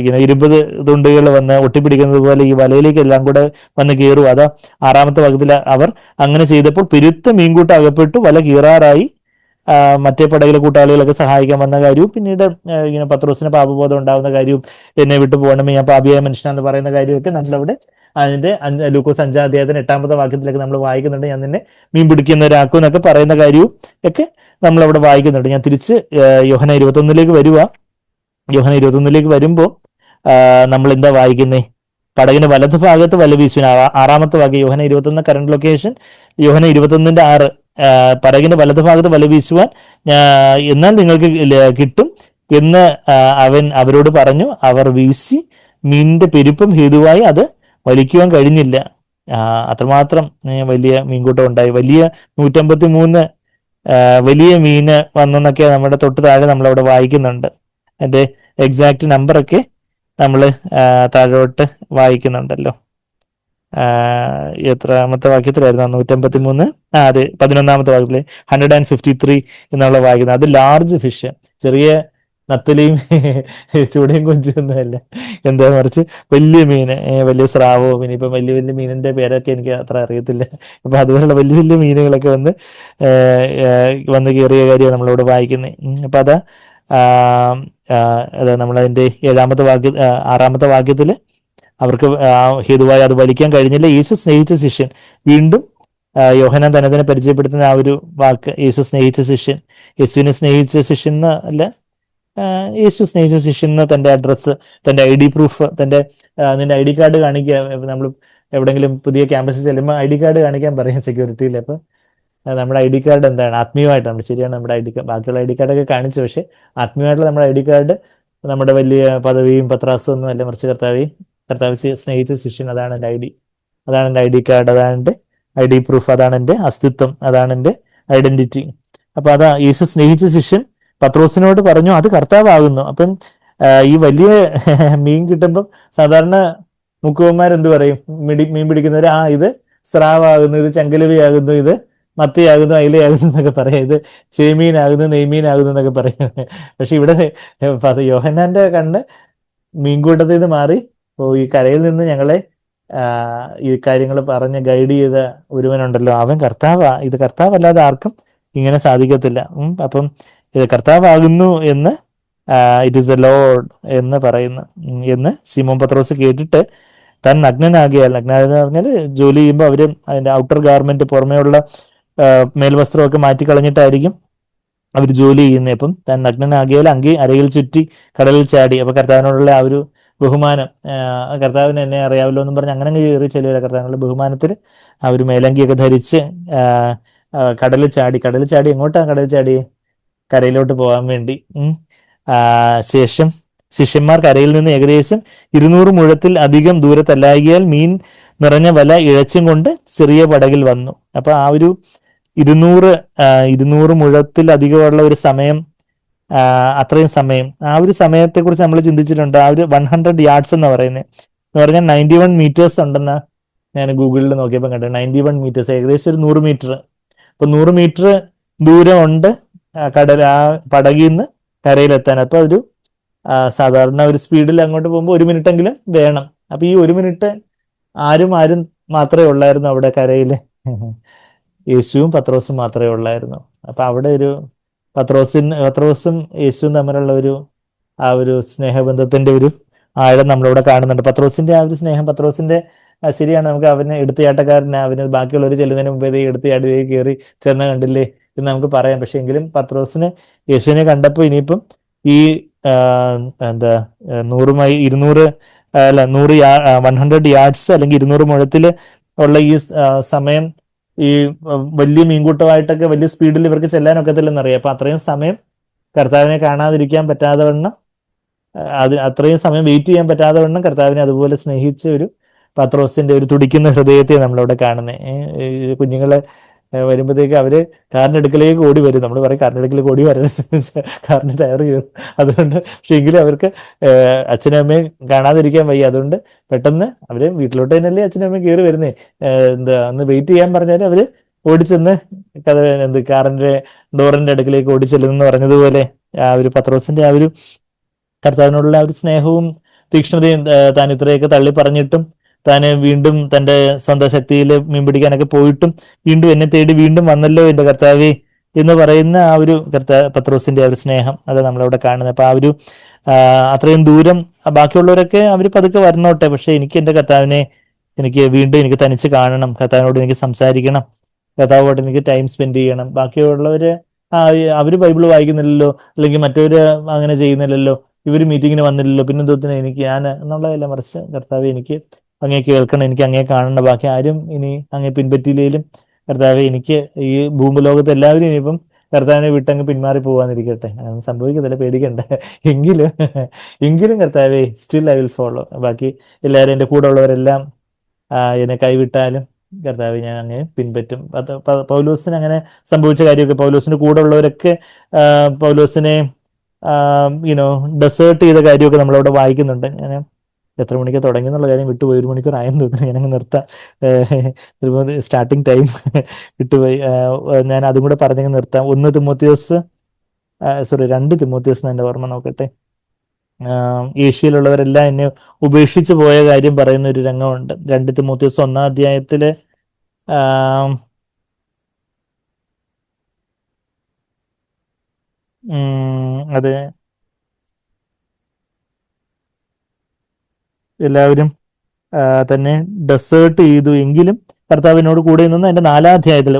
20 തുണ്ടുകൾ വന്ന് ഒട്ടിപ്പിടിക്കുന്നത് പോലെ ഈ വലയിലേക്ക് എല്ലാം കൂടെ വന്ന് കീറും. 6-ാമത്തെ ഭാഗത്തിൽ അവർ അങ്ങനെ ചെയ്തപ്പോൾ പെരുത്ത മീൻകൂട്ടം അകപ്പെട്ടു, വല കീറാറായി. മറ്റേ പടകിലെ കൂട്ടാളികളൊക്കെ സഹായിക്കാൻ വന്ന കാര്യവും പിന്നീട് പത്രോസിന് പാപബോധം ഉണ്ടാകുന്ന കാര്യവും എന്നെ വിട്ടു പോകണമേ ഞാൻ പാപിയായ മനുഷ്യനാന്ന് പറയുന്ന കാര്യമൊക്കെ നമ്മളവിടെ അതിന്റെ ലൂക്കോസ് 5-ാം അധ്യായത്തിന് 8-ാമത്തെ വാക്യത്തിലൊക്കെ നമ്മൾ വായിക്കുന്നുണ്ട്. ഞാൻ നിന്നെ മീൻ പിടിക്കുന്നവരാക്കും എന്നൊക്കെ പറയുന്ന കാര്യവും ഒക്കെ നമ്മളവിടെ വായിക്കുന്നുണ്ട്. ഞാൻ തിരിച്ച് യോഹന്നാൻ 21 വരുക. യോഹന്നാൻ 21 വരുമ്പോൾ നമ്മൾ എന്താ വായിക്കുന്നേ? പടകിന്റെ വലത് ഭാഗത്ത് വല വീശുവിന് 6-ാമത്തെ വാക്യം യോഹന്നാൻ 21 കറണ്ട് ലൊക്കേഷൻ യോഹന്നാൻ 21:6 പടകിന്റെ വലത് ഭാഗത്ത് വല വീശുവാൻ എന്നാൽ നിങ്ങൾക്ക് കിട്ടും എന്ന് അവൻ അവരോട് പറഞ്ഞു. അവർ വീശി, മീനിന്റെ പെരുപ്പം ഹേതുവായി അത് വലിക്കുവാൻ കഴിഞ്ഞില്ല. അത്രമാത്രം വലിയ മീൻകൂട്ടം ഉണ്ടായി. വലിയ 153 വലിയ മീന് വന്നെന്നൊക്കെ നമ്മുടെ തൊട്ട് താഴെ നമ്മളവിടെ വായിക്കുന്നുണ്ട്. അതിന്റെ എക്സാക്ട് നമ്പറൊക്കെ നമ്മൾ താഴോട്ട് വായിക്കുന്നുണ്ടല്ലോ. എത്രാമത്തെ വാക്യത്തിലായിരുന്നു? 153. അതെ, 11-ാമത്തെ വാക്യത്തില് 153 എന്നുള്ള വായിക്കുന്നത്. അത് ലാർജ് ഫിഷ്, ചെറിയ നത്തലയും ചൂടയും കൊഞ്ചൊന്നുമല്ല, എന്താ മറിച്ച് വലിയ മീന്, വലിയ സ്രാവോ. ഇനിയിപ്പം വലിയ വലിയ മീനിന്റെ പേരൊക്കെ എനിക്ക് അത്ര അറിയത്തില്ല. അപ്പൊ അതുപോലുള്ള വലിയ വലിയ മീനുകളൊക്കെ വന്ന് കയറിയ കാര്യമാണ് നമ്മളിവിടെ വായിക്കുന്നത്. അപ്പൊ അതാ നമ്മളതിന്റെ 6-ാമത്തെ വാക്യത്തില് അവർക്ക് ഹേതുവായി അത് വലിക്കാൻ കഴിഞ്ഞില്ല. യേശു സ്നേഹിച്ച ശിഷ്യൻ, വീണ്ടും യോഹന്നാൻ തന്നെ പരിചയപ്പെടുത്തുന്ന ആ ഒരു വാക്ക്, യേശു സ്നേഹിച്ച ശിഷ്യൻ. യേശുവിനെ സ്നേഹിച്ച ശിഷ്യൻ അല്ല, യേശു സ്നേഹിച്ച ശിഷ്യൻ തന്റെ അഡ്രസ്സ്, തന്റെ ID പ്രൂഫ്, നിന്റെ ID കാർഡ് കാണിക്കുക. നമ്മൾ എവിടെയെങ്കിലും പുതിയ ക്യാമ്പസിൽ ചെല്ലുമ്പോൾ ID കാർഡ് കാണിക്കാൻ പറയും സെക്യൂരിറ്റിയിൽ. അപ്പൊ നമ്മുടെ ID കാർഡ് എന്താണ്? ആത്മീയമായിട്ടാണ്. ശരിയാണ്, നമ്മുടെ ID കാർഡ്, ബാക്കിയുള്ള ID കാർഡൊക്കെ കാണിച്ചു, പക്ഷെ ആത്മീയമായിട്ടുള്ള നമ്മുടെ ID കാർഡ് നമ്മുടെ വലിയ പദവിയും പത്രാസും ഒന്നും അല്ല, മറിച്ച് കർത്താവ് സ്നേഹിച്ച ശിഷ്യൻ. അതാണ് എൻ്റെ ID കാർഡ്, അതാണ് എൻ്റെ ID പ്രൂഫ്, അതാണ് എൻ്റെ അസ്തിത്വം, അതാണ് എൻ്റെ ഐഡന്റിറ്റി. അപ്പൊ യേശു സ്നേഹിച്ച ശിഷ്യൻ പത്രോസിനോട് പറഞ്ഞു അത് കർത്താവാകുന്നു. അപ്പം ഈ വലിയ മീൻ കിട്ടുമ്പം സാധാരണ മുക്കുവന്മാരെന്ത് പറയും? മീൻ പിടിക്കുന്നവർ ഇത് സ്രാവാകുന്നു, ഇത് ചങ്കലവിയാകുന്നു, ഇത് മത്തിയാകുന്നു, അയിലയാകുന്നു എന്നൊക്കെ പറയാം, ഇത് ചേമീനാകുന്നു, നെയ്മീനാകുന്നു എന്നൊക്കെ പറയും. പക്ഷെ ഇവിടെ യോഹന്നാന്റെ കണ്ണ് മീൻകൂട്ടത്തിൽ നിന്ന് മാറി, ഈ കരയിൽ നിന്ന് ഞങ്ങളെ ഈ കാര്യങ്ങൾ പറഞ്ഞ് ഗൈഡ് ചെയ്ത ഒരുവനുണ്ടല്ലോ, അവൻ കർത്താവാ. ഇത് കർത്താവല്ലാതെ ആർക്കും ഇങ്ങനെ സാധിക്കത്തില്ല. അപ്പം ഇത് കർത്താവാകുന്നു എന്ന് ഇറ്റ് ഈസ് എ ലോർഡ് എന്ന് പറയുന്നു എന്ന് ശിമോൻ പത്രോസ് കേട്ടിട്ട് താൻ നഗ്നനാകിയാൽ, നഗ്നനെന്ന് പറഞ്ഞാൽ ജോലി ചെയ്യുമ്പോൾ അവര് അതിന്റെ ഔട്ടർ ഗാർമെന്റ്, പുറമേയുള്ള മേൽവസ്ത്രമൊക്കെ മാറ്റിക്കളഞ്ഞിട്ടായിരിക്കും അവർ ജോലി ചെയ്യുന്നത്. അപ്പം താൻ നഗ്നനാകിയാൽ അങ്കി അരയിൽ ചുറ്റി കടലിൽ ചാടി. അപ്പൊ കർത്താവിനോടുള്ള ആ ഒരു ബഹുമാനം. കർത്താവിന് എന്നെ അറിയാമല്ലോ എന്നും പറഞ്ഞ് അങ്ങനെ കയറി ചെല്ലുക. കർത്താവിനുള്ള ബഹുമാനത്തിൽ ആ ഒരു മേലങ്കിയൊക്കെ ധരിച്ച് കടലിൽ ചാടി എങ്ങോട്ടാണ് കടലിൽ ചാടി? കരയിലോട്ട് പോകാൻ വേണ്ടി. ശേഷം ശിഷ്യന്മാർ കരയിൽ നിന്ന് ഏകദേശം 200 മുഴത്തിൽ അധികം ദൂരത്തല്ലാകിയാൽ മീൻ നിറഞ്ഞ വല ഇഴച്ചും കൊണ്ട് ചെറിയ പടകിൽ വന്നു. അപ്പൊ ആ ഒരു 200 മുഴത്തിലധികമുള്ള ഒരു സമയം, അത്രയും സമയം, ആ ഒരു സമയത്തെക്കുറിച്ച് നമ്മൾ ചിന്തിച്ചിട്ടുണ്ട്. ആ ഒരു 100 യാർഡ്സ് എന്ന് പറയുന്നത്, എന്ന് പറഞ്ഞാൽ 91 മീറ്റേഴ്സ് ഉണ്ടെന്ന് ഞാൻ ഗൂഗിളിൽ നോക്കിയപ്പോൾ കണ്ടത്. 91 മീറ്റേഴ്സ്, ഏകദേശം ഒരു 100 മീറ്റർ. അപ്പൊ 100 മീറ്റർ ദൂരമുണ്ട് ആ പടകിൽ നിന്ന് കരയിലെത്താൻ. അപ്പൊ ഒരു സാധാരണ ഒരു സ്പീഡിൽ അങ്ങോട്ട് പോകുമ്പോൾ 1 മിനിറ്റെങ്കിലും വേണം. അപ്പൊ ഈ 1 മിനിറ്റ് ആരും മാത്രമേ ഉള്ളായിരുന്നു അവിടെ കരയിൽ. യേശുവും പത്രോസും മാത്രമേ ഉള്ളായിരുന്നു. അപ്പൊ അവിടെ ഒരു പത്രോസും യേശുവും തമ്മിലുള്ള ആ ഒരു സ്നേഹബന്ധത്തിന്റെ ഒരു ആഴം നമ്മളിവിടെ കാണുന്നുണ്ട്. പത്രോസിന്റെ ആ ഒരു സ്നേഹം, പത്രോസിന്റെ ശരിയാണ്, നമുക്ക് അവന് എടുത്തുചാട്ടക്കാരനെ, അവന് ബാക്കിയുള്ളവർ ചെല്ലുന്നതിന് മുമ്പേ എടുത്തുചാടുകയും കയറി ചെന്ന് കണ്ടില്ലേ എന്ന് നമുക്ക് പറയാം. പക്ഷെ എങ്കിലും പത്രോസിന് യേശുവിനെ കണ്ടപ്പോൾ ഇനിയിപ്പം ഈ 100 യാർഡ്സ് അല്ലെങ്കിൽ 200 മുഴത്തിൽ ഉള്ള ഈ സമയം ഈ വലിയ മീൻകൂട്ടമായിട്ടൊക്കെ വലിയ സ്പീഡിൽ ഇവർക്ക് ചെല്ലാനൊക്കത്തില്ലെന്നറിയാം. അപ്പൊ അത്രയും സമയം കർത്താവിനെ കാണാതിരിക്കാൻ പറ്റാതെ വണ്ണം, അത്രയും സമയം വെയിറ്റ് ചെയ്യാൻ പറ്റാതെ വണ്ണം കർത്താവിനെ അതുപോലെ സ്നേഹിച്ച ഒരു പത്രോസിന്റെ ഒരു തുടിക്കുന്ന ഹൃദയത്തെ നമ്മളവിടെ കാണുന്നത്. കുഞ്ഞുങ്ങളെ വരുമ്പോഴത്തേക്ക് അവര് കാറിന്റെ അടുക്കലേക്ക് ഓടി വരും. നമ്മൾ പറയും കാറിന്റെ അടുക്കലേക്ക് ഓടി വരരുത്, കാറിന്റെ ടയർ കയറും. അതുകൊണ്ട് പക്ഷെ എങ്കിലും അവർക്ക് അച്ഛനും അമ്മയും കാണാതിരിക്കാൻ വയ്യ. അതുകൊണ്ട് പെട്ടെന്ന് അവര് വീട്ടിലോട്ട് തന്നെയല്ലേ അച്ഛനും അമ്മയും കയറി വരുന്നേ. ഒന്ന് വെയിറ്റ് ചെയ്യാൻ പറഞ്ഞാൽ അവര് ഓടിച്ചെന്ന് കാറിന്റെ ഡോറിന്റെ അടുക്കിലേക്ക് ഓടിച്ചെല്ലുന്നെന്ന് പറഞ്ഞതുപോലെ ആ ഒരു പത്രോസിന്റെ ആ ഒരു കർത്താവിനോടുള്ള ആ ഒരു സ്നേഹവും തീക്ഷ്ണതയും, താൻ ഇത്രയൊക്കെ തള്ളി പറഞ്ഞിട്ടും താന് വീണ്ടും തന്റെ സ്വന്തം ശക്തിയിൽ മീൻ പിടിക്കാനൊക്കെ പോയിട്ടും വീണ്ടും എന്നെ തേടി വീണ്ടും വന്നല്ലോ എന്റെ കർത്താവേ എന്ന് പറയുന്ന ആ ഒരു പത്രോസിന്റെ ആ ഒരു സ്നേഹം, അത് നമ്മളവിടെ കാണുന്നത്. അപ്പൊ ആ ഒരു അത്രയും ദൂരം ബാക്കിയുള്ളവരൊക്കെ അവർ പതുക്കെ വരണോട്ടെ, പക്ഷെ എനിക്ക് എന്റെ കർത്താവിനെ എനിക്ക് തനിച്ച് കാണണം, കർത്താവിനോട് എനിക്ക് സംസാരിക്കണം, കർത്താവോട് എനിക്ക് ടൈം സ്പെൻഡ് ചെയ്യണം. ബാക്കിയുള്ളവര് അവര് ബൈബിള് വായിക്കുന്നില്ലല്ലോ, അല്ലെങ്കിൽ മറ്റവര് അങ്ങനെ ചെയ്യുന്നില്ലല്ലോ, ഇവര് മീറ്റിങ്ങിന് വന്നില്ലല്ലോ, പിന്നെന്തോത്തിന് ഞാൻ എന്നുള്ളതല്ല, മറിച്ച് കർത്താവെ എനിക്ക് അങ്ങേ കേൾക്കണം, എനിക്ക് അങ്ങേ കാണണം, ബാക്കി ആരും ഇനി അങ്ങേ പിൻപറ്റിയില്ലേലും കർത്താവെ എനിക്ക് ഈ ഭൂമിലോകത്ത് എല്ലാവരും ഇനിയിപ്പം കർത്താവിനെ വിട്ടങ്ങ് പിന്മാറി പോകാന്നിരിക്കട്ടെ. അങ്ങനെ സംഭവിക്കത്തില്ല, പേടിക്കണ്ട. എങ്കിലും കർത്താവെ സ്റ്റിൽ ഐ വിൽ ഫോളോ. ബാക്കി എല്ലാവരും എൻ്റെ കൂടെ ഉള്ളവരെല്ലാം എന്നെ കൈവിട്ടാലും കർത്താവ് ഞാൻ അങ്ങനെ പിൻപറ്റും. പൗലോസിന് അങ്ങനെ സംഭവിച്ച കാര്യമൊക്കെ, പൗലോസിന്റെ കൂടെ ഉള്ളവരൊക്കെ പൗലോസിനെ ഡെസേർട്ട് ചെയ്ത കാര്യമൊക്കെ നമ്മളവിടെ വായിക്കുന്നുണ്ട്. ഞാൻ എത്ര മണിക്ക് തുടങ്ങി എന്നുള്ള കാര്യം വിട്ടുപോയി, 1 മണിക്കൂർ ആയെന്ന് തോന്നുന്നു. ഞാനങ്ങ് നിർത്താം, സ്റ്റാർട്ടിങ് ടൈം വിട്ടുപോയി. ഞാൻ അതും കൂടെ പറഞ്ഞങ്ങ് നിർത്താം. 2 തിമോത്തിയോസ് എന്റെ ഓർമ്മ നോക്കട്ടെ. ഏഷ്യയിലുള്ളവരെല്ലാം എന്നെ ഉപേക്ഷിച്ച് പോയ കാര്യം പറയുന്ന ഒരു രംഗമുണ്ട്. 2 തിമോത്തിയോസ് 1-ാം അധ്യായത്തില് അത് എല്ലാവരും തന്നെ ഡെസേർട്ട് ചെയ്തു എങ്കിലും കർത്താവിനോട് കൂടെ നിന്ന് അതിന്റെ 4-ാം അധ്യായത്തിൽ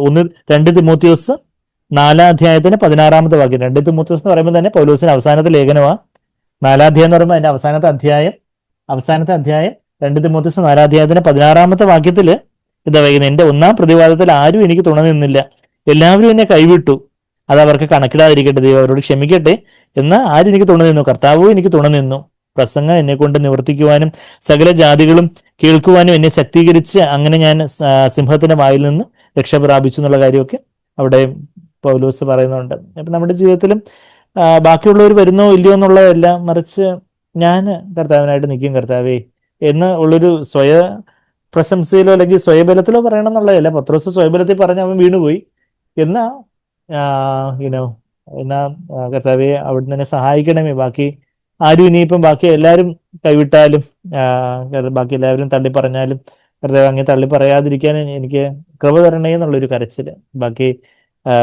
2 തിമോത്തിയോസ് 4-ാം അധ്യായത്തിന് 16-ാമത്തെ വാക്യം. 2 തിമോത്തിയോസ് എന്ന് പറയുമ്പോൾ തന്നെ പൗലോസിന്റെ അവസാനത്തെ ലേഖനമാണ്. 4-ാം അധ്യായം എന്ന് പറയുമ്പോൾ അതിന്റെ അവസാനത്തെ അധ്യായം 2 തിമോത്തിയോസ് 4-ാം അധ്യായത്തിന് 16-ാമത്തെ വാക്യത്തില് എന്താ പറയുന്നത്? എന്റെ 1-ാം പ്രതിവാദത്തിൽ ആരും എനിക്ക് തുണ നിന്നില്ല, എല്ലാവരും എന്നെ കൈവിട്ടു, അത് അവർക്ക് കണക്കിടാതിരിക്കട്ടെ, ദൈവം അവരോട് ക്ഷമിക്കട്ടെ. എന്നാൽ ആരെനിക്ക് തുണ നിന്നു? കർത്താവും എനിക്ക് തുണ നിന്നു. പ്രസംഗം എന്നെ കൊണ്ട് നിവർത്തിക്കുവാനും സകല ജാതികളും കേൾക്കുവാനും എന്നെ ശക്തീകരിച്ച് അങ്ങനെ ഞാൻ സിംഹത്തിന്റെ വായിൽ നിന്ന് രക്ഷ പ്രാപിച്ചു എന്നുള്ള കാര്യമൊക്കെ അവിടെ പൗലോസ് പറയുന്നുണ്ട്. അപ്പൊ നമ്മുടെ ജീവിതത്തിലും ബാക്കിയുള്ളവർ വരുന്നോ ഇല്ലയോ എന്നുള്ളതല്ല, മറിച്ച് ഞാൻ കർത്താവിനായിട്ട് നിൽക്കും, കർത്താവേ എന്ന് ഉള്ളൊരു പ്രശംസയിലോ അല്ലെങ്കിൽ സ്വയബലത്തിലോ പറയണം എന്നുള്ളതല്ല. പത്രോസ് സ്വയബലത്തിൽ പറഞ്ഞ് അവൻ വീണുപോയി. എന്നാ കർത്താവെ അവിടുന്ന് തന്നെ സഹായിക്കണമേ. ബാക്കി ആരും ഇനിയിപ്പം ബാക്കി എല്ലാവരും കൈവിട്ടാലും ബാക്കി എല്ലാവരും തള്ളി പറഞ്ഞാലും കർത്താവ് അങ്ങനെ തള്ളി പറയാതിരിക്കാൻ എനിക്ക് കൃപ തരണേ എന്നുള്ളൊരു കരച്ചില്.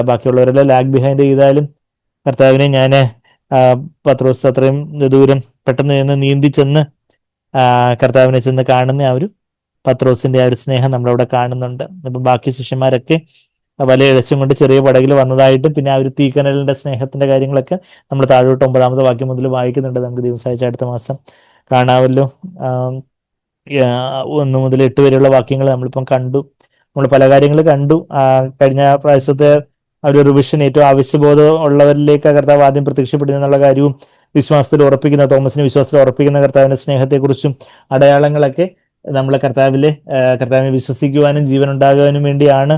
ബാക്കിയുള്ളവരെല്ലാം ലാഗ് ബിഹൈൻഡ് ചെയ്താലും കർത്താവിനെ ഞാൻ പത്രോസ് അത്രയും ദൂരം പെട്ടെന്ന് ചെന്ന് നീന്തി ചെന്ന് കർത്താവിനെ ചെന്ന് കാണുന്ന ആ ഒരു പത്രോസിന്റെ ആ ഒരു സ്നേഹം നമ്മളവിടെ കാണുന്നുണ്ട്. ഇപ്പം ബാക്കി ശിഷ്യന്മാരൊക്കെ വല ഇഴച്ചും കൊണ്ട് ചെറിയ പടകിൽ വന്നതായിട്ടും പിന്നെ ആ ഒരു തീക്കനലിന്റെ സ്നേഹത്തിന്റെ കാര്യങ്ങളൊക്കെ നമ്മൾ താഴോട്ട് 9-ാമത്തെ വാക്യം മുതൽ വായിക്കുന്നുണ്ട്. നമുക്ക് ദിവസം അയച്ച അടുത്ത മാസം കാണാമല്ലോ. ആം, 1 മുതൽ 8 വരെയുള്ള വാക്യങ്ങൾ നമ്മളിപ്പം കണ്ടു. നമ്മൾ പല കാര്യങ്ങൾ കണ്ടു. കഴിഞ്ഞ പ്രാവശ്യത്തെ ആ ഒരു റിവിഷൻ ഏറ്റവും ആവശ്യബോധം ഉള്ളവരിലേക്ക് കർത്താവ് ആദ്യം പ്രത്യക്ഷപ്പെടുന്നു എന്നുള്ള കാര്യവും, വിശ്വാസത്തിൽ ഉറപ്പിക്കുന്ന തോമസിനെ വിശ്വാസത്തിൽ ഉറപ്പിക്കുന്ന കർത്താവിന്റെ സ്നേഹത്തെക്കുറിച്ചും അടയാളങ്ങളൊക്കെ നമ്മളെ കർത്താവിനെ വിശ്വസിക്കുവാനും ജീവൻ ഉണ്ടാകുവാനും വേണ്ടിയാണ്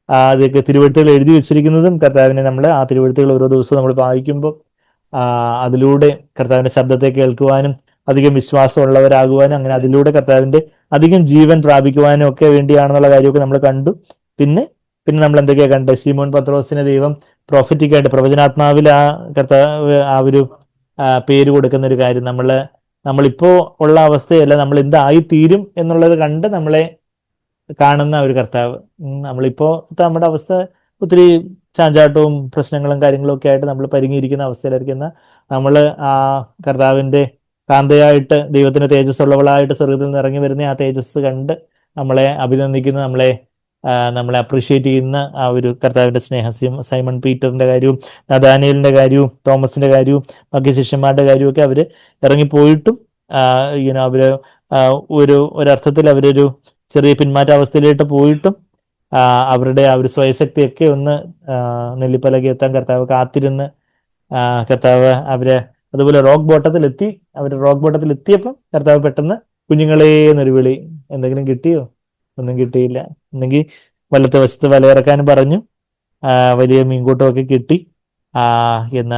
അതൊക്കെ തിരുവഴുത്തുകൾ എഴുതി വെച്ചിരിക്കുന്നതും. കർത്താവിനെ നമ്മൾ ആ തിരുവഴുത്തുകൾ ഓരോ ദിവസവും നമ്മൾ വായിക്കുമ്പോൾ അതിലൂടെ കർത്താവിന്റെ ശബ്ദത്തെ കേൾക്കുവാനും അധികം വിശ്വാസമുള്ളവരാകുവാനും അങ്ങനെ അതിലൂടെ കർത്താവിന്റെ അധികം ജീവൻ പ്രാപിക്കുവാനും ഒക്കെ വേണ്ടിയാണെന്നുള്ള കാര്യമൊക്കെ നമ്മൾ കണ്ടു. പിന്നെ പിന്നെ നമ്മൾ എന്തൊക്കെയാ കണ്ടത്? ശിമോൻ പത്രോസിനെ ദൈവം പ്രൊഫറ്റിക്കായിട്ട് പ്രവചനാത്മാവിൽ കർത്താവ് ഒരു പേര് കൊടുക്കുന്ന ഒരു കാര്യം, നമ്മളിപ്പോ ഉള്ള അവസ്ഥയല്ല, നമ്മൾ എന്തായി തീരും എന്നുള്ളത് കണ്ട് നമ്മളെ കാണുന്ന ഒരു കർത്താവ്. നമ്മളിപ്പോ നമ്മുടെ അവസ്ഥ ഒത്തിരി ചാഞ്ചാട്ടവും പ്രശ്നങ്ങളും കാര്യങ്ങളും ഒക്കെ ആയിട്ട് നമ്മൾ പരിങ്ങിയിരിക്കുന്ന അവസ്ഥയിലായിരിക്കുന്ന നമ്മൾ ആ കർത്താവിന്റെ കാന്തയായിട്ട് ദൈവത്തിന്റെ തേജസ് ഉള്ളവളായിട്ട് സ്വർഗത്തിൽ നിന്ന് ഇറങ്ങി വരുന്ന ആ തേജസ് കണ്ട് നമ്മളെ അഭിനന്ദിക്കുന്ന, നമ്മളെ അപ്രീഷിയേറ്റ് ചെയ്യുന്ന ആ ഒരു കർത്താവിന്റെ സ്നേഹം. സൈമൺ പീറ്ററിന്റെ കാര്യവും നഥാനിയലിന്റെ കാര്യവും തോമസിന്റെ കാര്യവും ബാക്കി ശിഷ്യന്മാരുടെ കാര്യവും ഒക്കെ അവര് ഇറങ്ങിപ്പോയിട്ടും അവര് ഒരർത്ഥത്തിൽ അവരൊരു ചെറിയ പിന്മാറ്റാവസ്ഥയിലേക്ക് പോയിട്ടും അവരുടെ ആ ഒരു സ്വയശക്തിയൊക്കെ ഒന്ന് നെല്ലിപ്പലകി എത്താൻ കർത്താവ് കാത്തിരുന്ന് കർത്താവ് അവരെ അതുപോലെ റോക്ക് ബോട്ടത്തിൽ എത്തിയപ്പം കർത്താവ് പെട്ടെന്ന് കുഞ്ഞുങ്ങളെ എന്നൊരു വിളി. എന്തെങ്കിലും കിട്ടിയോ? ഒന്നും കിട്ടിയില്ല. എന്നെങ്കിൽ വലത്തെ വശത്ത് വലയിറക്കാനും പറഞ്ഞു. വലിയ മീൻകൂട്ടമൊക്കെ കിട്ടി. എന്ന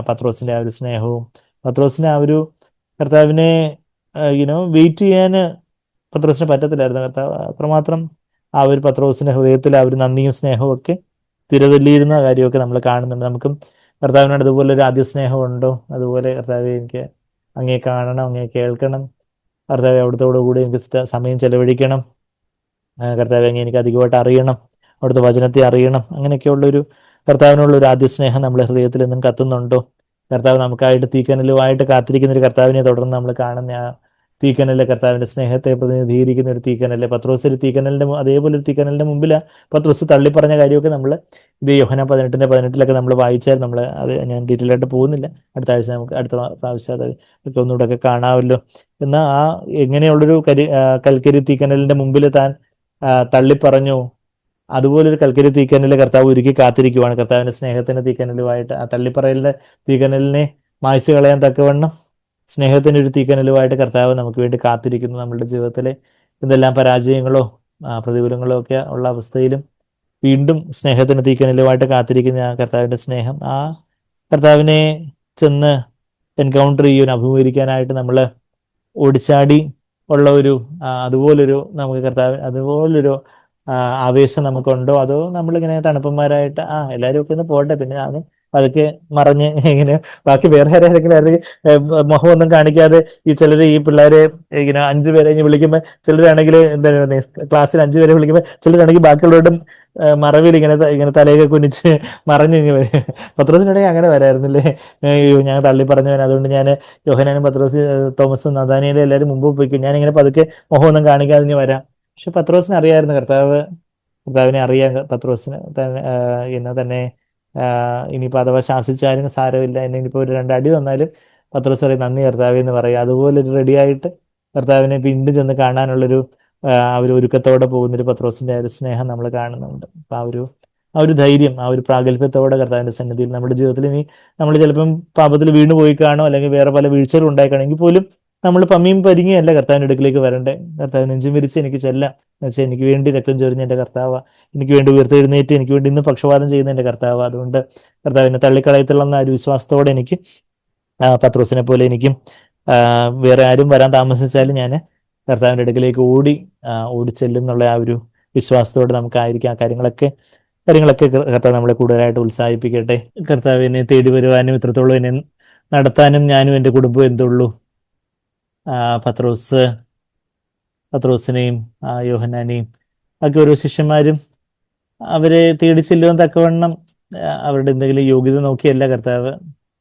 പത്രോസിന്റെ ആ ഒരു സ്നേഹവും പത്രോസിന് ആ ഒരു കർത്താവിനെ വെയിറ്റ് ചെയ്യാന് പത്രോസിന് പറ്റത്തില്ലായിരുന്നു. കർത്താവ് അത്രമാത്രം ആ ഒരു പത്രോസിന്റെ ഹൃദയത്തിൽ ആ ഒരു നന്ദിയും സ്നേഹവും ഒക്കെ തിരതല്ലിയിരുന്ന കാര്യമൊക്കെ നമ്മൾ കാണുന്നുണ്ട്. നമുക്കും കർത്താവിനോട് അതുപോലെ ഒരു ആദ്യ സ്നേഹം ഉണ്ടോ? അതുപോലെ കർത്താവെ, എനിക്ക് അങ്ങേ കാണണം, അങ്ങേ കേൾക്കണം, കർത്താവെ അവിടുത്തോടു കൂടി എനിക്ക് സമയം ചെലവഴിക്കണം, കർത്താവെ അങ്ങേ എനിക്ക് അധികമായിട്ട് അറിയണം, അവിടുത്തെ വചനത്തെ അറിയണം, അങ്ങനെയൊക്കെയുള്ളൊരു കർത്താവിനുള്ള ഒരു ആദ്യ സ്നേഹം നമ്മുടെ ഹൃദയത്തിൽ നിന്നും കത്തുന്നുണ്ടോ? കർത്താവ് നമുക്കായിട്ട് തീക്കനലുമായിട്ട് കാത്തിരിക്കുന്ന ഒരു കർത്താവിനെ തുടർന്ന് നമ്മൾ കാണുന്ന ആ തീക്കനലിലെ കർത്താവിന്റെ സ്നേഹത്തെ പ്രതിനിധീകരിക്കുന്ന ഒരു തീക്കനല്. പത്രോസ് ഒരു തീക്കനലിന്റെ അതേപോലെ ഒരു തീക്കനലിന്റെ മുമ്പിൽ പത്രോസ് തള്ളിപ്പറഞ്ഞ കാര്യമൊക്കെ നമ്മൾ ഇത് യോഹന്നാൻ 18:18 നമ്മൾ വായിച്ചാൽ അത് ഞാൻ ഡീറ്റെയിൽ ആയിട്ട് പോകുന്നില്ല. അടുത്ത ആഴ്ച നമുക്ക് അടുത്ത പ്രാവശ്യം അതൊക്കെ ഒന്നുകൂടെ ഒക്കെ കാണാമല്ലോ. എന്നാൽ ആ എങ്ങനെയുള്ളൊരു കൽക്കരി തീക്കനലിന്റെ മുമ്പിൽ താൻ തള്ളിപ്പറഞ്ഞു, അതുപോലൊരു കൽക്കരി തീക്കനല് കർത്താവ് ഒരുക്കി കാത്തിരിക്കുവാണ്. കർത്താവിന്റെ സ്നേഹത്തിന്റെ തീക്കനലുമായിട്ട് ആ തള്ളിപ്പറയലിന്റെ തീക്കനലിനെ മായ്ച്ചു കളയാൻ തക്കവണ്ണം സ്നേഹത്തിന്റെ ഒരു തീക്കനലുമായിട്ട് കർത്താവ് നമുക്ക് വേണ്ടി കാത്തിരിക്കുന്നു. നമ്മളുടെ ജീവിതത്തിലെ എന്തെല്ലാം പരാജയങ്ങളോ പ്രതികൂലങ്ങളോ ഒക്കെ ഉള്ള അവസ്ഥയിലും വീണ്ടും സ്നേഹത്തിന്റെ തീക്കനലുമായിട്ട് കാത്തിരിക്കുന്ന ആ കർത്താവിന്റെ സ്നേഹം, ആ കർത്താവിനെ ചെന്ന് എൻകൗണ്ടർ ചെയ്യുവാൻ അഭിമുഖീകരിക്കാനായിട്ട് നമ്മൾ ഓടിച്ചാടി ഉള്ള അതുപോലൊരു ആവേശം നമുക്കുണ്ടോ? അതോ നമ്മളിങ്ങനെ തണുപ്പന്മാരായിട്ട് എല്ലാവരും ഒക്കെ ഒന്ന് പോട്ടെ, പിന്നെ ഞാൻ അതൊക്കെ മറഞ്ഞ് ഇങ്ങനെ ബാക്കി വേറെ ആരെങ്കിലും ആണെങ്കിൽ മുഖമൊന്നും കാണിക്കാതെ ഈ പിള്ളേരെ ഇങ്ങനെ 5 പേരെ വിളിക്കുമ്പോൾ ചിലരാണെങ്കിൽ എന്താണ് ക്ലാസ്സിൽ 5 പേരെ വിളിക്കുമ്പോൾ ചിലരാണെങ്കിൽ ബാക്കിയുള്ളവരുടെ മറവിൽ ഇങ്ങനെ തലയൊക്കെ കുനിച്ച് മറഞ്ഞു വരും. പത്രോസിനിടയിൽ അങ്ങനെ വരായിരുന്നില്ലേ? ഞാൻ തള്ളി പറഞ്ഞവൻ, അതുകൊണ്ട് ഞാൻ യോഹന്നാനും തോമസും നഥാനിയേലും എല്ലാവരും മുമ്പ് പോയിക്കും, ഞാനിങ്ങനെ പതുക്കെ മുഖമൊന്നും കാണിക്കാതെ വരാം. പക്ഷെ പത്രോസിന് അറിയായിരുന്നു, കർത്താവിനെ അറിയാം പത്രോസിന് തന്നെ ഇനിയിപ്പോൾ അഥവാ ശാസിച്ചാലും സാരമില്ല, ഇനിയിപ്പോൾ ഒരു 2 അടി തന്നാലും പത്രോസ് പറയും നന്ദി കർത്താവേ എന്ന് പറയും. അതുപോലെ ഒരു റെഡിയായിട്ട് കർത്താവിനെ വീണ്ടും ചെന്ന് കാണാനുള്ളൊരു ഒരു ഒരുക്കത്തോടെ പോകുന്നൊരു പത്രോസിന്റെ ഒരു സ്നേഹം നമ്മൾ കാണുന്നുണ്ട്. അപ്പൊ ആ ഒരു ധൈര്യം, ആ ഒരു പ്രാഗൽഭ്യത്തോടെ കർത്താവിന്റെ സന്നിധിയിൽ നമ്മുടെ ജീവിതത്തിൽ ഇനി നമ്മൾ ചിലപ്പം പാപത്തിൽ വീണു പോയി കാണോ, അല്ലെങ്കിൽ വേറെ പല വീഴ്ചകളും ഉണ്ടായി കാണെങ്കിൽ പോലും നമ്മൾ പമ്മിയും പരിങ്ങിയല്ല കർത്താവിന്റെ അടുക്കിലേക്ക് വരണ്ടേ. കർത്താവ് നെഞ്ചും വിരിച്ച് എനിക്ക് ചെല്ലാം, എന്നുവെച്ചാൽ എനിക്ക് വേണ്ടി രക്തം ചൊരിഞ്ഞ എൻ്റെ കർത്താവ്, എനിക്ക് വേണ്ടി ഉയർത്തെഴുന്നേറ്റ് എനിക്ക് വേണ്ടി ഇന്ന് പക്ഷപാതം ചെയ്യുന്ന എൻ്റെ കർത്താവ്. അതുകൊണ്ട് കർത്താവിനെ തള്ളിക്കളയത്തുള്ള ഒരു വിശ്വാസത്തോടെ എനിക്ക് പത്രോസിനെ പോലെ എനിക്കും വേറെ ആരും വരാൻ താമസിച്ചാലും ഞാൻ കർത്താവിൻ്റെ അടുക്കിലേക്ക് ഓടിച്ചെല്ലും എന്നുള്ള ആ ഒരു വിശ്വാസത്തോടെ നമുക്കായിരിക്കും. ആ കാര്യങ്ങളൊക്കെ കർത്താവ് നമ്മളെ കൂടുതലായിട്ട് ഉത്സാഹിപ്പിക്കട്ടെ. കർത്താവിനെ തേടി വരുവാനും ഇത്രത്തോളം എന്നെ നടത്താനും ഞാനും എൻ്റെ കുടുംബവും എന്തുള്ളൂ. പത്രോസിനെയും യോഹന്നാനെയും ഒക്കെ ഓരോ ശിഷ്യന്മാരും അവരെ തേടി ചെല്ലുവാൻ തക്കവണ്ണം അവരുടെ എന്തെങ്കിലും യോഗ്യത നോക്കിയല്ല കർത്താവ്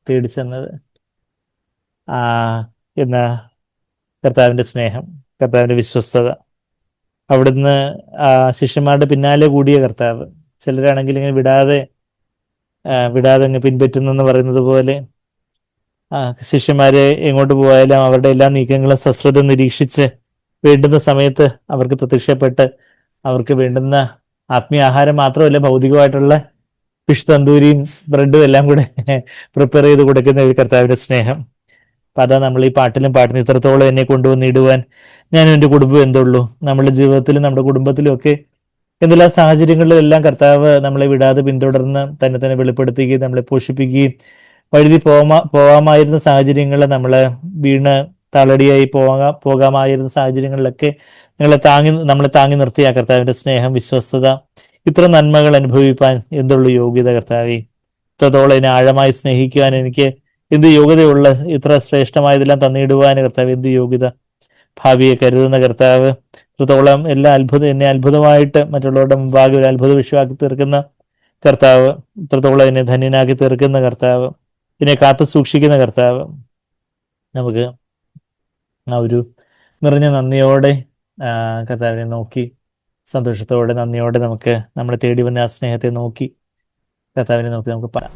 തേടി ചെന്നത്. എന്ന കർത്താവിന്റെ സ്നേഹം, കർത്താവിന്റെ വിശ്വസ്തത, അവിടുന്ന് ശിഷ്യന്മാരുടെ പിന്നാലെ കൂടിയ കർത്താവ്. ചിലരാണെങ്കിൽ ഇങ്ങനെ വിടാതെ അങ്ങ് പിൻപറ്റുന്നെന്ന് പറയുന്നത് പോലെ ശിഷ്യന്മാരെ എങ്ങോട്ട് പോയാലും അവരുടെ എല്ലാ നീക്കങ്ങളും സശ്രദ്ധ നിരീക്ഷിച്ച് വേണ്ടുന്ന സമയത്ത് അവർക്ക് പ്രത്യക്ഷപ്പെട്ട് അവർക്ക് വേണ്ടുന്ന ആത്മീയ ആഹാരം മാത്രമല്ല, ഭൗതികമായിട്ടുള്ള ഫിഷ് തന്തൂരിയും ബ്രെഡും എല്ലാം കൂടെ പ്രിപ്പയർ ചെയ്ത് കൊടുക്കുന്ന ഒരു കർത്താവിന്റെ സ്നേഹം. അപ്പൊ അതാ നമ്മൾ ഈ പാട്ടിലും പാടുന്ന, ഇത്രത്തോളം എന്നെ കൊണ്ടുവന്നിടുവാൻ ഞാനും എൻ്റെ കുടുംബം എന്തുള്ളൂ. നമ്മുടെ ജീവിതത്തിലും നമ്മുടെ കുടുംബത്തിലും ഒക്കെ എന്തെല്ലാം സാഹചര്യങ്ങളിലും എല്ലാം കർത്താവ് നമ്മളെ വിടാതെ പിന്തുടർന്ന് തന്നെ വെളിപ്പെടുത്തുകയും നമ്മളെ പോഷിപ്പിക്കുകയും വഴുതി പോകാമായിരുന്ന സാഹചര്യങ്ങളിൽ നമ്മളെ വീണ് തളടിയായി പോകാമായിരുന്ന സാഹചര്യങ്ങളിലൊക്കെ നമ്മളെ താങ്ങി നിർത്തിയ കർത്താവിന്റെ സ്നേഹം, വിശ്വസ്തത, ഇത്ര നന്മകൾ അനുഭവിപ്പാൻ എന്തുള്ളൂ യോഗ്യത കർത്താവേ. ഇത്രത്തോളം എന്നെ ആഴമായി സ്നേഹിക്കുവാൻ എനിക്ക് എന്ത് യോഗ്യതയുള്ള, ഇത്ര ശ്രേഷ്ഠമായതെല്ലാം തന്നിടുവാൻ കർത്താവ് എന്ത് യോഗ്യത. ഭാവിയെ കരുതുന്ന കർത്താവ്, ഇത്രത്തോളം എന്നെ അത്ഭുതമായിട്ട് മറ്റുള്ളവരുടെ മുമ്പാകെ ഒരു അത്ഭുത വിഷയമാക്കി തീർക്കുന്ന കർത്താവ്, ഇത്രത്തോളം എന്നെ ധന്യനാക്കി തീർക്കുന്ന കർത്താവ്, എന്നെ കാത്തു സൂക്ഷിക്കുന്ന കർത്താവ്, നമുക്ക് ആ ഒരു നിറഞ്ഞ നന്ദിയോടെ കർത്താവിനെ നോക്കി, സന്തോഷത്തോടെ നന്ദിയോടെ നമുക്ക് നമ്മളെ തേടി വന്ന ആ സ്നേഹത്തെ നോക്കി കർത്താവിനെ നോക്കി നമുക്ക് പറയാം.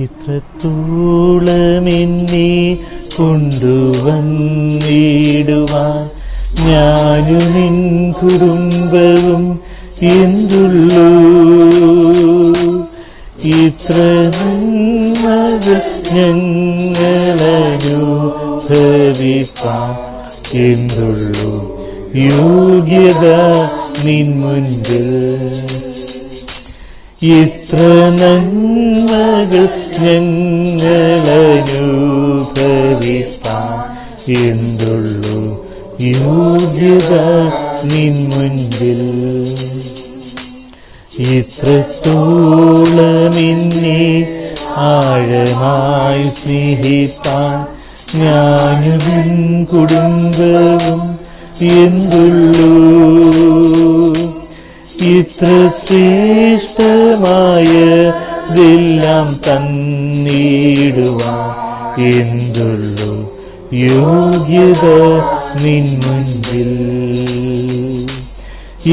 ഇത്രത്തോളം എന്നെ കൊണ്ടുവന്നിടുവാൻ ഞാനും നിൻ കുടുംബവും എന്തുള്ളൂ. ഇത്ര നന്മകൾ ഞങ്ങളനുഭവിപ്പാൻ എന്തുള്ളൂ യോഗ്യത നിൻ മുൻപിൽ. ഇത്ര നന്മകൾ ഞങ്ങളനുഭവിപ്പാൻ എന്തുള്ളൂ യോഗ്യത നിൻ മുൻപിൽ. ഇത്രത്തോളം എന്നെ ആഴമായി സ്നേഹിപ്പാൻ ഞാനും എൻ കുടുംബവും എന്തുള്ളൂ. ഇത്ര ശ്രേഷ്ഠമായതെല്ലാം തന്നിടുവാൻ എന്തുള്ളൂ യോഗ്യത നിൻ മുൻപിൽ.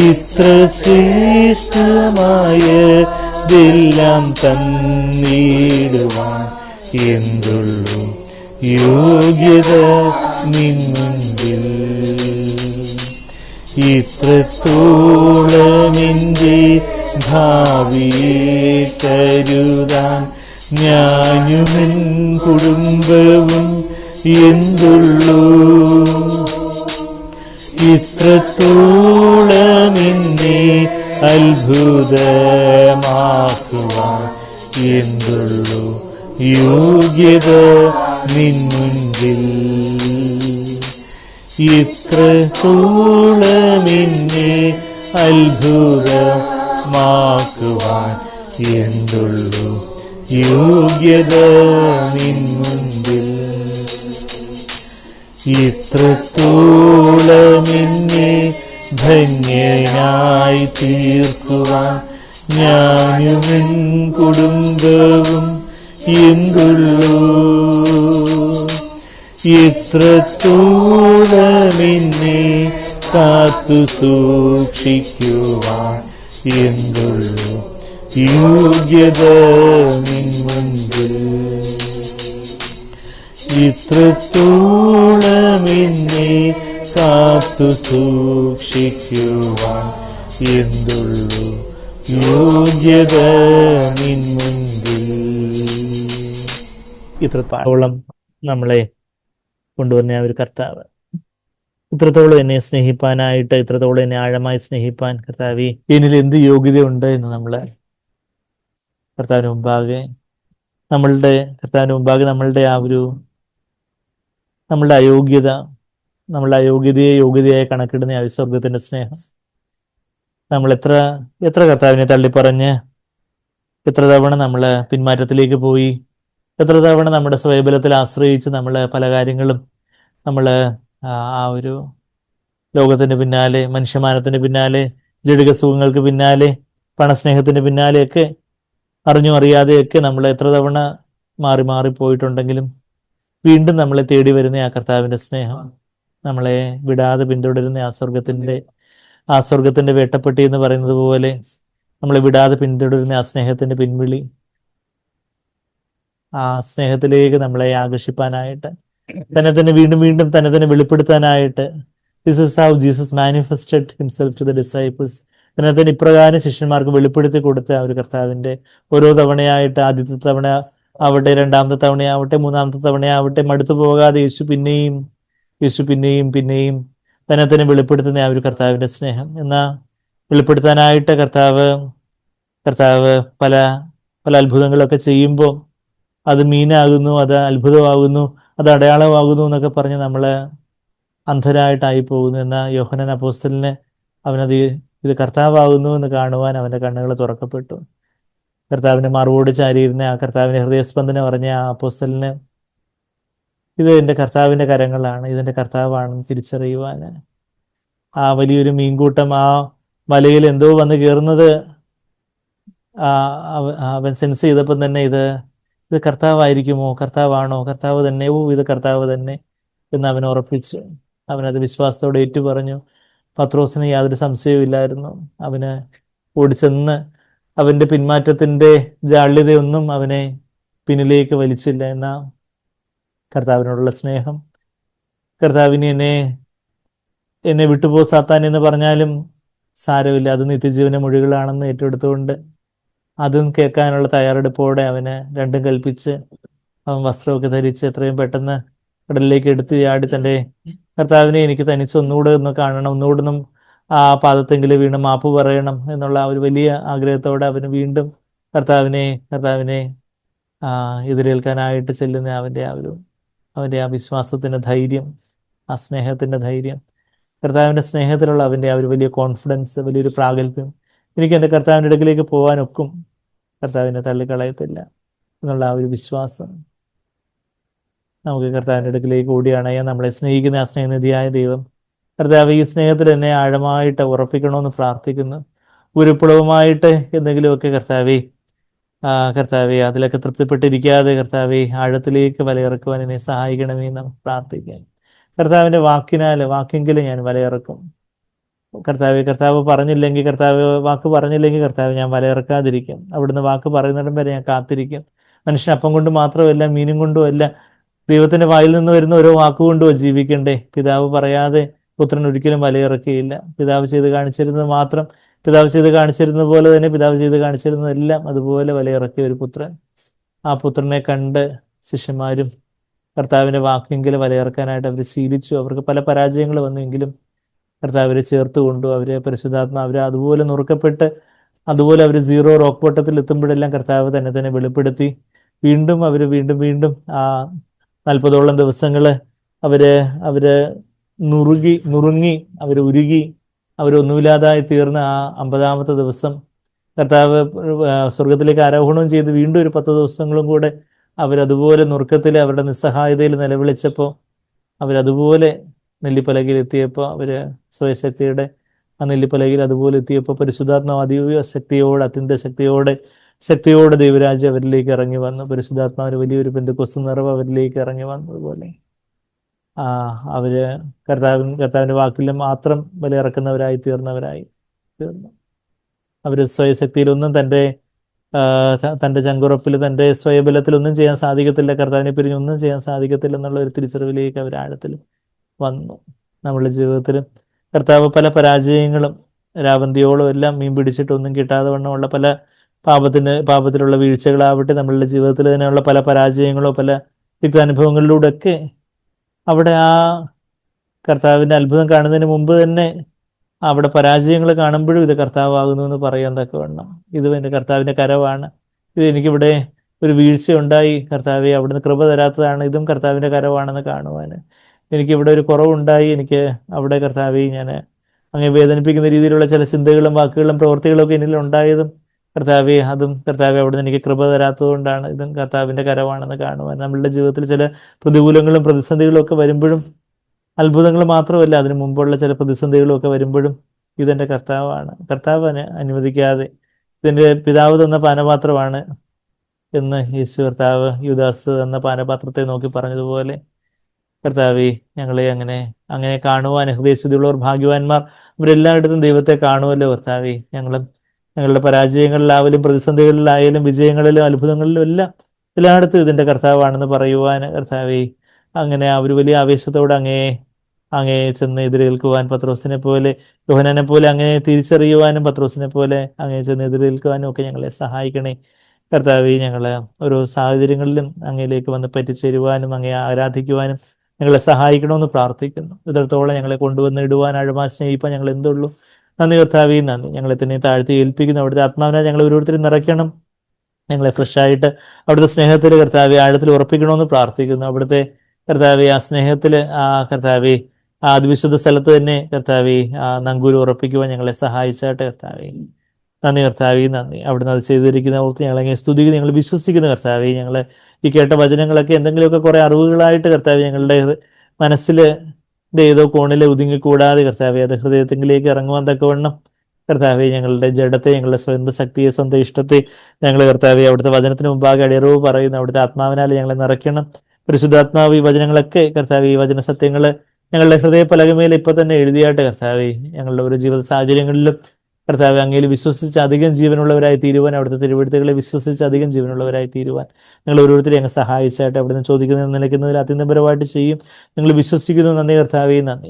ഇത്ര ശ്രേഷ്ഠമായതെല്ലാം തന്നിടുവാൻ എന്തുള്ളൂ യോഗ്യത നിൻ മുൻപിൽ. ഇത്രത്തോളം എൻ്റെ ഭാവിയെ കരുതാൻ ഞാനും എൻ കുടുംബവും എന്തുള്ളൂ. ഇത്രത്തോളം എന്നെ അത്ഭുതമാക്കുവാൻ എന്തുള്ളൂ യോഗ്യത നിൻ മുൻപിൽ. ഇത്രത്തോളം എന്നെ അത്ഭുതമാക്കുവാൻ എന്തുള്ളൂ യോഗ്യത നിൻ മുൻപിൽ. ഇത്രത്തോളം എന്നെ ധന്യനായി തീർക്കുവാൻ ഞാനും എൻ കുടുംബവും എന്തുള്ളൂ. ഇത്രത്തോളം എന്നെ കാത്തു സൂക്ഷിക്കുവാൻ എന്തുള്ളൂ യോഗ്യത നിൻ മുൻപിൽ. ഇത്രത്തോളം എന്നെ കാത്തു സൂക്ഷിക്കുവാൻ എന്തുള്ളൂ യോഗ്യത നിൻ മുൻപിൽ. ഇത്രത്തോളം നമ്മളെ കൊണ്ടുവന്ന ആ ഒരു കർത്താവ്, ഇത്രത്തോളം എന്നെ സ്നേഹിപ്പാനായിട്ട്, ഇത്രത്തോളം എന്നെ ആഴമായി സ്നേഹിപ്പാൻ കർത്താവേ എന്നിൽ എന്ത് യോഗ്യതയുണ്ട് എന്ന് നമ്മള് കർത്താവിന് മുമ്പാകെ നമ്മളുടെ ആ ഒരു നമ്മളുടെ അയോഗ്യതയെ യോഗ്യതയായി കണക്കിടുന്ന ആ സ്വർഗത്തിന്റെ സ്നേഹം, നമ്മൾ എത്ര കർത്താവിനെ തള്ളിപ്പറഞ്ഞ്, എത്ര തവണ നമ്മൾ പിന്മാറ്റത്തിലേക്ക് പോയി, എത്ര തവണ നമ്മുടെ സ്വയബലത്തിൽ ആശ്രയിച്ച് നമ്മൾ പല കാര്യങ്ങളും നമ്മൾ ആ ഒരു ലോകത്തിന് പിന്നാലെ, മനുഷ്യമാനത്തിന് പിന്നാലെ, ജഡിക സുഖങ്ങൾക്ക് പിന്നാലെ, പണസ്നേഹത്തിന് പിന്നാലെയൊക്കെ അറിഞ്ഞും അറിയാതെയൊക്കെ നമ്മൾ എത്ര തവണ മാറി പോയിട്ടുണ്ടെങ്കിലും വീണ്ടും നമ്മളെ തേടി വരുന്ന ആ കർത്താവിന്റെ സ്നേഹം, നമ്മളെ വിടാതെ പിന്തുടരുന്ന ആ സ്വർഗത്തിന്റെ വേട്ടപ്പെട്ടി എന്ന് പറയുന്നത് പോലെ നമ്മളെ വിടാതെ പിന്തുടരുന്ന ആ സ്നേഹത്തിന്റെ പിൻവിളി, ആ സ്നേഹത്തിലേക്ക് നമ്മളെ ആകർഷിപ്പാനായിട്ട്, തന്നെ തന്നെ വീണ്ടും വീണ്ടും തന്നെ തന്നെ വെളിപ്പെടുത്താനായിട്ട്. This is how Jesus manifested himself to the disciples. തന്നെ തന്നെ ഇപ്രകാരം ശിഷ്യന്മാർക്ക് വെളിപ്പെടുത്തി കൊടുത്ത ഒരു കർത്താവിന്റെ ഓരോ തവണയായിട്ട്, ആദ്യത്തെ തവണ ആവട്ടെ, രണ്ടാമത്തെ തവണയാവട്ടെ, മൂന്നാമത്തെ തവണയാവട്ടെ, മടുത്തു പോകാതെ യേശു പിന്നെയും പിന്നെയും തന്നെ തന്നെ വെളിപ്പെടുത്തുന്ന ആ ഒരു കർത്താവിന്റെ സ്നേഹം. എന്നാ വെളിപ്പെടുത്താനായിട്ട് കർത്താവ് പല പല അത്ഭുതങ്ങളൊക്കെ ചെയ്യുമ്പോൾ അത് മീനാകുന്നു, അത് അത്ഭുതമാകുന്നു, അത് അടയാളമാകുന്നു എന്നൊക്കെ പറഞ്ഞ് നമ്മൾ അന്ധരായിട്ടായി പോകുന്നു. എന്നാൽ യോഹന്നാൻ അപ്പോസ്തലന് ഇത് കർത്താവാകുന്നു എന്ന് കാണുവാൻ അവൻ്റെ കണ്ണുകൾ തുറക്കപ്പെട്ടു. കർത്താവിൻ്റെ മറുപടി ചാരിയിരുന്ന ആ കർത്താവിൻ്റെ ഹൃദയസ്പന്ദനം പറഞ്ഞ ആ അപ്പോസ്തലന് ഇത് എൻ്റെ കർത്താവിൻ്റെ കരങ്ങളാണ്, ഇതെൻ്റെ കർത്താവാണെന്ന് തിരിച്ചറിയുവാൻ ആ വലിയൊരു മീൻകൂട്ടം ആ മലയിൽ എന്തോ വന്ന് കയറുന്നത് അവൻ സെൻസ് ചെയ്തപ്പം തന്നെ ഇത് കർത്താവായിരിക്കുമോ, കർത്താവാണോ, കർത്താവ് തന്നെ, ഇത് കർത്താവ് തന്നെ എന്ന് അവൻ ഉറപ്പിച്ചു. അവനത് വിശ്വാസത്തോടെ ഏറ്റു പറഞ്ഞു. പത്രോസിന് യാതൊരു സംശയവും ഇല്ലായിരുന്നു. അവന് ഓടിച്ചെന്ന് അവൻ്റെ പിന്മാറ്റത്തിൻ്റെ ജാള്യതയൊന്നും അവനെ പിന്നിലേക്ക് വലിച്ചില്ല. എന്ന കർത്താവിനോടുള്ള സ്നേഹം, കർത്താവിന് എന്നെ വിട്ടുപോ സാത്താൻ എന്ന് പറഞ്ഞാലും സാരമില്ല, അത് നിത്യജീവന മൊഴികളാണെന്ന് ഏറ്റെടുത്തുകൊണ്ട് അതും കേൾക്കാനുള്ള തയ്യാറെടുപ്പോടെ അവന് രണ്ടും കൽപ്പിച്ച് അവൻ വസ്ത്രമൊക്കെ ധരിച്ച് എത്രയും പെട്ടെന്ന് കടലിലേക്ക് എടുത്തു ചാടി തൻ്റെ കർത്താവിനെ എനിക്ക് തനിച്ച് ഒന്നുകൂടെ ഒന്ന് കാണണം, ഒന്നുകൂടെ ഒന്നും ആ പാദത്തെങ്കിലും വീണ് മാപ്പ് പറയണം എന്നുള്ള ആ ഒരു വലിയ ആഗ്രഹത്തോടെ അവന് വീണ്ടും കർത്താവിനെ എതിരേൽക്കാനായിട്ട് ചെല്ലുന്ന അവൻ്റെ ആ വിശ്വാസത്തിൻ്റെ ധൈര്യം, ആ സ്നേഹത്തിൻ്റെ ധൈര്യം, കർത്താവിൻ്റെ സ്നേഹത്തിലുള്ള അവൻ്റെ ആ ഒരു വലിയ കോൺഫിഡൻസ്, വലിയൊരു പ്രാഗൽഭ്യം. എനിക്ക് എൻ്റെ കർത്താവിൻ്റെ അടുക്കിലേക്ക് പോകാനൊക്കും, കർത്താവിനെ തള്ളിക്കളയത്തില്ല എന്നുള്ള ആ ഒരു വിശ്വാസം. നമുക്ക് കർത്താവിൻ്റെ അടുക്കിലേക്ക് ഓടിയണയാൻ നമ്മളെ സ്നേഹിക്കുന്ന ആ സ്നേഹനിധിയായ ദൈവം കർത്താവ് ഈ സ്നേഹത്തിൽ എന്നെ ആഴമായിട്ട് ഉറപ്പിക്കണമെന്ന് പ്രാർത്ഥിക്കുന്നു. ഉരുപ്പുളവുമായിട്ട് എന്തെങ്കിലുമൊക്കെ കർത്താവെ അതിലൊക്കെ തൃപ്തിപ്പെട്ടിരിക്കാതെ കർത്താവെ ആഴത്തിലേക്ക് വലയിറക്കുവാൻ എന്നെ സഹായിക്കണമെന്ന് നമുക്ക് പ്രാർത്ഥിക്കാം. കർത്താവിൻ്റെ വാക്കെങ്കിലും ഞാൻ വലയിറക്കും. കർത്താവ് പറഞ്ഞില്ലെങ്കിൽ, വാക്ക് പറഞ്ഞില്ലെങ്കിൽ കർത്താവ് ഞാൻ വലയിറക്കാതിരിക്കും. അവിടുന്ന് വാക്ക് പറയുന്നിടം വരെ ഞാൻ കാത്തിരിക്കും. മനുഷ്യൻ അപ്പം കൊണ്ട് മാത്രമല്ല, മീനും കൊണ്ടുമല്ല, ദൈവത്തിന്റെ വായിൽ നിന്ന് വരുന്ന ഓരോ വാക്കുകൊണ്ടും ജീവിക്കണ്ടേ. പിതാവ് പറയാതെ പുത്രൻ ഒരിക്കലും വലയിറക്കുകയില്ല. പിതാവ് ചെയ്ത് കാണിച്ചിരുന്നത് പോലെ തന്നെ പിതാവ് ചെയ്ത് കാണിച്ചിരുന്നതെല്ലാം അതുപോലെ വലയിറക്കിയ ഒരു പുത്രൻ. ആ പുത്രനെ കണ്ട് ശിഷ്യന്മാരും കർത്താവിൻ്റെ വാക്കെങ്കിലും വലയിറക്കാനായിട്ട് അവർ ശീലിച്ചു. അവർക്ക് പല പരാജയങ്ങൾ വന്നുവെങ്കിലും കർത്താവ് അവരെ ചേർത്ത് കൊണ്ടു. അവരെ പരിശുദ്ധാത്മാ അതുപോലെ നുറുക്കപ്പെട്ട് അതുപോലെ അവർ സീറോ റോക്ക് ബോട്ടത്തിൽ എത്തുമ്പോഴെല്ലാം കർത്താവ് തന്നെ വെളിപ്പെടുത്തി. വീണ്ടും വീണ്ടും ആ 40ഓളം ദിവസങ്ങൾ അവര് നുറുങ്ങി അവരുരുകി അവരൊന്നുമില്ലാതായി തീർന്ന ആ 50-ാമത്തെ ദിവസം കർത്താവ് സ്വർഗത്തിലേക്ക് ആരോഹണം ചെയ്ത് വീണ്ടും ഒരു 10 ദിവസങ്ങളും കൂടെ അവരതുപോലെ നുറുക്കത്തിൽ അവരുടെ നിസ്സഹായതയിൽ നിലവിളിച്ചപ്പോൾ അവരതുപോലെ നെല്ലിപ്പലകയിൽ എത്തിയപ്പോൾ സ്വയശക്തിയുടെ ആ നെല്ലിപ്പലകയിൽ അതുപോലെ എത്തിയപ്പോൾ പരിശുദ്ധാത്മാവ് അതീവ ശക്തിയോടെ, അത്യന്ത ശക്തിയോടെ ദൈവരാജ്യം അവരിലേക്ക് ഇറങ്ങി വന്നു. പരിശുദ്ധാത്മാവിന് വലിയൊരു പെന്തക്കോസ്ത് നിറവ് അവരിലേക്ക് ഇറങ്ങി വന്നതുപോലെ അവര് കർത്താവിൻ്റെ വാക്കിൽ മാത്രം ബലിയിറക്കുന്നവരായി തീർന്നു. അവര് സ്വയശക്തിയിലൊന്നും തൻ്റെ ചങ്കുറപ്പിൽ, തൻ്റെ സ്വയബലത്തിലൊന്നും ചെയ്യാൻ സാധിക്കത്തില്ല, കർത്താവിനെ പിരിഞ്ഞൊന്നും ചെയ്യാൻ സാധിക്കത്തില്ല എന്നുള്ള ഒരു തിരിച്ചറിവിലേക്ക് അവർ ആഴത്തിൽ വന്നു. നമ്മളുടെ ജീവിതത്തിൽ കർത്താവ് പല പരാജയങ്ങളും രാവന്തിയോളം എല്ലാം മീൻ പിടിച്ചിട്ടൊന്നും കിട്ടാതെ വണ്ണമുള്ള പല പാപത്തിലുള്ള വീഴ്ചകളാവട്ടെ, നമ്മളുടെ ജീവിതത്തിൽ തന്നെയുള്ള പല പരാജയങ്ങളോ പല യുക്താനുഭവങ്ങളിലൂടെയൊക്കെ അവിടെ ആ കർത്താവിൻ്റെ അത്ഭുതം കാണുന്നതിന് മുമ്പ് തന്നെ അവിടെ പരാജയങ്ങൾ കാണുമ്പോഴും ഇത് കർത്താവാകുന്നു എന്ന് പറയാൻ തക്കവണ്ണം ഇത് എൻ്റെ കർത്താവിൻ്റെ കരവാണ്, ഇത് എനിക്കിവിടെ ഒരു വീഴ്ചയുണ്ടായി, കർത്താവെ അവിടുന്ന് കൃപ തരാത്തതാണ്, ഇതും കർത്താവിൻ്റെ കരവാണെന്ന് കാണുവാൻ, എനിക്കിവിടെ ഒരു കുറവുണ്ടായി, എനിക്ക് അവിടെ കർത്താവെ ഞാൻ അങ്ങനെ വേദനിപ്പിക്കുന്ന രീതിയിലുള്ള ചില ചിന്തകളും വാക്കുകളും പ്രവൃത്തികളൊക്കെ എന്നിലുണ്ടായതും കർത്താവെ അവിടുന്ന് എനിക്ക് കൃപ തരാത്തതുകൊണ്ടാണ്, ഇതും കർത്താവിൻ്റെ കരവാണെന്ന് കാണുവാൻ. നമ്മളുടെ ജീവിതത്തിൽ ചില പ്രതികൂലങ്ങളും പ്രതിസന്ധികളും ഒക്കെ വരുമ്പോഴും, അത്ഭുതങ്ങൾ മാത്രമല്ല അതിനു മുമ്പുള്ള ചില പ്രതിസന്ധികളും ഒക്കെ വരുമ്പോഴും ഇതെൻ്റെ കർത്താവാണ്, കർത്താവ് അനുവദിക്കാതെ ഇതെൻ്റെ പിതാവ് തന്ന പാനപാത്രമാണ് എന്ന് യേശു കർത്താവ് യൂദാസ് എന്ന പാനപാത്രത്തെ നോക്കി പറഞ്ഞതുപോലെ കർത്താവെ ഞങ്ങളെ അങ്ങനെ കാണുവാൻ ഹൃദയശുദ്ധിയുള്ളവർ ഭാഗ്യവാന്മാർ, അവരെല്ലായിടത്തും ദൈവത്തെ കാണുമല്ലോ കർത്താവെ. ഞങ്ങളുടെ പരാജയങ്ങളിലായാലും പ്രതിസന്ധികളിലായാലും വിജയങ്ങളിലും അത്ഭുതങ്ങളിലും എല്ലാം എല്ലായിടത്തും ഇതിൻ്റെ കർത്താവാണെന്ന് പറയുവാൻ കർത്താവേ, അങ്ങനെ ആ ഒരു വലിയ ആവേശത്തോടെ അങ്ങേ ചെന്ന് എതിരേൽക്കുവാൻ പത്രോസിനെ പോലെ, യോഹന്നാനെ പോലെ അങ്ങേ തിരിച്ചറിയുവാനും പത്രോസിനെ പോലെ അങ്ങേ ചെന്ന് എതിരേൽക്കുവാനും ഒക്കെ ഞങ്ങളെ സഹായിക്കണേ കർത്താവേ. ഞങ്ങൾ ഓരോ സാഹചര്യങ്ങളിലും അങ്ങയിലേക്ക് വന്ന് പറ്റിച്ചേരുവാനും അങ്ങേ ആരാധിക്കുവാനും ഞങ്ങളെ സഹായിക്കണമെന്ന് പ്രാർത്ഥിക്കുന്നു. ഇത്രത്തോളം ഞങ്ങളെ കൊണ്ടുവന്ന് ഇടുവാൻ ആഴമായി സ്നേഹിപ്പാൻ ഞങ്ങൾ എന്തുള്ളൂ. നന്ദി കർത്താവേ, നന്ദി. ഞങ്ങളെ തന്നെ താഴ്ത്തി ഏൽപ്പിക്കുന്നു. അവിടുത്തെ ആത്മാവിനെ ഞങ്ങൾ ഓരോരുത്തരും നിറയ്ക്കണം. ഞങ്ങളെ ഫ്രഷായിട്ട് അവിടുത്തെ സ്നേഹത്തിൽ കർത്താവെ ആഴത്തിൽ ഉറപ്പിക്കണമെന്ന് പ്രാർത്ഥിക്കുന്നു. അവിടുത്തെ കർത്താവെ ആ സ്നേഹത്തിൽ കർത്താവെ ആ അതിവിശുദ്ധ സ്ഥലത്ത് തന്നെ കർത്താവെ നങ്കൂര് ഉറപ്പിക്കുവാൻ ഞങ്ങളെ സഹായിച്ചാട്ടെ കർത്താവെ. നന്ദി കർത്താവെ, നന്ദി. അവിടുന്ന് അത് ചെയ്തിരിക്കുന്ന ഓർത്ത് ഞങ്ങളെ സ്തുതിക്കുന്നു. ഞങ്ങൾ വിശ്വസിക്കുന്നു കർത്താവെ. ഞങ്ങൾ ഈ കേട്ട വചനങ്ങളൊക്കെ എന്തെങ്കിലുമൊക്കെ കുറെ അറിവുകളായിട്ട് കർത്താവെ ഞങ്ങളുടെ മനസ്സിൽ ഏതോ കോണിൽ ഒതുങ്ങിക്കൂടാതെ കർത്താവെ അത് ഹൃദയത്തിലേക്ക് ഇറങ്ങുവാൻ തക്കവണ്ണം കർത്താവെ ഞങ്ങളുടെ ജഡത്തെ, ഞങ്ങളുടെ സ്വന്തം ശക്തിയെ, സ്വന്തം ഇഷ്ടത്തെ ഞങ്ങൾ കർത്താവെ അവിടുത്തെ വചനത്തിന് മുമ്പാകെ അടിയറവ് പറയുന്നു. അവിടുത്തെ ആത്മാവിനാൽ ഞങ്ങളെ നിറയ്ക്കണം. പരിശുദ്ധാത്മാവ് ഈ വചനങ്ങളൊക്കെ കർത്താവെ, ഈ വചന സത്യങ്ങൾ ഞങ്ങളുടെ ഹൃദയ പലകമേൽ ഇപ്പൊ തന്നെ എഴുതിയാട്ട് കർത്താവെ, ഞങ്ങളുടെ ഒരു ജീവിത സാഹചര്യങ്ങളിലും കർത്താവെ അങ്ങയിൽ വിശ്വസിച്ച് അധികം ജീവനുള്ളവരായി തീരുവാൻ, അവിടുത്തെ തിരുവെഴുത്തുകളെ വിശ്വസിച്ച് അധികം ജീവനുള്ളവരായി തീരുവാൻ നിങ്ങൾ ഓരോരുത്തരെയും അങ്ങ് സഹായിച്ചായിട്ട് അവിടുന്ന് ചോദിക്കുന്നത് നിലയ്ക്കുന്നതിൽ അത്യന്തപരമായിട്ട് ചെയ്യും. നിങ്ങൾ വിശ്വസിക്കുന്നു. നന്ദി കർത്താവേ, നന്ദി.